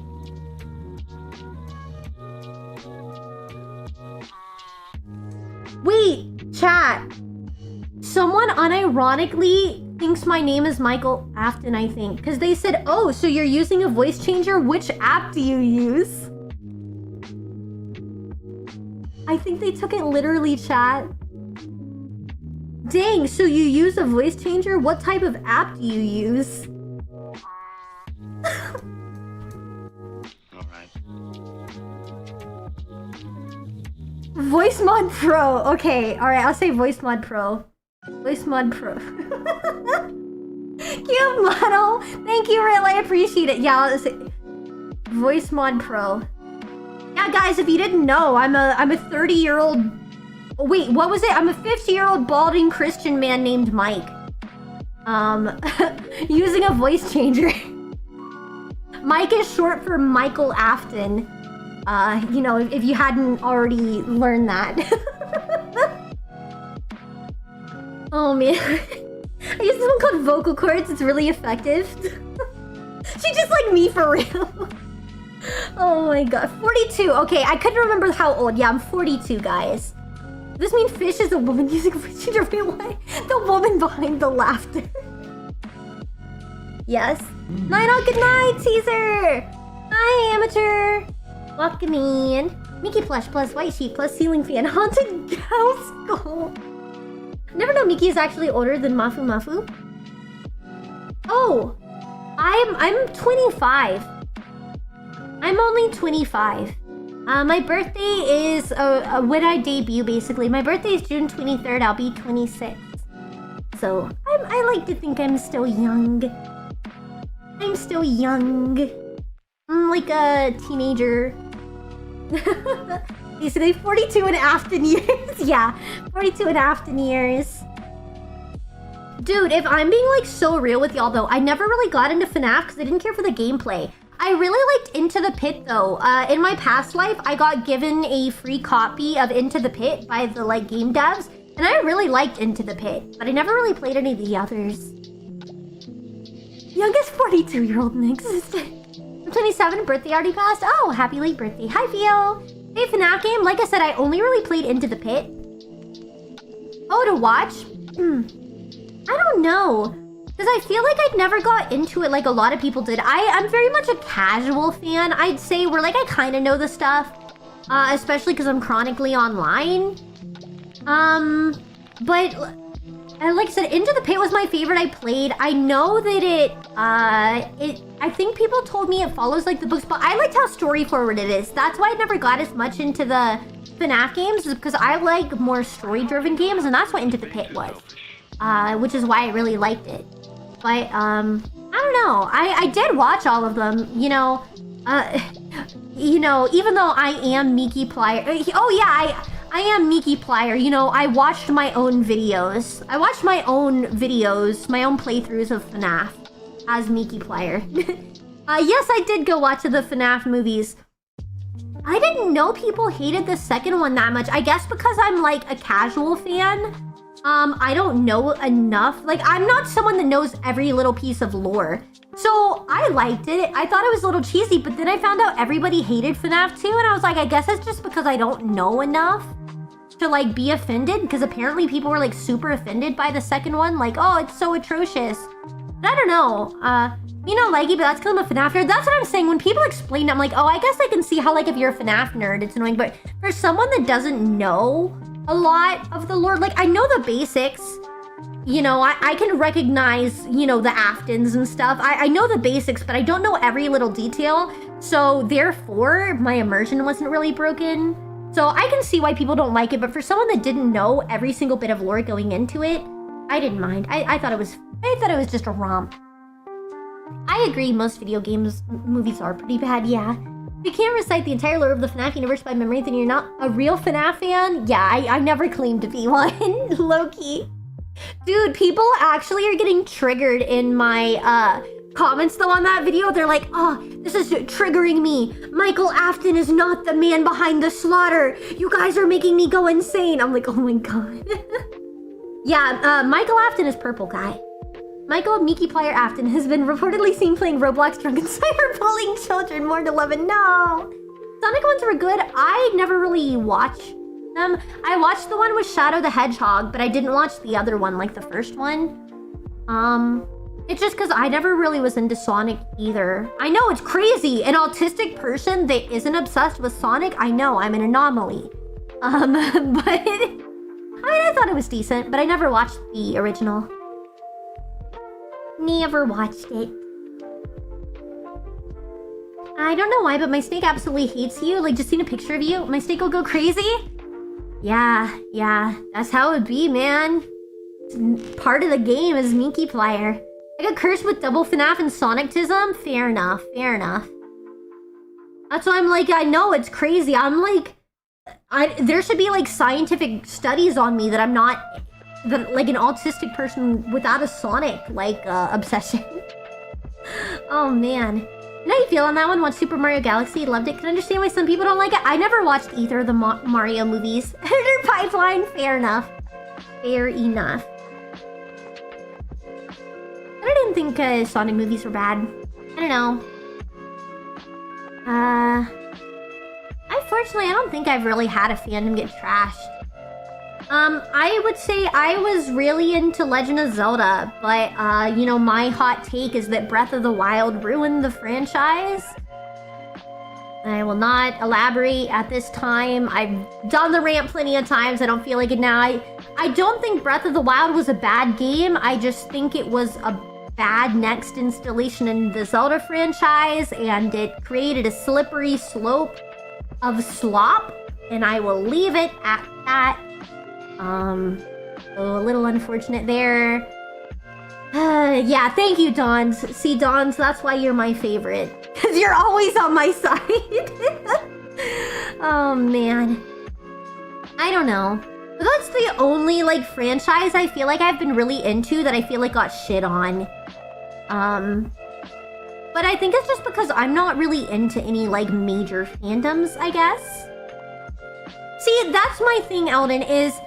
Wait, chat. Someone unironically thinks my name is Michael Afton, I think. Because they said, oh, so you're using a voice changer? Which app do you use? I think they took it literally, chat. Dang, so you use a voice changer? What type of app do you use? Alright. Voice Mod Pro. Okay, alright, I'll say Voice Mod Pro. Voice Mod Pro. Cute model. Thank you, Rill. I appreciate it. Yeah, I'll say Voice Mod Pro. Yeah, guys, if you didn't know, I'm a 30-year-old... Wait, what was it? I'm a 50-year-old balding Christian man named Mike. Using a voice changer. Mike is short for Michael Afton. You know, if you hadn't already learned that. Oh, man. I use this one called Vocal Cords. It's really effective. She's just like me for real. Oh my god. 42. Okay, I couldn't remember how old. Yeah, I'm 42, guys. This means Fish is a woman using a voice changer. Why? The woman behind the laughter. Yes. Night out, good night, Caesar. Hi, amateur. Welcome in. Mickey plush plus white sheet plus ceiling fan. Haunted cow skull. Never know Mickey is actually older than Mafu Mafu. Oh, I'm 25. I'm only 25. My birthday is when I debut, basically. My birthday is June 23rd. I'll be 26. So I like to think I'm still young. I'm still young. I'm like a teenager. Basically 42 and a half years. Yeah, 42 and a half years. Dude, if I'm being like so real with y'all though, I never really got into FNAF because I didn't care for the gameplay. I really liked Into the Pit though. In my past life, I got given a free copy of Into the Pit by the like game devs, and I really liked Into the Pit, but I never really played any of the others. Youngest 42-year-old Nix. I'm 27, birthday already passed. Oh, happy late birthday. Hi, Theo. Hey, FNAF game. Like I said, I only really played Into the Pit. Oh, to watch? I don't know. Because I feel like I'd never got into it like a lot of people did. I'm very much a casual fan, I'd say, where like I kind of know the stuff. Especially because I'm chronically online. But like I said, Into the Pit was my favorite I played. I know that I think people told me it follows like the books, but I liked how story forward it is. That's why I never got as much into the FNAF games, is because I like more story driven games, and that's what Into the Pit was. Which is why I really liked it. But, I don't know. I did watch all of them, you know. You know, even though I am Meekyplier. Oh yeah, I am Meekyplier. You know, I watched my own videos. I watched my own videos, my own playthroughs of FNAF as Meekyplier. Yes, I did go watch the FNAF movies. I didn't know people hated the second one that much. I guess because I'm like a casual fan. I don't know enough. Like, I'm not someone that knows every little piece of lore. So, I liked it. I thought it was a little cheesy, but then I found out everybody hated FNAF 2, and I was like, I guess it's just because I don't know enough to, like, be offended, because apparently people were, like, super offended by the second one. Like, oh, it's so atrocious. But I don't know. You know, like it, but that's because I'm a FNAF nerd. That's what I'm saying. When people explain it, I'm like, oh, I guess I can see how, like, if you're a FNAF nerd, it's annoying. But for someone that doesn't know a lot of the lore, like, I know the basics. You know, I can recognize, you know, the Aftons and stuff. I know the basics, but I don't know every little detail. So, therefore, my immersion wasn't really broken. So, I can see why people don't like it. But for someone that didn't know every single bit of lore going into it, I didn't mind. I thought it was just a romp. I agree, most video games movies are pretty bad, yeah. If you can't recite the entire lore of the FNAF universe by memory, then you're not a real FNAF fan? Yeah, I never claimed to be one, low-key. Dude, people actually are getting triggered in my comments though on that video. They're like, oh, this is triggering me. Michael Afton is not the man behind the slaughter. You guys are making me go insane. I'm like, oh my god. Yeah, Michael Afton is purple guy. Michael Mickey Plier Afton has been reportedly seen playing Roblox drunk and cyberbullying children more than 11. No! Sonic ones were good. I never really watched them. I watched the one with Shadow the Hedgehog, but I didn't watch the other one, like the first one. It's just because I never really was into Sonic either. I know, it's crazy. An autistic person that isn't obsessed with Sonic, I know, I'm an anomaly. But I mean, I thought it was decent, but I never watched the original. Never watched it. I don't know why, but my snake absolutely hates you. Like, just seeing a picture of you, my snake will go crazy. Yeah, that's how it be, man. It's part of the game is Minky Plier. I got cursed with double FNAF and Sonictism? Fair enough. That's why I'm like, I know, it's crazy. I'm like, there should be like scientific studies on me that I'm not like an autistic person without a Sonic like obsession. Oh man. How do you feel on that one? Watched Super Mario Galaxy, loved it. Can understand why some people don't like it. I never watched either of the Mario movies. Editor Pipeline, fair enough. Fair enough. I didn't think Sonic movies were bad. I don't know. Unfortunately, I don't think I've really had a fandom get trashed. I would say I was really into Legend of Zelda, but, you know, my hot take is that Breath of the Wild ruined the franchise. I will not elaborate at this time. I've done the rant plenty of times. I don't feel like it now. I don't think Breath of the Wild was a bad game. I just think it was a bad next installation in the Zelda franchise, and it created a slippery slope of slop, and I will leave it at that. So a little unfortunate there. Yeah, thank you, Dons. See, Dons, that's why you're my favorite. Because you're always on my side. Oh, man. I don't know. But that's the only, like, franchise I feel like I've been really into that I feel like got shit on. But I think it's just because I'm not really into any, like, major fandoms, I guess. See, that's my thing, Eldon, is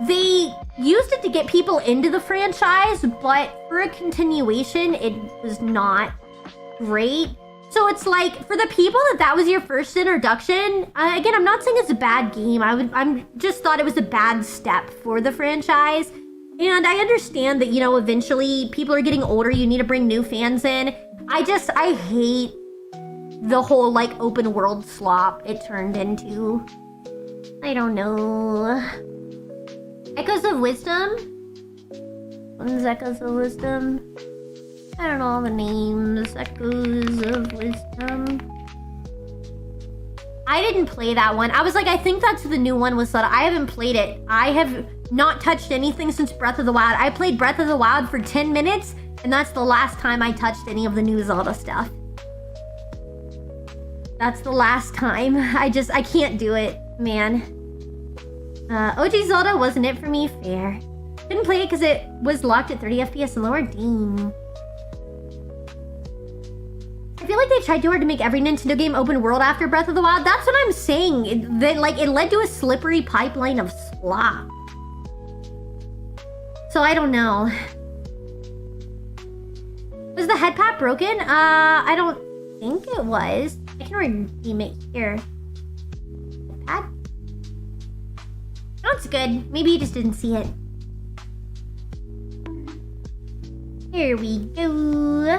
they used it to get people into the franchise, but for a continuation, it was not great. So it's like, for the people that was your first introduction, again, I'm not saying it's a bad game. I'm just thought it was a bad step for the franchise. And I understand that, you know, eventually people are getting older. You need to bring new fans in. I hate the whole, like, open world slop it turned into. I don't know. Echoes of Wisdom? One's Echoes of Wisdom. I don't know all the names. Echoes of Wisdom. I didn't play that one. I was like, I think that's the new one with Zelda. I haven't played it. I have not touched anything since Breath of the Wild. I played Breath of the Wild for 10 minutes, and that's the last time I touched any of the new Zelda stuff. That's the last time. I can't do it, man. OG Zelda wasn't it for me, fair. Didn't play it because it was locked at 30 FPS and lower. Dang. I feel like they tried too hard to make every Nintendo game open world after Breath of the Wild. That's what I'm saying. It led to a slippery pipeline of slop. So I don't know. Was the head pad broken? I don't think it was. I can redeem it here. Head pad? Oh, it's good. Maybe you just didn't see it. Here we go.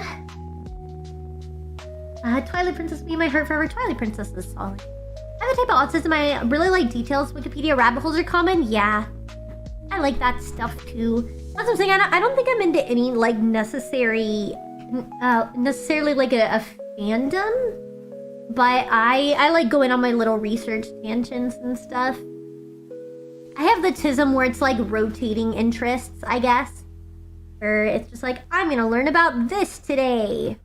Twilight Princess, be my heart forever. Twilight Princess is solid. I have a type of autism. I really like details. Wikipedia rabbit holes are common. Yeah, I like that stuff too. That's what I'm saying. I don't think I'm into any like necessarily like a fandom, but I like going on my little research tangents and stuff. I have the tism where it's like rotating interests, I guess. Or it's just like, I'm gonna learn about this today.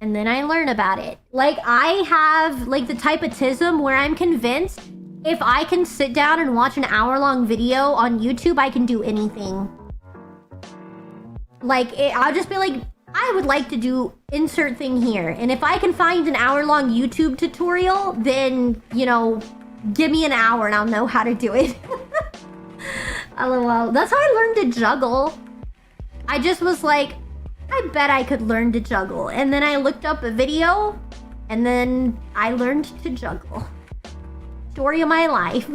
And then I learn about it. Like, I have like the type of tism where I'm convinced if I can sit down and watch an hour-long video on YouTube, I can do anything. Like, I'll just be like, I would like to do insert thing here. And if I can find an hour-long YouTube tutorial, then, you know, give me an hour and I'll know how to do it. LOL. That's how I learned to juggle. I just was like, I bet I could learn to juggle. And then I looked up a video, and then I learned to juggle. Story of my life.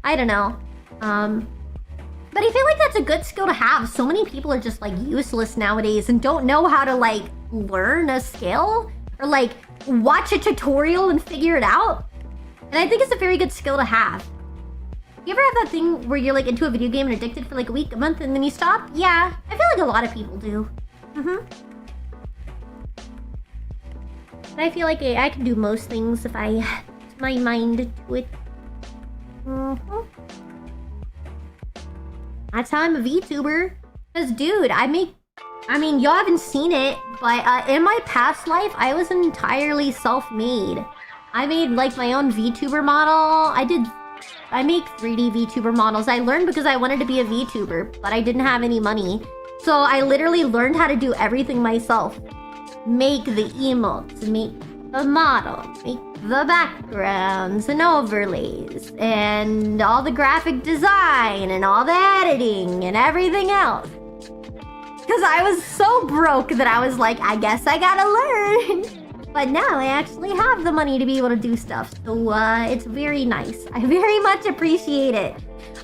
I don't know. But I feel like that's a good skill to have. So many people are just like useless nowadays and don't know how to like learn a skill or like watch a tutorial and figure it out. And I think it's a very good skill to have. You ever have that thing where you're like into a video game and addicted for like a week, a month, and then you stop? Yeah, I feel like a lot of people do. But I feel like I can do most things if I put my mind to it. That's how I'm a VTuber. Cause dude, I mean, y'all haven't seen it, but in my past life, I was entirely self-made. I made like my own VTuber model. I make 3D VTuber models. I learned because I wanted to be a VTuber, but I didn't have any money. So I literally learned how to do everything myself. Make the emotes, make the model, make the backgrounds and overlays, and all the graphic design, and all the editing, and everything else. Because I was so broke that I was like, I guess I gotta learn. But now I actually have the money to be able to do stuff. So it's very nice. I very much appreciate it.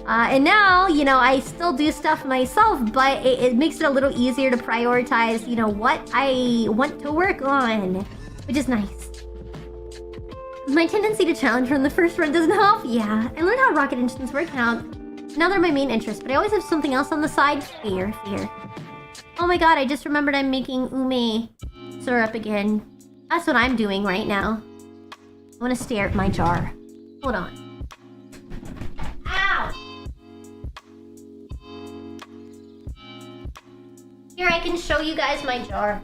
And now, you know, I still do stuff myself, but it makes it a little easier to prioritize, you know, what I want to work on, which is nice. My tendency to challenge from the first run doesn't help. Yeah, I learned how rocket engines work now. Now they're my main interest, but I always have something else on the side. Fear. Oh my god, I just remembered I'm making ume syrup again. That's what I'm doing right now. I want to stare at my jar. Hold on. Ow! Here, I can show you guys my jar.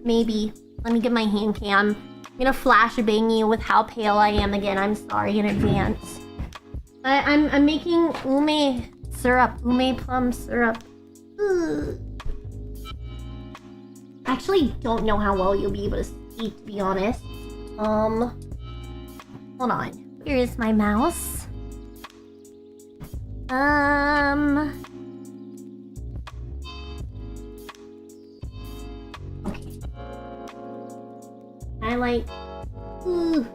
Maybe. Let me get my hand cam. I'm gonna flashbang you with how pale I am again. I'm sorry in advance. But I'm making ume syrup. Ume plum syrup. Ugh. I actually don't know how well you'll be able to see, to be honest. Hold on. Here is my mouse. Okay. I like... Ooh.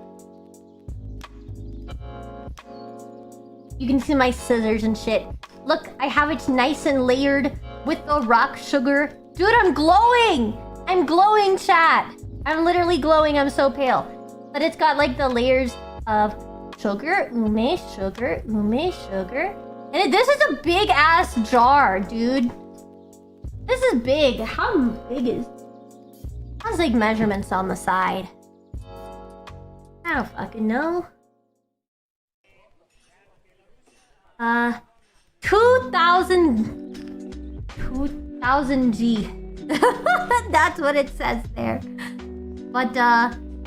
You can see my scissors and shit. Look, I have it nice and layered with the rock sugar. Dude, I'm glowing! I'm glowing, chat! I'm literally glowing, I'm so pale. But it's got like the layers of sugar, ume, sugar, ume, sugar. And this is a big ass jar, dude. This is big. How big is... Has like measurements on the side. I don't fucking know. 2000 G. That's what it says there. But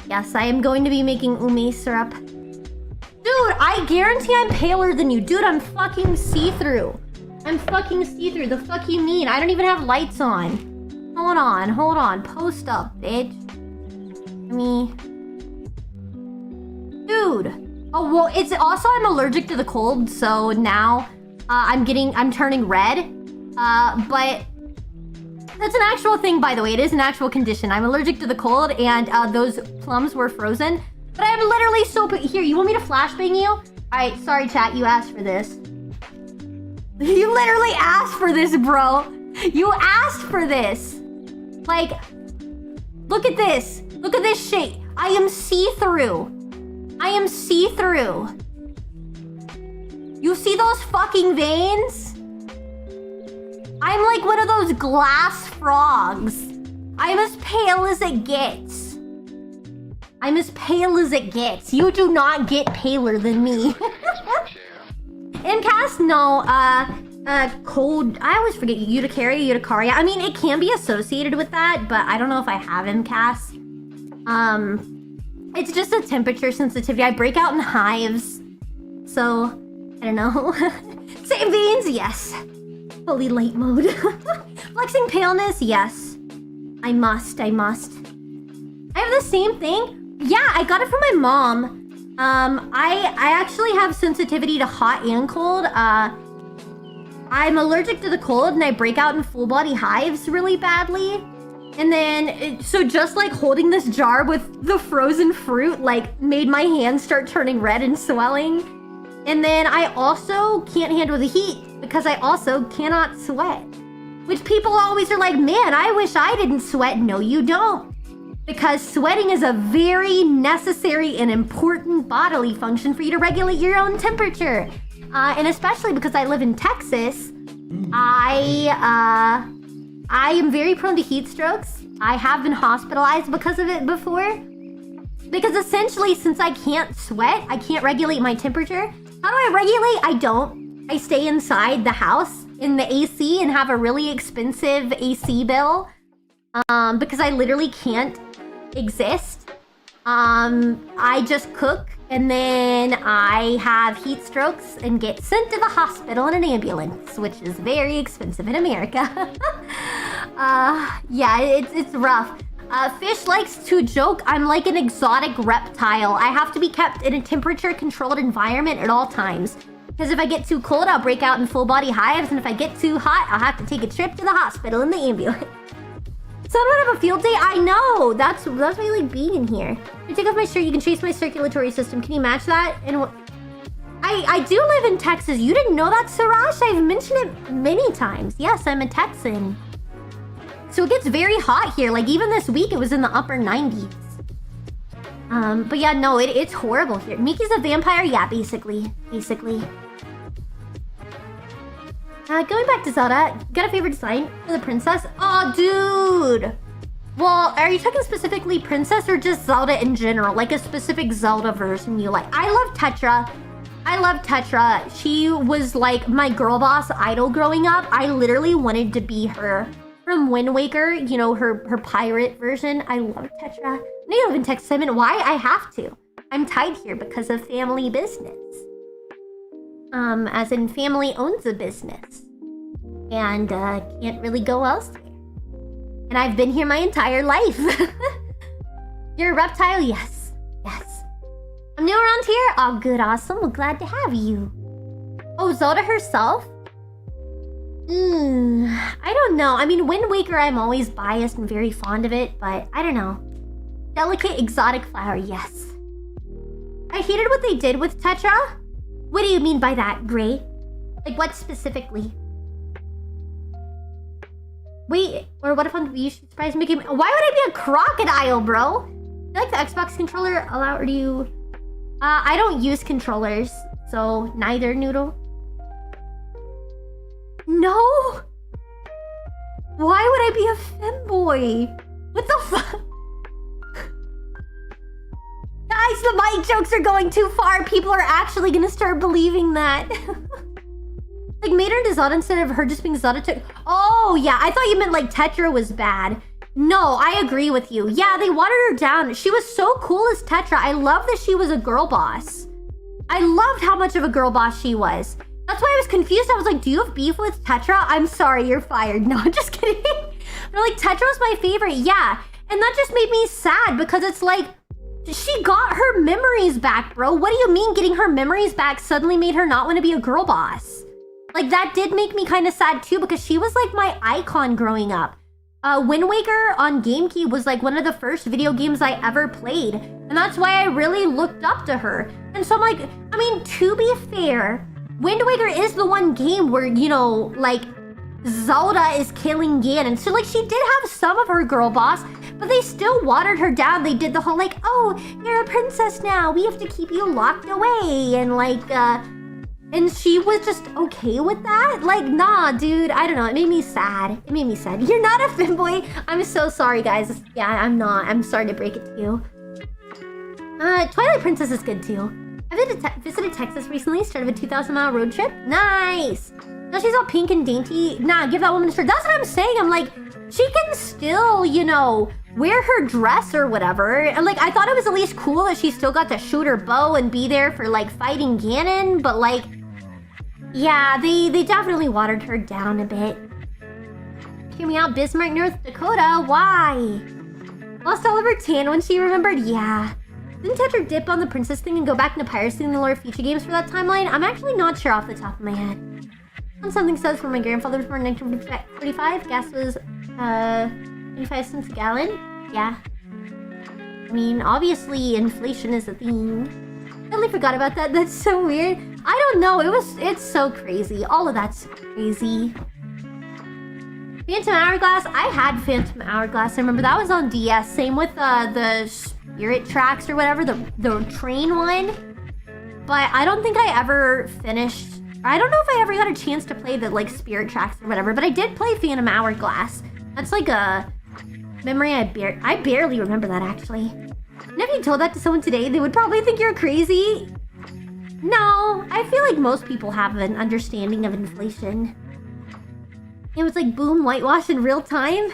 yes, I am going to be making ume syrup. Dude, I guarantee I'm paler than you. Dude, I'm fucking see-through. I'm fucking see-through. The fuck you mean? I don't even have lights on. Hold on. Post up, bitch. Dude. Oh, well, it's also I'm allergic to the cold, so now I'm turning red. But that's an actual thing, by the way. It is an actual condition. I'm allergic to the cold, and those plums were frozen. But I'm literally so... Here, you want me to flashbang you? Alright, sorry, chat. You asked for this. You literally asked for this, bro. You asked for this. Like, look at this. Look at this shit. I am see-through. I am see-through. You see those fucking veins? I'm like one of those glass frogs. I'm as pale as it gets. I'm as pale as it gets. You do not get paler than me. MCAS? No, cold. I always forget urticaria. I mean, it can be associated with that, but I don't know if I have MCAS. It's just a temperature sensitivity. I break out in hives. So, I don't know. Same veins? Yes. Fully light mode. Flexing paleness? Yes. I must. I have the same thing. Yeah, I got it from my mom. I actually have sensitivity to hot and cold. I'm allergic to the cold and I break out in full body hives really badly. And then, so just like holding this jar with the frozen fruit, like made my hands start turning red and swelling. And then I also can't handle the heat because I also cannot sweat. Which people always are like, man, I wish I didn't sweat. No, you don't. Because sweating is a very necessary and important bodily function for you to regulate your own temperature. And especially because I live in Texas, I am very prone to heat strokes. I have been hospitalized because of it before. Because essentially, since I can't sweat, I can't regulate my temperature. How do I regulate? I don't. I stay inside the house in the AC and have a really expensive AC bill. Because I literally can't exist. I just cook and then I have heat strokes and get sent to the hospital in an ambulance, which is very expensive in America. Yeah, it's rough. Fish likes to joke, I'm like an exotic reptile. I have to be kept in a temperature-controlled environment at all times. Because if I get too cold, I'll break out in full-body hives, and if I get too hot, I'll have to take a trip to the hospital in the ambulance. So I don't have a field day? I know! That's why I like being in here. If you take off my shirt, you can chase my circulatory system. Can you match that? And I do live in Texas. You didn't know that, Siraj? I've mentioned it many times. Yes, I'm a Texan. So it gets very hot here. Like, even this week, it was in the upper 90s. But yeah, no, it's horrible here. Miki's a vampire? Yeah, basically. Going back to Zelda, got a favorite design for the princess? Oh, dude! Well, are you talking specifically princess or just Zelda in general? Like a specific Zelda version you like? I love Tetra. She was like my girl boss idol growing up. I literally wanted to be her. From Wind Waker, you know, her pirate version. I love Tetra. I know you live in Texas. I mean, why? I have to. I'm tied here because of family business. As in family owns a business. And, can't really go elsewhere. And I've been here my entire life. You're a reptile? Yes. I'm new around here? Oh, good, awesome. Well, glad to have you. Oh, Zelda herself? I don't know. I mean, Wind Waker, I'm always biased and very fond of it, but I don't know. Delicate exotic flower, yes. I hated what they did with Tetra. What do you mean by that, Gray? Like, what specifically? Wait, or what if you should surprise Mickey? Why would I be a crocodile, bro? Do you like the Xbox controller allow, or do you... I don't use controllers, so neither, Noodle. No! Why would I be a femboy? What the fuck? Guys, the mic jokes are going too far. People are actually gonna start believing that. Like, made her into Zelda instead of her just being Zelda took. Oh, yeah, I thought you meant like Tetra was bad. No, I agree with you. Yeah, they watered her down. She was so cool as Tetra. I love that she was a girl boss. I loved how much of a girl boss she was. That's why I was confused. I was like, do you have beef with Tetra? I'm sorry, you're fired. No, I'm just kidding. They're like, Tetra was my favorite. Yeah. And that just made me sad because it's like, she got her memories back, bro. What do you mean getting her memories back suddenly made her not want to be a girl boss? Like, that did make me kind of sad too because she was like my icon growing up. Wind Waker on GameCube was like one of the first video games I ever played. And that's why I really looked up to her. And so I'm like, I mean, to be fair, Wind Waker is the one game where, you know, like, Zelda is killing Ganon. So, like, she did have some of her girl boss, but they still watered her down. They did the whole, like, oh, you're a princess now. We have to keep you locked away. And, like, and she was just okay with that? Like, nah, dude. I don't know. It made me sad. It made me sad. You're not a femboy? I'm so sorry, guys. Yeah, I'm not. I'm sorry to break it to you. Twilight Princess is good, too. I visited Texas recently. Started a 2,000-mile road trip. Nice! Now she's all pink and dainty. Nah, give that woman a shirt. That's what I'm saying. I'm like, she can still, you know, wear her dress or whatever. And like, I thought it was at least cool that she still got to shoot her bow and be there for like fighting Ganon. But like, yeah, they definitely watered her down a bit. Hear me out, Bismarck, North Dakota. Why? Lost Oliver Tan when she remembered? Yeah. Didn't touch her dip on the princess thing and go back into piracy in the lore future games for that timeline? I'm actually not sure off the top of my head. Something says when my grandfather was born in 1945, gas was 25 cents a gallon. Yeah. I mean, obviously inflation is a thing. Totally forgot about that. That's so weird. I don't know. It's so crazy. All of that's crazy. Phantom Hourglass. I had Phantom Hourglass. I remember that was on DS. Same with the Spirit Tracks or whatever, the train one. But I don't think I ever finished. I don't know if I ever got a chance to play the like Spirit Tracks or whatever, but I did play Phantom Hourglass. That's like a memory I barely remember that actually. And if you told that to someone today, they would probably think you're crazy. No, I feel like most people have an understanding of inflation. It was like boom, whitewash in real time.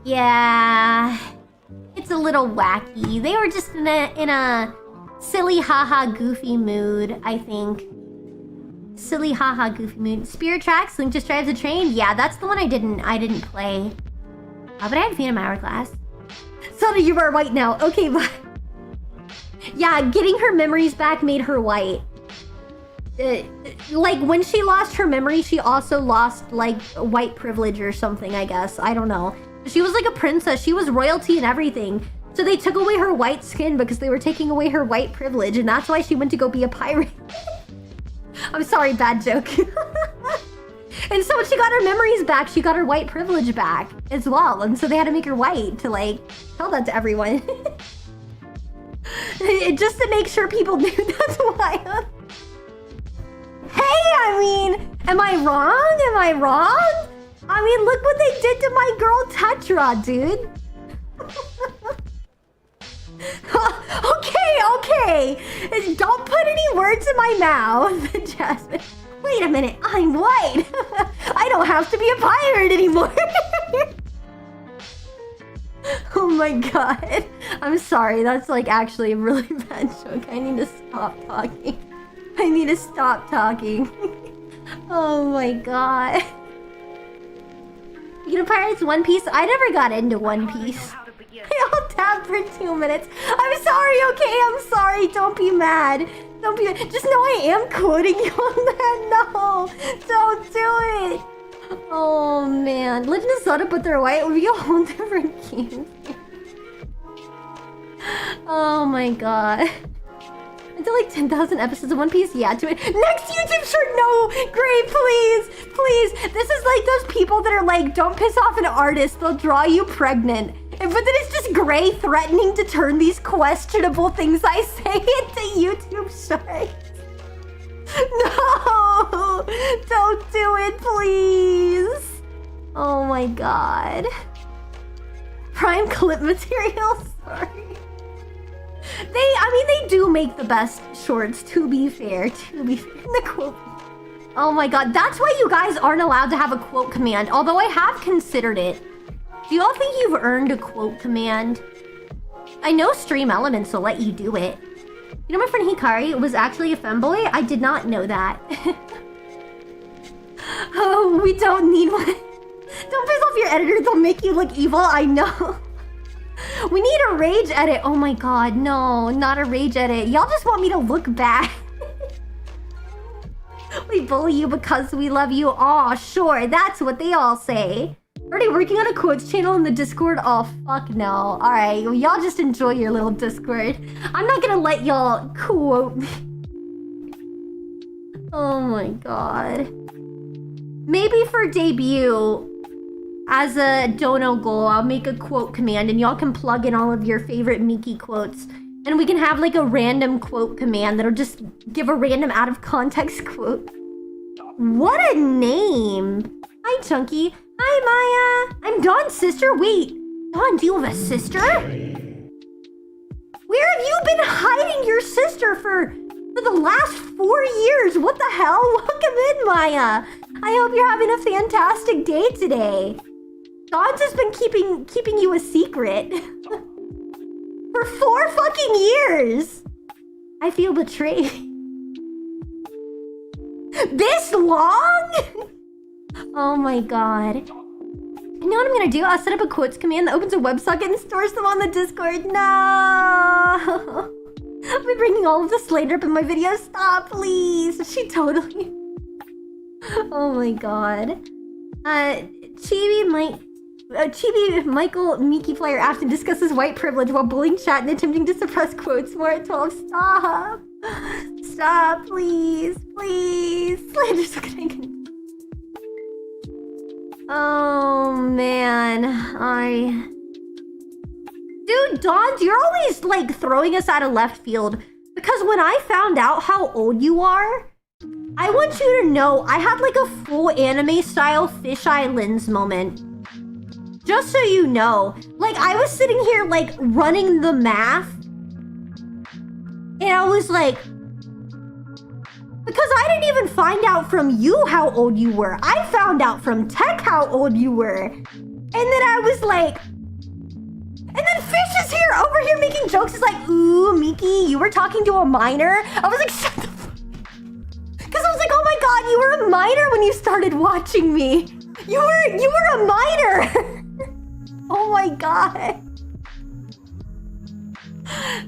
Yeah, it's a little wacky. They were just in a silly haha goofy mood, I think. Silly haha goofy mood. Spirit Tracks, Link just drives a train. Yeah, that's the one I didn't play. But I had Phantom Hourglass. So you are white now. Okay, but yeah, getting her memories back made her white. Like when she lost her memory, she also lost like white privilege or something, I guess. I don't know. She was like a princess. She was royalty and everything. So they took away her white skin because they were taking away her white privilege, and that's why she went to go be a pirate. I'm sorry, bad joke. And so when she got her memories back, she got her white privilege back as well. And so they had to make her white to like tell that to everyone. Just to make sure people knew. That's why. Hey, I mean, am I wrong? Am I wrong? I mean, look what they did to my girl Tetra, dude. Okay. Don't put any words in my mouth, Jasmine. Wait a minute, I'm white. I don't have to be a pirate anymore. Oh my god. I'm sorry, that's like actually a really bad joke. I need to stop talking. Oh my god. You know, Pirates One Piece? I never got into One Piece. I'll tap for 2 minutes. I'm sorry, okay? I'm sorry. Don't be mad. Don't be mad. Just know I am quoting you on that. No, don't do it. Oh, man. Legend of Zelda, but they're white. It would be a whole different game. Oh, my God. Until like 10,000 episodes of One Piece? Yeah, to it. Next YouTube shirt, no! Gray, please! This is like those people that are like, don't piss off an artist, they'll draw you pregnant. But then it's just Gray threatening to turn these questionable things I say into YouTube shorts. No! Don't do it, please! Oh my god. Prime clip material? Sorry. They do make the best shorts, to be fair. The quote. Oh my god, that's why you guys aren't allowed to have a quote command, although I have considered it. Do y'all think you've earned a quote command? I know Stream Elements will let you do it. You know my friend Hikari was actually a femboy? I did not know that. Oh, we don't need one. Don't piss off your editor, they'll make you look evil, I know. We need a rage edit. Oh my god, no, not a rage edit. Y'all just want me to look bad. We bully you because we love you. Aw, sure, that's what they all say. Already working on a quotes channel in the Discord? Oh, fuck no. Alright, y'all just enjoy your little Discord. I'm not gonna let y'all quote me. Oh my god. maybe for debut, as a dono goal, I'll make a quote command and y'all can plug in all of your favorite Miki quotes. And we can have like a random quote command that'll just give a random out of context quote. What a name! Hi, Chunky. Hi, Maya. I'm Dawn's sister. Wait, Dawn, do you have a sister? Where have you been hiding your sister for the last 4 years? What the hell? Welcome in, Maya. I hope you're having a fantastic day today. Dawn's just been keeping you a secret for 4 fucking years. I feel betrayed. This long? Oh my god. You know what I'm gonna do? I'll set up a quotes command that opens a WebSocket and stores them on the Discord. No! I'll be bringing all of the slander up in my videos. Stop, please. She totally... Oh my god. Chibi Michael Miki Flyer Afton discusses white privilege while bullying chat and attempting to suppress quotes more at 12. Stop. Stop, please. Please. Slander's okay. Oh, man. Dude, Dons, you're always, like, throwing us out of left field. Because when I found out how old you are, I want you to know I had, like, a full anime-style fisheye lens moment. Just so you know. Like, I was sitting here, like, running the math. And I was like... Because I didn't even find out from you how old you were. I found out from Tech how old you were. And then I was like... And then Fish is here, over here making jokes. It's like, ooh, Miki, you were talking to a minor? I was like, shut the fuck. Because I was like, oh my god, you were a minor when you started watching me. You were a minor. Oh my god.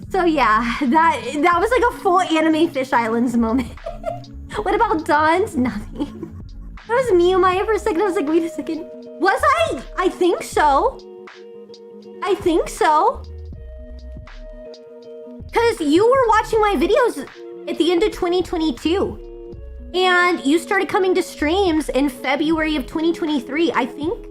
So yeah, that was like a full anime Fish Islands moment. What about Dawn's? Nothing. That was me and Maya for a second. I was like, wait a second. Was I? I think so. I think so. Because you were watching my videos at the end of 2022. And you started coming to streams in February of 2023, I think.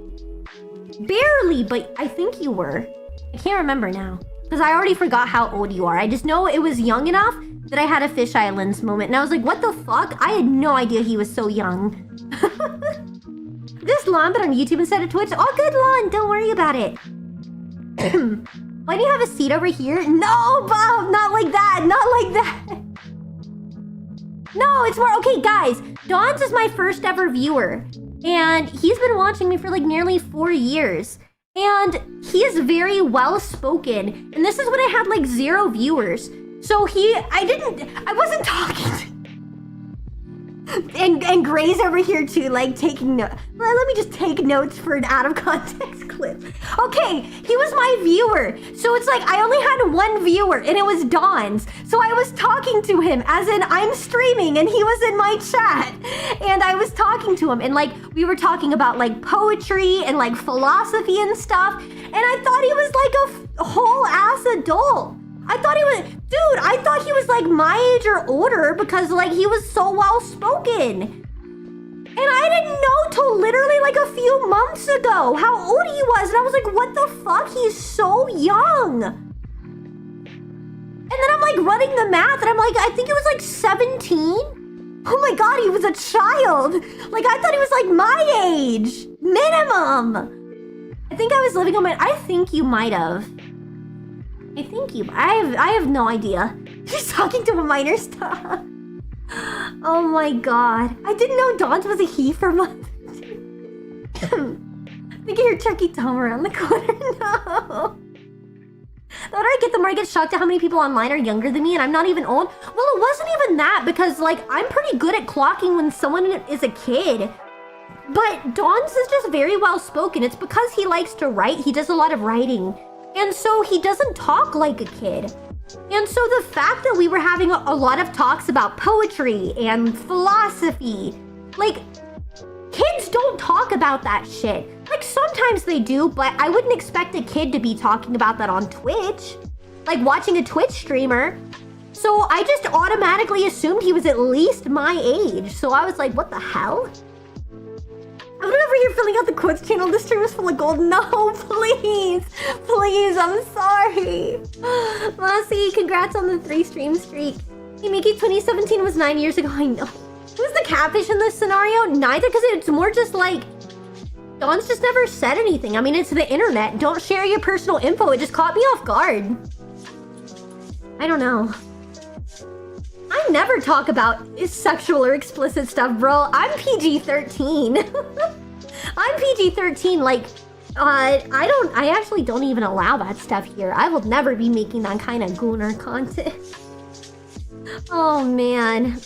Barely, but I think you were. I can't remember now. Because I already forgot how old you are. I just know it was young enough that I had a Fish Islands moment. And I was like, what the fuck? I had no idea he was so young. This Lon, but on YouTube instead of Twitch. Oh, good, Lon. Don't worry about it. Why do you have a seat over here? No, Bob, not like that. Not like that. No, it's more... Okay, guys. Dawn's is my first ever viewer. And he's been watching me for like nearly 4 years. And he is very well spoken. And this is when I had like 0 viewers. So I wasn't talking to... And Gray's over here too, like taking notes. Let me just take notes for an out of context clip. Okay, he was my viewer. So it's like I only had 1 viewer and it was Dawn's. So I was talking to him as in I'm streaming and he was in my chat. And I was talking to him and like we were talking about like poetry and like philosophy and stuff. And I thought he was like a whole ass adult. I thought he was like my age or older because like he was so well spoken. And I didn't know till literally like a few months ago how old he was. And I was like, what the fuck? He's so young. And then I'm like running the math and I'm like, I think it was like 17. Oh my god, he was a child. Like I thought he was like my age. Minimum. I think I was living on my... I think you might have. I have no idea. He's talking to a minor. Stop. Oh my god. I didn't know Dawn's was a he for months. I think I hear Chucky Tom around the corner. No. The older I get, the more I get shocked at how many people online are younger than me and I'm not even old. Well, it wasn't even that because like I'm pretty good at clocking when someone is a kid. But Dawn's is just very well spoken. It's because he likes to write. He does a lot of writing. And so he doesn't talk like a kid. And so the fact that we were having a lot of talks about poetry and philosophy, like, kids don't talk about that shit. Like, sometimes they do, but I wouldn't expect a kid to be talking about that on Twitch. Like, watching a Twitch streamer. So I just automatically assumed he was at least my age. So I was like, what the hell? you're filling out the quotes channel. This stream is full of gold. No, please. Please, I'm sorry. Mossy, congrats on the 3 stream streak. Hey, Mickey, 2017 was 9 years ago. I know. Who's the catfish in this scenario? Neither, because it's more just like... Dawn's just never said anything. I mean, it's the internet. Don't share your personal info. It just caught me off guard. I don't know. I never talk about sexual or explicit stuff, bro. I'm PG-13. I'm PG-13, like, I actually don't even allow that stuff here. I will never be making that kind of gooner content. Oh, man.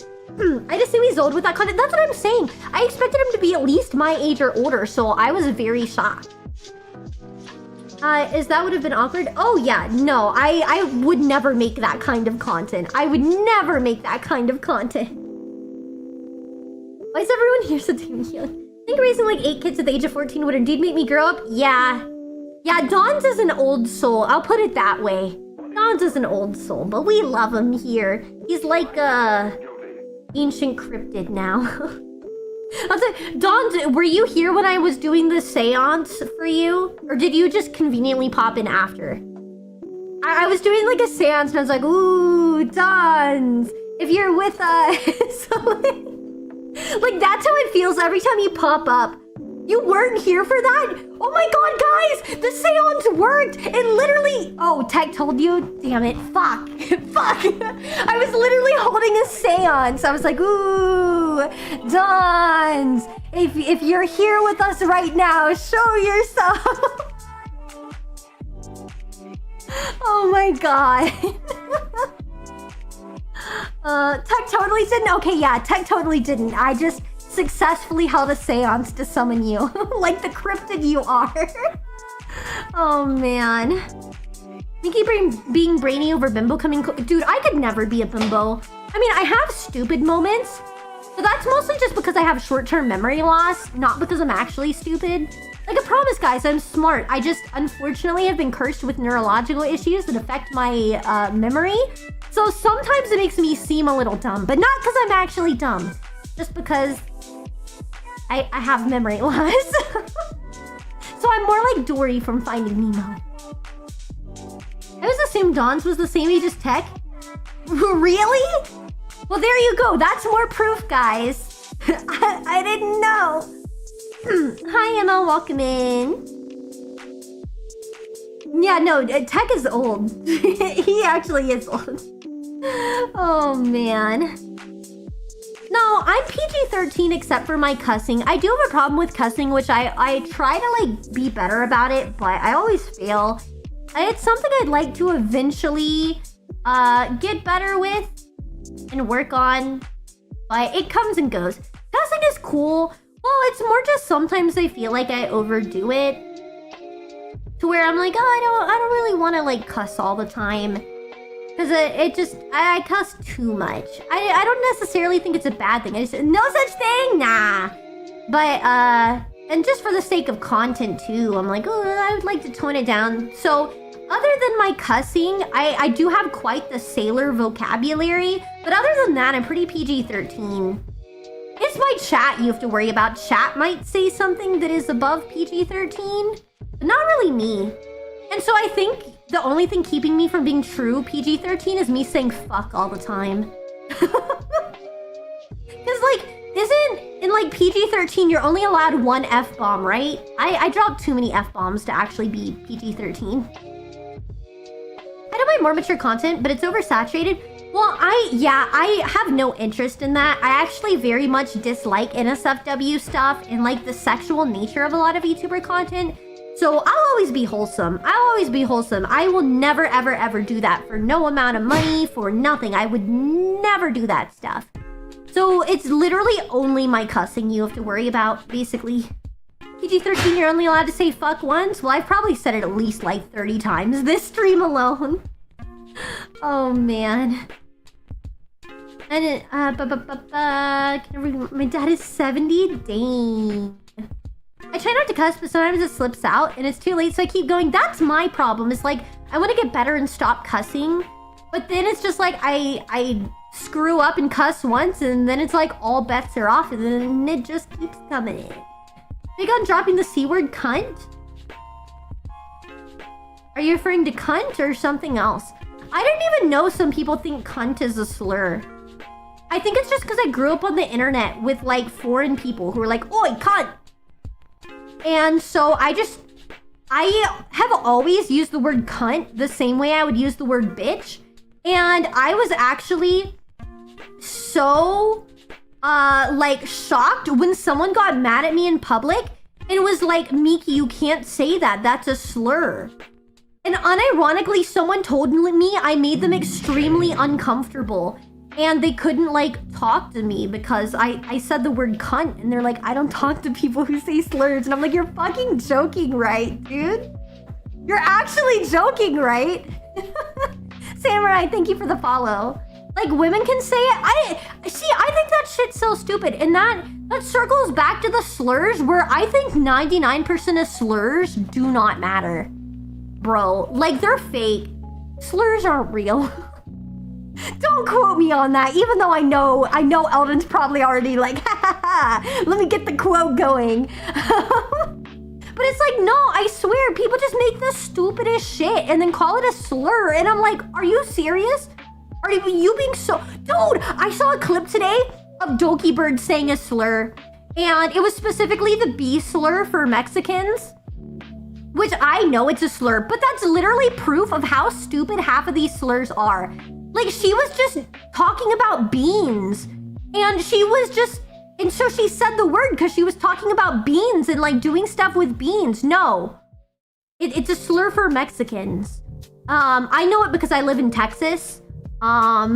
I'd assume he's old with that content. That's what I'm saying. I expected him to be at least my age or older, so I was very shocked. Is that would have been awkward? Oh yeah, no, I would never make that kind of content. I would never make that kind of content. Why is everyone here so damn young? I think raising like 8 kids at the age of 14 would indeed make me grow up. Yeah. Yeah, Don's is an old soul. I'll put it that way. Don's is an old soul, but we love him here. He's like ancient cryptid now. I'll say, Dawn, were you here when I was doing the seance for you? Or did you just conveniently pop in after? I was doing like a seance and I was like, ooh, Dawn, if you're with us. Like, that's how it feels every time you pop up. You weren't here for that? Oh my god, guys! The seance worked! It literally... Oh, Tech told you? Damn it. Fuck. Fuck. I was literally holding a seance. I was like, ooh, Dons, if you're here with us right now, show yourself. Oh my god. Tech totally didn't? Okay, yeah, Tech totally didn't. I just... successfully held a seance to summon you. Like the cryptid you are. Oh, man. Mickey being brainy over bimbo coming... Dude, I could never be a bimbo. I mean, I have stupid moments, but that's mostly just because I have short-term memory loss, not because I'm actually stupid. Like, I promise, guys, I'm smart. I just, unfortunately, have been cursed with neurological issues that affect my memory. So sometimes it makes me seem a little dumb, but not because I'm actually dumb. Just because... I have memory loss. So I'm more like Dory from Finding Nemo. I always assumed Dawn's was the same age as Tech. Really? Well, there you go. That's more proof, guys. I didn't know. Hi, Emma. Welcome in. Yeah, no, Tech is old. He actually is old. Oh, man. No, I'm PG-13 except for my cussing. I do have a problem with cussing, which I try to, like, be better about it, but I always fail. It's something I'd like to eventually get better with and work on, but it comes and goes. Cussing is cool. Well, it's more just sometimes I feel like I overdo it to where I'm like, oh, I don't really want to, like, cuss all the time. Because I cuss too much. I don't necessarily think it's a bad thing. I just, no such thing, nah. But, and just for the sake of content too, I'm like, oh, I would like to tone it down. So, other than my cussing, I do have quite the sailor vocabulary. But other than that, I'm pretty PG-13. It's my chat you have to worry about. Chat might say something that is above PG-13, but not really me. And so I think the only thing keeping me from being true PG-13 is me saying fuck all the time. Because, like, in, like, PG-13, you're only allowed 1 F-bomb, right? I dropped too many F-bombs to actually be PG-13. I don't mind more mature content, but it's oversaturated. Well, I have no interest in that. I actually very much dislike NSFW stuff and, like, the sexual nature of a lot of YouTuber content. So I'll always be wholesome. I'll always be wholesome. I will never, ever, ever do that for no amount of money, for nothing. I would never do that stuff. So it's literally only my cussing you have to worry about, basically. PG-13, you're only allowed to say fuck once? Well, I've probably said it at least like 30 times this stream alone. Oh, man. And my dad is 70? Dang. I try not to cuss, but sometimes it slips out and it's too late, so I keep going. That's my problem. It's like, I want to get better and stop cussing, but then it's just like, I screw up and cuss once, and then it's like all bets are off, and then it just keeps coming in. Big on dropping the C word cunt? Are you referring to cunt or something else? I didn't even know some people think cunt is a slur. I think it's just because I grew up on the internet with like foreign people who are like, oi, cunt! And so I have always used the word cunt the same way I would use the word bitch. And I was actually so, like, shocked when someone got mad at me in public and was like, Miki, you can't say that. That's a slur. And unironically, someone told me I made them extremely uncomfortable. And they couldn't, like, talk to me because I said the word cunt. And they're like, I don't talk to people who say slurs. And I'm like, you're fucking joking, right, dude? You're actually joking, right? Samurai, thank you for the follow. Like, women can say it. I think that shit's so stupid. And that circles back to the slurs where I think 99% of slurs do not matter. Bro, like, they're fake. Slurs aren't real. Don't quote me on that, even though I know Eldon's probably already like, ha ha ha, let me get the quote going. But it's like, no, I swear, people just make the stupidest shit and then call it a slur. And I'm like, are you serious? Are you being so... Dude, I saw a clip today of Doki Bird saying a slur. And it was specifically the B slur for Mexicans. Which I know it's a slur, but that's literally proof of how stupid half of these slurs are. Like, she was just talking about beans. And and so she said the word because she was talking about beans and, like, doing stuff with beans. No. It's a slur for Mexicans. I know it because I live in Texas. I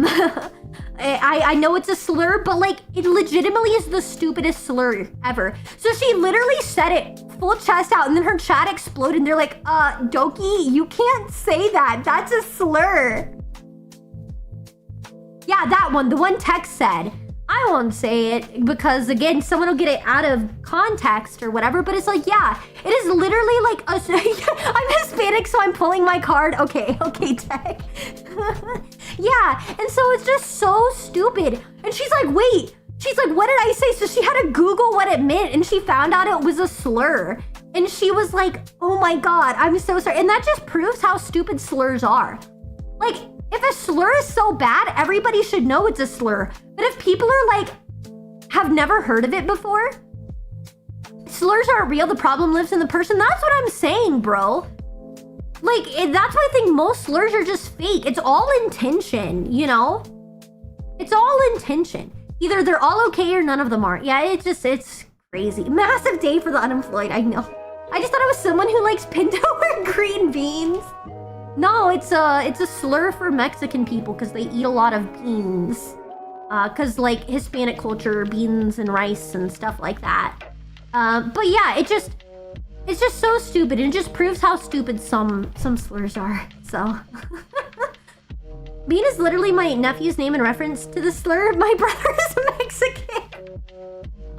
know it's a slur, but, like, it legitimately is the stupidest slur ever. So she literally said it full chest out, and then her chat exploded, and they're like, Doki, you can't say that. That's a slur. Yeah, that one. The one text said. I won't say it because, again, someone will get it out of context or whatever. But it's like, yeah, it is literally like I'm Hispanic, so I'm pulling my card. Okay, Tech. Yeah, and so it's just so stupid. And she's like, wait. She's like, what did I say? So she had to Google what it meant, and she found out it was a slur. And she was like, oh my God, I'm so sorry. And that just proves how stupid slurs are. Like, if a slur is so bad, everybody should know it's a slur. But if people are like, have never heard of it before, slurs aren't real, the problem lives in the person. That's what I'm saying, bro. Like, that's why I think most slurs are just fake. It's all intention, you know? It's all intention. Either they're all okay or none of them aren't. Yeah, it's crazy. Massive day for the unemployed, I know. I just thought it was someone who likes pinto or green beans. No, it's a slur for Mexican people because they eat a lot of beans. Because, like, Hispanic culture, beans and rice and stuff like that. But yeah, it's just so stupid. And it just proves how stupid some slurs are. So... Bean is literally my nephew's name in reference to the slur. My brother is Mexican.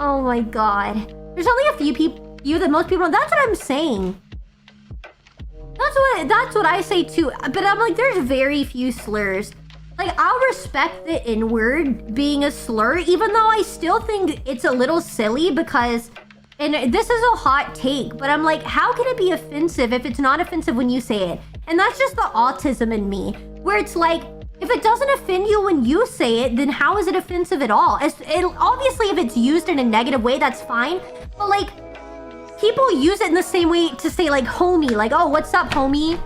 Oh my God. There's only a few that most people know. That's what I'm saying. That's what I say too. But I'm like, there's very few slurs. Like, I'll respect the N-word being a slur, even though I still think it's a little silly because, and this is a hot take, but I'm like, how can it be offensive if it's not offensive when you say it? And that's just the autism in me, where it's like, if it doesn't offend you when you say it, then how is it offensive at all? Obviously, if it's used in a negative way, that's fine. But like, people use it in the same way to say like homie, like, oh, what's up, homie?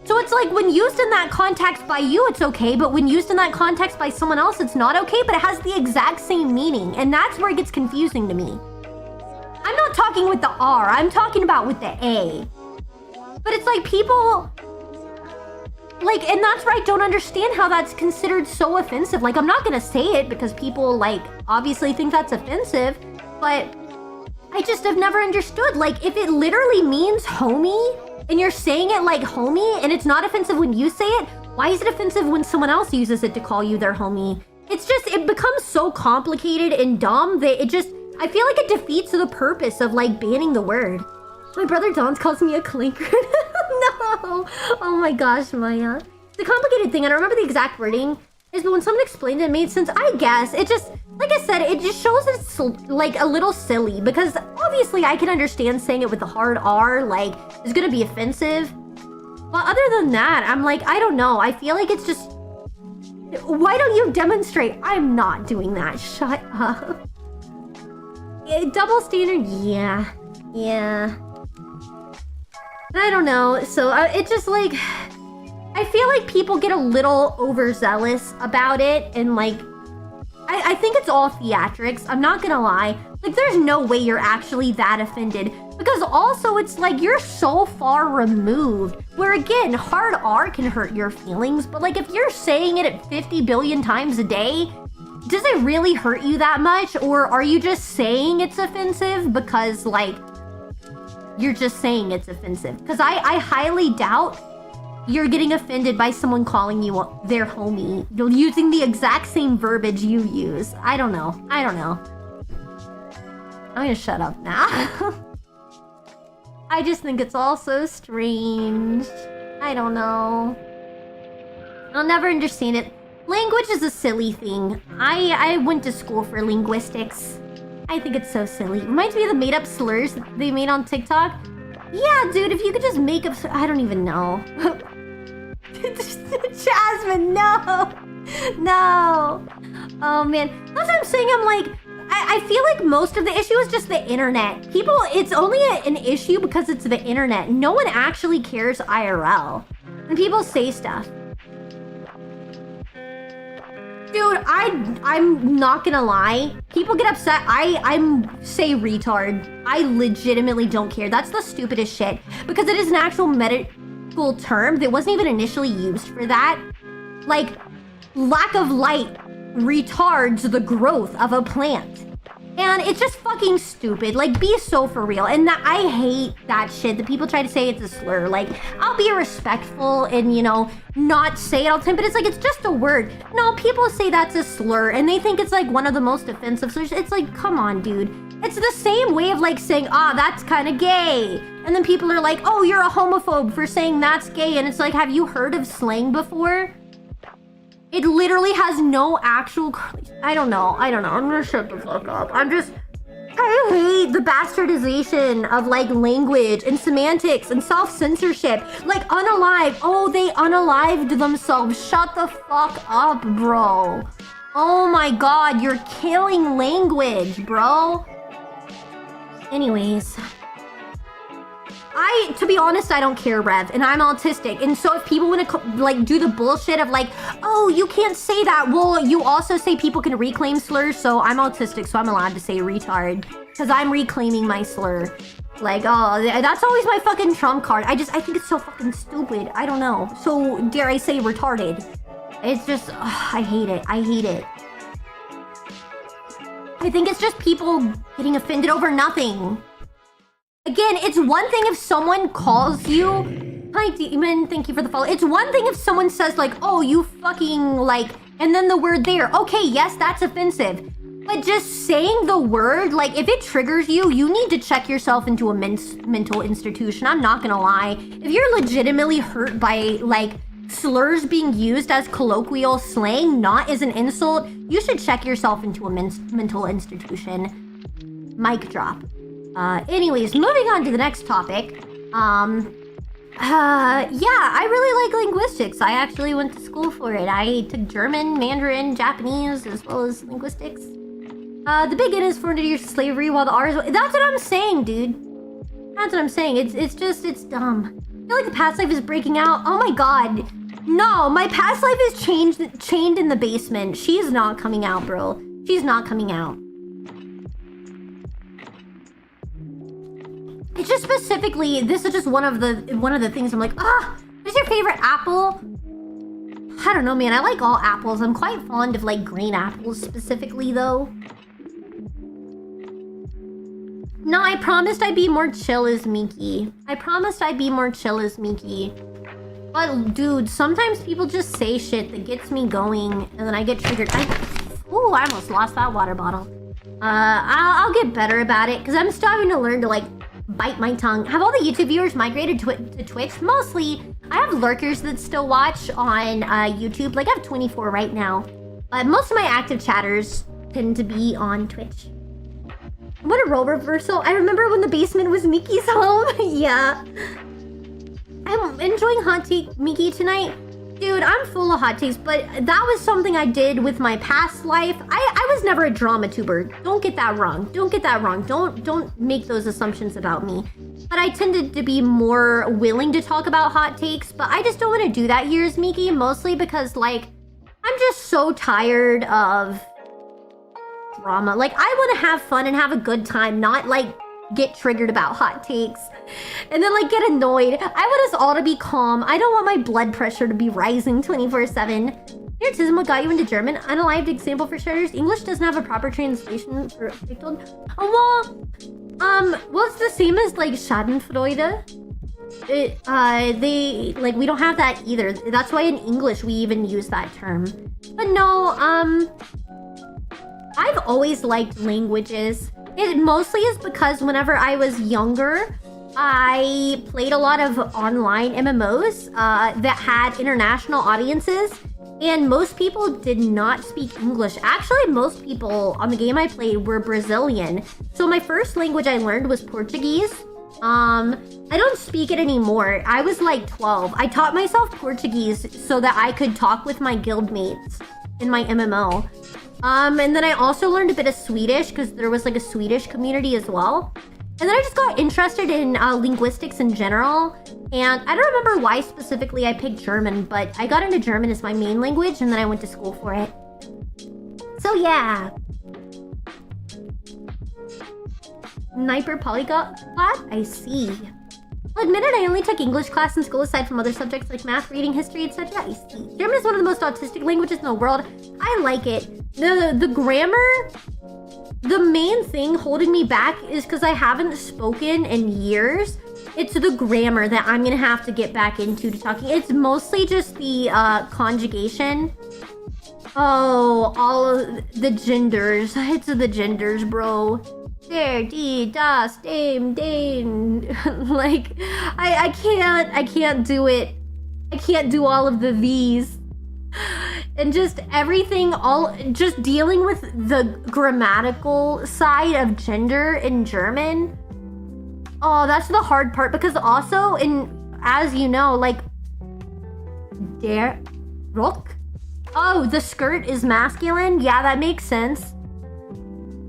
So it's like when used in that context by you, it's okay. But when used in that context by someone else, it's not okay, but it has the exact same meaning. And that's where it gets confusing to me. I'm not talking with the R, I'm talking about with the A. But it's like people... Like, and that's where I don't understand how that's considered so offensive. Like, I'm not gonna say it because people, like, obviously think that's offensive. But I just have never understood. Like, if it literally means homie, and you're saying it like homie, and it's not offensive when you say it, why is it offensive when someone else uses it to call you their homie? It's just, it becomes so complicated and dumb that it just... I feel like it defeats the purpose of, like, banning the word. My brother Don's calls me a clinker. No! Oh my gosh, Maya. It's a complicated thing. I don't remember the exact wording. is, but when someone explained it, it made sense. I guess it just, like I said, it just shows that it's like a little silly because obviously I can understand saying it with the hard R, like it's gonna be offensive. But other than that, I'm like, I don't know. I feel like it's just, why don't you demonstrate? I'm not doing that. Shut up. Double standard, yeah. I don't know. So it just like, I feel like people get a little overzealous about it, and like, I think it's all theatrics. I'm not gonna lie. Like, there's no way you're actually that offended. Because also, it's like, you're so far removed. Where again, hard R can hurt your feelings, but like, if you're saying it at 50 billion times a day, does it really hurt you that much? Or are you just saying it's offensive because like, you're just saying it's offensive? Because I highly doubt you're getting offended by someone calling you their homie. You're using the exact same verbiage you use. I don't know. I'm gonna shut up now. I just think it's all so strange. I don't know. I'll never understand it. Language is a silly thing. I went to school for linguistics. I think it's so silly. Reminds me of the made-up slurs they made on TikTok. Yeah, dude, if you could just make up... I don't even know. Jasmine, no! No! Oh, man. That's what I'm saying. I'm like... I feel like most of the issue is just the internet. People... It's only an issue because it's the internet. No one actually cares IRL. And people say stuff. Dude, I'm not gonna lie. People get upset. I'm say retard. I legitimately don't care. That's the stupidest shit. Because it is an actual medical term that wasn't even initially used for that. Like, lack of light retards the growth of a plant. And it's just fucking stupid. Like, be so for real. And I hate that shit that people try to say it's a slur. Like, I'll be respectful and, you know, not say it all the time, but it's like, it's just a word. No, people say that's a slur and they think it's like one of the most offensive slurs. It's like, come on, dude. It's the same way of like saying, that's kind of gay. And then people are like, oh, you're a homophobe for saying that's gay. And it's like, have you heard of slang before? It literally has no actual... I don't know. I'm gonna shut the fuck up. I hate the bastardization of like language and semantics and self-censorship. Like unalive. Oh, they unalived themselves. Shut the fuck up, bro. Oh my god, you're killing language, bro. Anyways... to be honest, I don't care, Rev, and I'm autistic. And so if people want to, like, do the bullshit of, like, oh, you can't say that. Well, you also say people can reclaim slurs, so I'm autistic, so I'm allowed to say retard. Because I'm reclaiming my slur. Like, oh, that's always my fucking trump card. I think it's so fucking stupid. I don't know. So, dare I say retarded. It's just, I hate it. I think it's just people getting offended over nothing. Again, it's one thing if someone calls you... Hi, Demon, thank you for the follow. It's one thing if someone says, like, oh, you fucking, like... And then the word there. Okay, yes, that's offensive. But just saying the word, like, if it triggers you, you need to check yourself into a mental institution. I'm not gonna lie. If you're legitimately hurt by, like, slurs being used as colloquial slang, not as an insult, you should check yourself into a mental institution. Mic drop. Anyways, moving on to the next topic. Yeah, I really like linguistics. I actually went to school for it. I took German, Mandarin, Japanese, as well as linguistics. The big N is 400 years of slavery, while the R is... That's what I'm saying, dude. That's what I'm saying. It's dumb. I feel like the past life is breaking out. Oh my god. No, my past life is chained in the basement. She's not coming out, bro. She's not coming out. It's just specifically, this is just one of the things I'm like, what's your favorite apple? I don't know, man. I like all apples. I'm quite fond of like green apples specifically, though. No, I promised I'd be more chill as Miki. But dude, sometimes people just say shit that gets me going, and then I get triggered. Ooh, I almost lost that water bottle. I'll get better about it, because I'm still having to learn to like bite my tongue. Have all the YouTube viewers migrated to Twitch? Mostly. I have lurkers that still watch on YouTube. Like I have 24 right now. But most of my active chatters tend to be on Twitch. What a role reversal. I remember when the basement was Miki's home. Yeah. I'm enjoying hot take Miki tonight. Dude, I'm full of hot takes, but that was something I did with my past life. I was never a drama tuber. Don't get that wrong. Don't get that wrong. Don't make those assumptions about me. But I tended to be more willing to talk about hot takes, but I just don't want to do that here as Miki, mostly because, like, I'm just so tired of drama. Like, I want to have fun and have a good time, not, like, get triggered about hot takes and then like get annoyed. I want us all to be calm. I don't want my blood pressure to be rising 24/7. Here, Tism, what got you into German? Unalived example for starters. English doesn't have a proper translation for well, it's the same as like Schadenfreude. They like we don't have that either. That's why in English we even use that term. But no, I've always liked languages. It mostly is because whenever I was younger, I played a lot of online MMOs that had international audiences, and most people did not speak English. Actually, most people on the game I played were Brazilian. So my first language I learned was Portuguese. I don't speak it anymore. I was like 12. I taught myself Portuguese so that I could talk with my guildmates in my MMO. And then I also learned a bit of Swedish because there was like a Swedish community as well. And then I just got interested in linguistics in general. And I don't remember why specifically I picked German, but I got into German as my main language and then I went to school for it. So yeah. Sniper polyglot? I see. I'll admit it, I only took English class in school aside from other subjects like math, reading, history, etc. I see. German is one of the most autistic languages in the world. I like it. The grammar, the main thing holding me back is because I haven't spoken in years. It's the grammar that I'm gonna have to get back into to talking. It's mostly just the conjugation. Oh, all of the genders. It's the genders, bro. Der, die, das, dem, den. Like, I can't do it. I can't do all of the these. And just everything, just dealing with the grammatical side of gender in German. Oh, that's the hard part because also as you know, like, der Rock. Oh, the skirt is masculine. Yeah, that makes sense.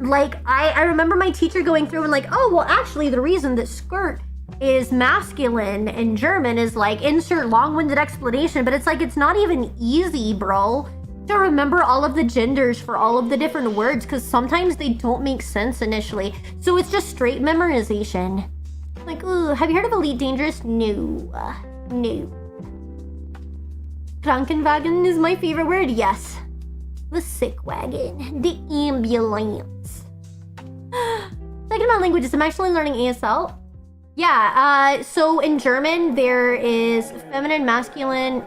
Like, I remember my teacher going through and like, oh, well, actually, the reason that skirt is masculine in German is like, insert long-winded explanation, but it's like, it's not even easy, bro, to remember all of the genders for all of the different words, because sometimes they don't make sense initially. So it's just straight memorization. Like, ooh, have you heard of Elite Dangerous? No. No. Krankenwagen is my favorite word, yes. The sick wagon. The ambulance. Talking about languages, I'm actually learning ASL. Yeah, so in German, there is feminine, masculine,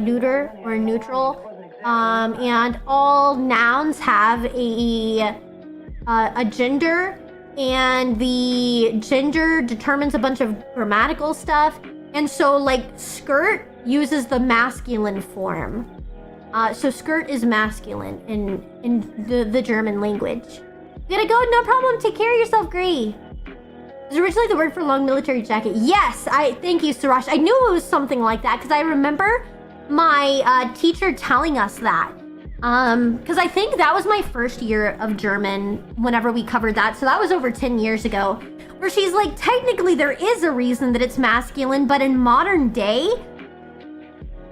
neuter, or neutral. And all nouns have a gender, and the gender determines a bunch of grammatical stuff. And so, like, skirt uses the masculine form. So skirt is masculine in the German language. You gotta go, no problem. Take care of yourself, Gray. It was originally the word for long military jacket. Yes, thank you, Surash. I knew it was something like that because I remember my teacher telling us that. Because I think that was my first year of German whenever we covered that. So that was over 10 years ago. Where she's like, technically there is a reason that it's masculine, but in modern day,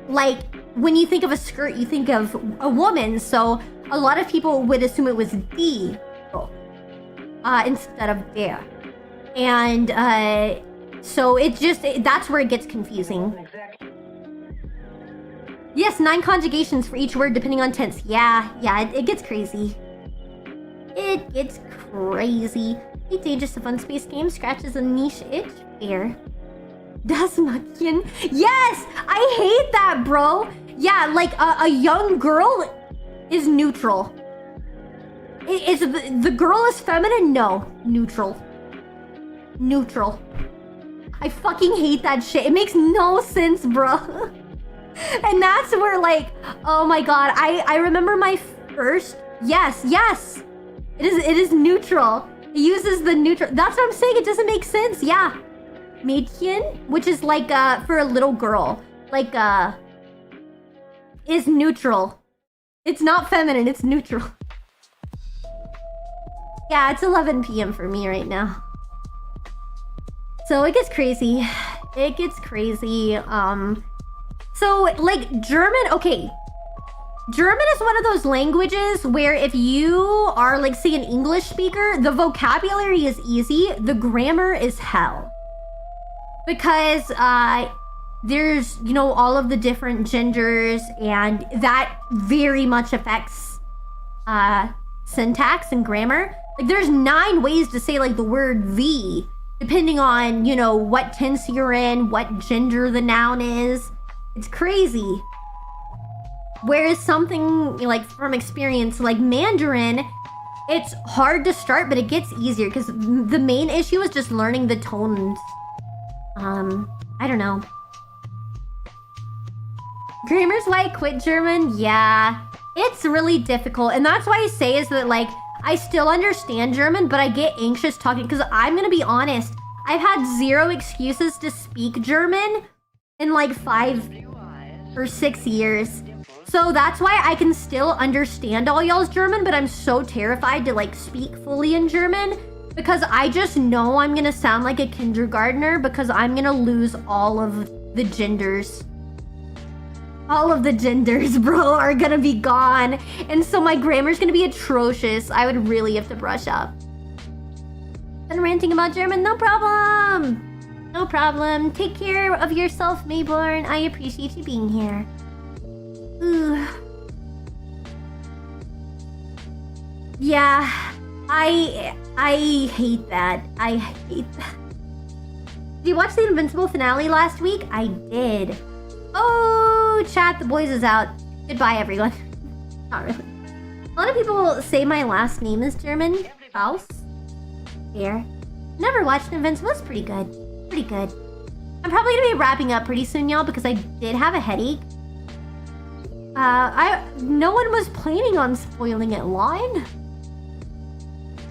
like, when you think of a skirt, you think of a woman. So a lot of people would assume it was die instead of der. And so that's where it gets confusing. Yes, 9 conjugations for each word depending on tense. Yeah, it gets crazy. It gets crazy. Hey, Dangerous, a fun space game scratches a niche itch. Fair. Das Mädchen. Yes! I hate that, bro. Yeah, like a young girl is neutral. Is the girl is feminine? No, neutral. Neutral. I fucking hate that shit. It makes no sense, bro. And that's where, like, oh my god, I remember my first... Yes. It is neutral. It uses the neutral... That's what I'm saying, it doesn't make sense, yeah. Mädchen, which is like, for a little girl. Like, is neutral. It's not feminine, it's neutral. Yeah, it's 11 p.m. for me right now. So it gets crazy. It gets crazy. So, like, German, okay. German is one of those languages where if you are, like, say, an English speaker, the vocabulary is easy, the grammar is hell. Because, there's, you know, all of the different genders, and that very much affects, syntax and grammar. Like, there's 9 ways to say, like, the word the, depending on, you know, what tense you're in, what gender the noun is. It's crazy. Whereas something, like, from experience, like Mandarin, it's hard to start, but it gets easier, because the main issue is just learning the tones. I don't know. Grammar's why I quit German? Yeah. It's really difficult, and that's why I say is that, like, I still understand German, but I get anxious talking, because I'm gonna be honest, I've had 0 excuses to speak German in like 5 or 6 years. So that's why I can still understand all y'all's German, but I'm so terrified to like speak fully in German, because I just know I'm gonna sound like a kindergartner, because I'm gonna lose all of the genders. All of the genders, bro, are gonna be gone. And so my grammar's gonna be atrocious. I would really have to brush up. Been ranting about German, no problem. No problem. Take care of yourself, Mayborn. I appreciate you being here. Ooh. Yeah, I hate that. I hate that. Did you watch the Invincible finale last week? I did. Oh, chat, the boys is out. Goodbye, everyone. Not really. A lot of people say my last name is German. Faust. Fair. Never watched Invincible. It's pretty good. Pretty good. I'm probably gonna be wrapping up pretty soon, y'all, because I did have a headache. No one was planning on spoiling it line.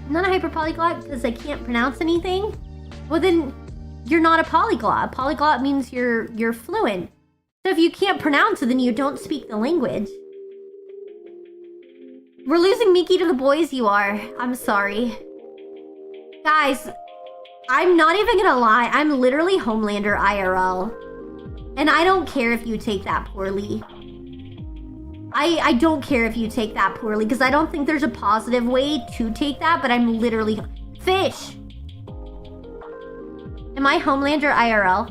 I'm not a hyperpolyglot because I can't pronounce anything. Well, then you're not a polyglot. A polyglot means you're fluent. So if you can't pronounce it, then you don't speak the language. We're losing Miki to the boys, you are. I'm sorry. Guys, I'm not even gonna lie. I'm literally Homelander IRL. And I don't care if you take that poorly. I don't care if you take that poorly, because I don't think there's a positive way to take that, but I'm literally... Fish! Am I Homelander IRL?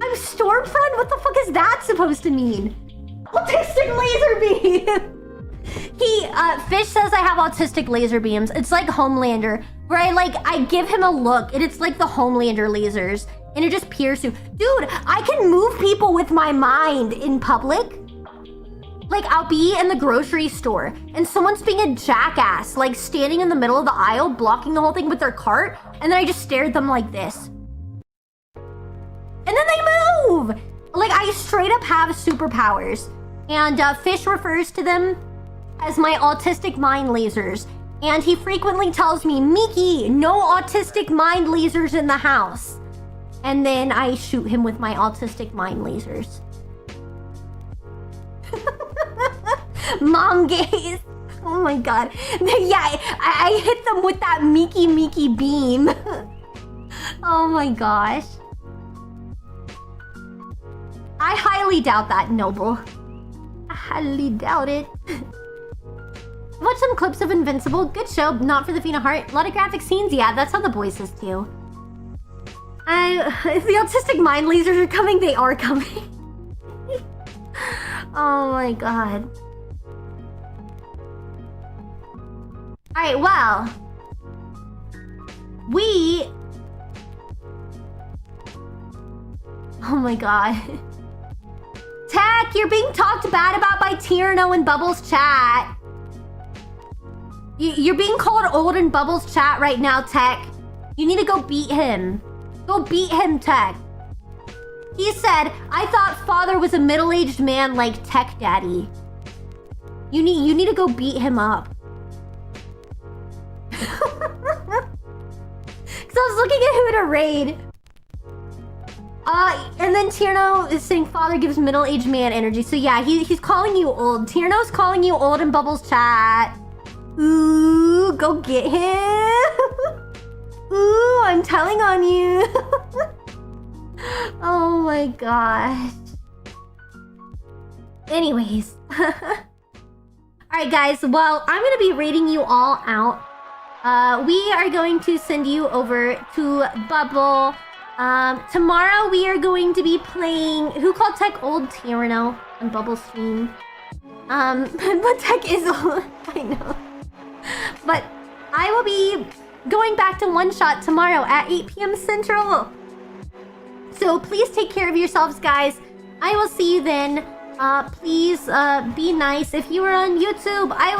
I'm Stormfront? What the fuck is that supposed to mean? Autistic laser beam! Fish says I have autistic laser beams. It's like Homelander, where I give him a look, and it's like the Homelander lasers, and it just pierces. Dude, I can move people with my mind in public. Like, I'll be in the grocery store, and someone's being a jackass, like standing in the middle of the aisle, blocking the whole thing with their cart, and then I just stare at them like this. And then they move! Like, I straight up have superpowers. And Fish refers to them as my autistic mind lasers. And he frequently tells me, Miki, no autistic mind lasers in the house. And then I shoot him with my autistic mind lasers. Mom gaze. Oh my god. Yeah, I hit them with that Miki beam. Oh my gosh. I highly doubt that, Noble. I highly doubt it. Watch some clips of Invincible. Good show, not for the faint of heart. A lot of graphic scenes, yeah, that's how the boys is too. If the autistic mind lasers are coming, they are coming. Oh my god. Alright, well. Oh my god. Tech, you're being talked bad about by Tierno and Bubbles chat. You're being called old in Bubbles chat right now, Tech. You need to go beat him. Go beat him, Tech. He said, I thought father was a middle-aged man like Tech Daddy. You need to go beat him up. Because I was looking at who to raid. And then Tierno is saying father gives middle-aged man energy. So yeah, he's calling you old. Tierno's calling you old in Bubbles chat. Ooh, go get him. Ooh, I'm telling on you. Oh my gosh. Anyways. Alright guys, well, I'm gonna be rating you all out. We are going to send you over to Bubble. Tomorrow we are going to be playing Who Called Tech Old Tyranno on Bubble stream. But Tech is old. I know. But I will be going back to One Shot tomorrow at 8 p.m. Central. So please take care of yourselves, guys. I will see you then. Please be nice. If you are on YouTube, I will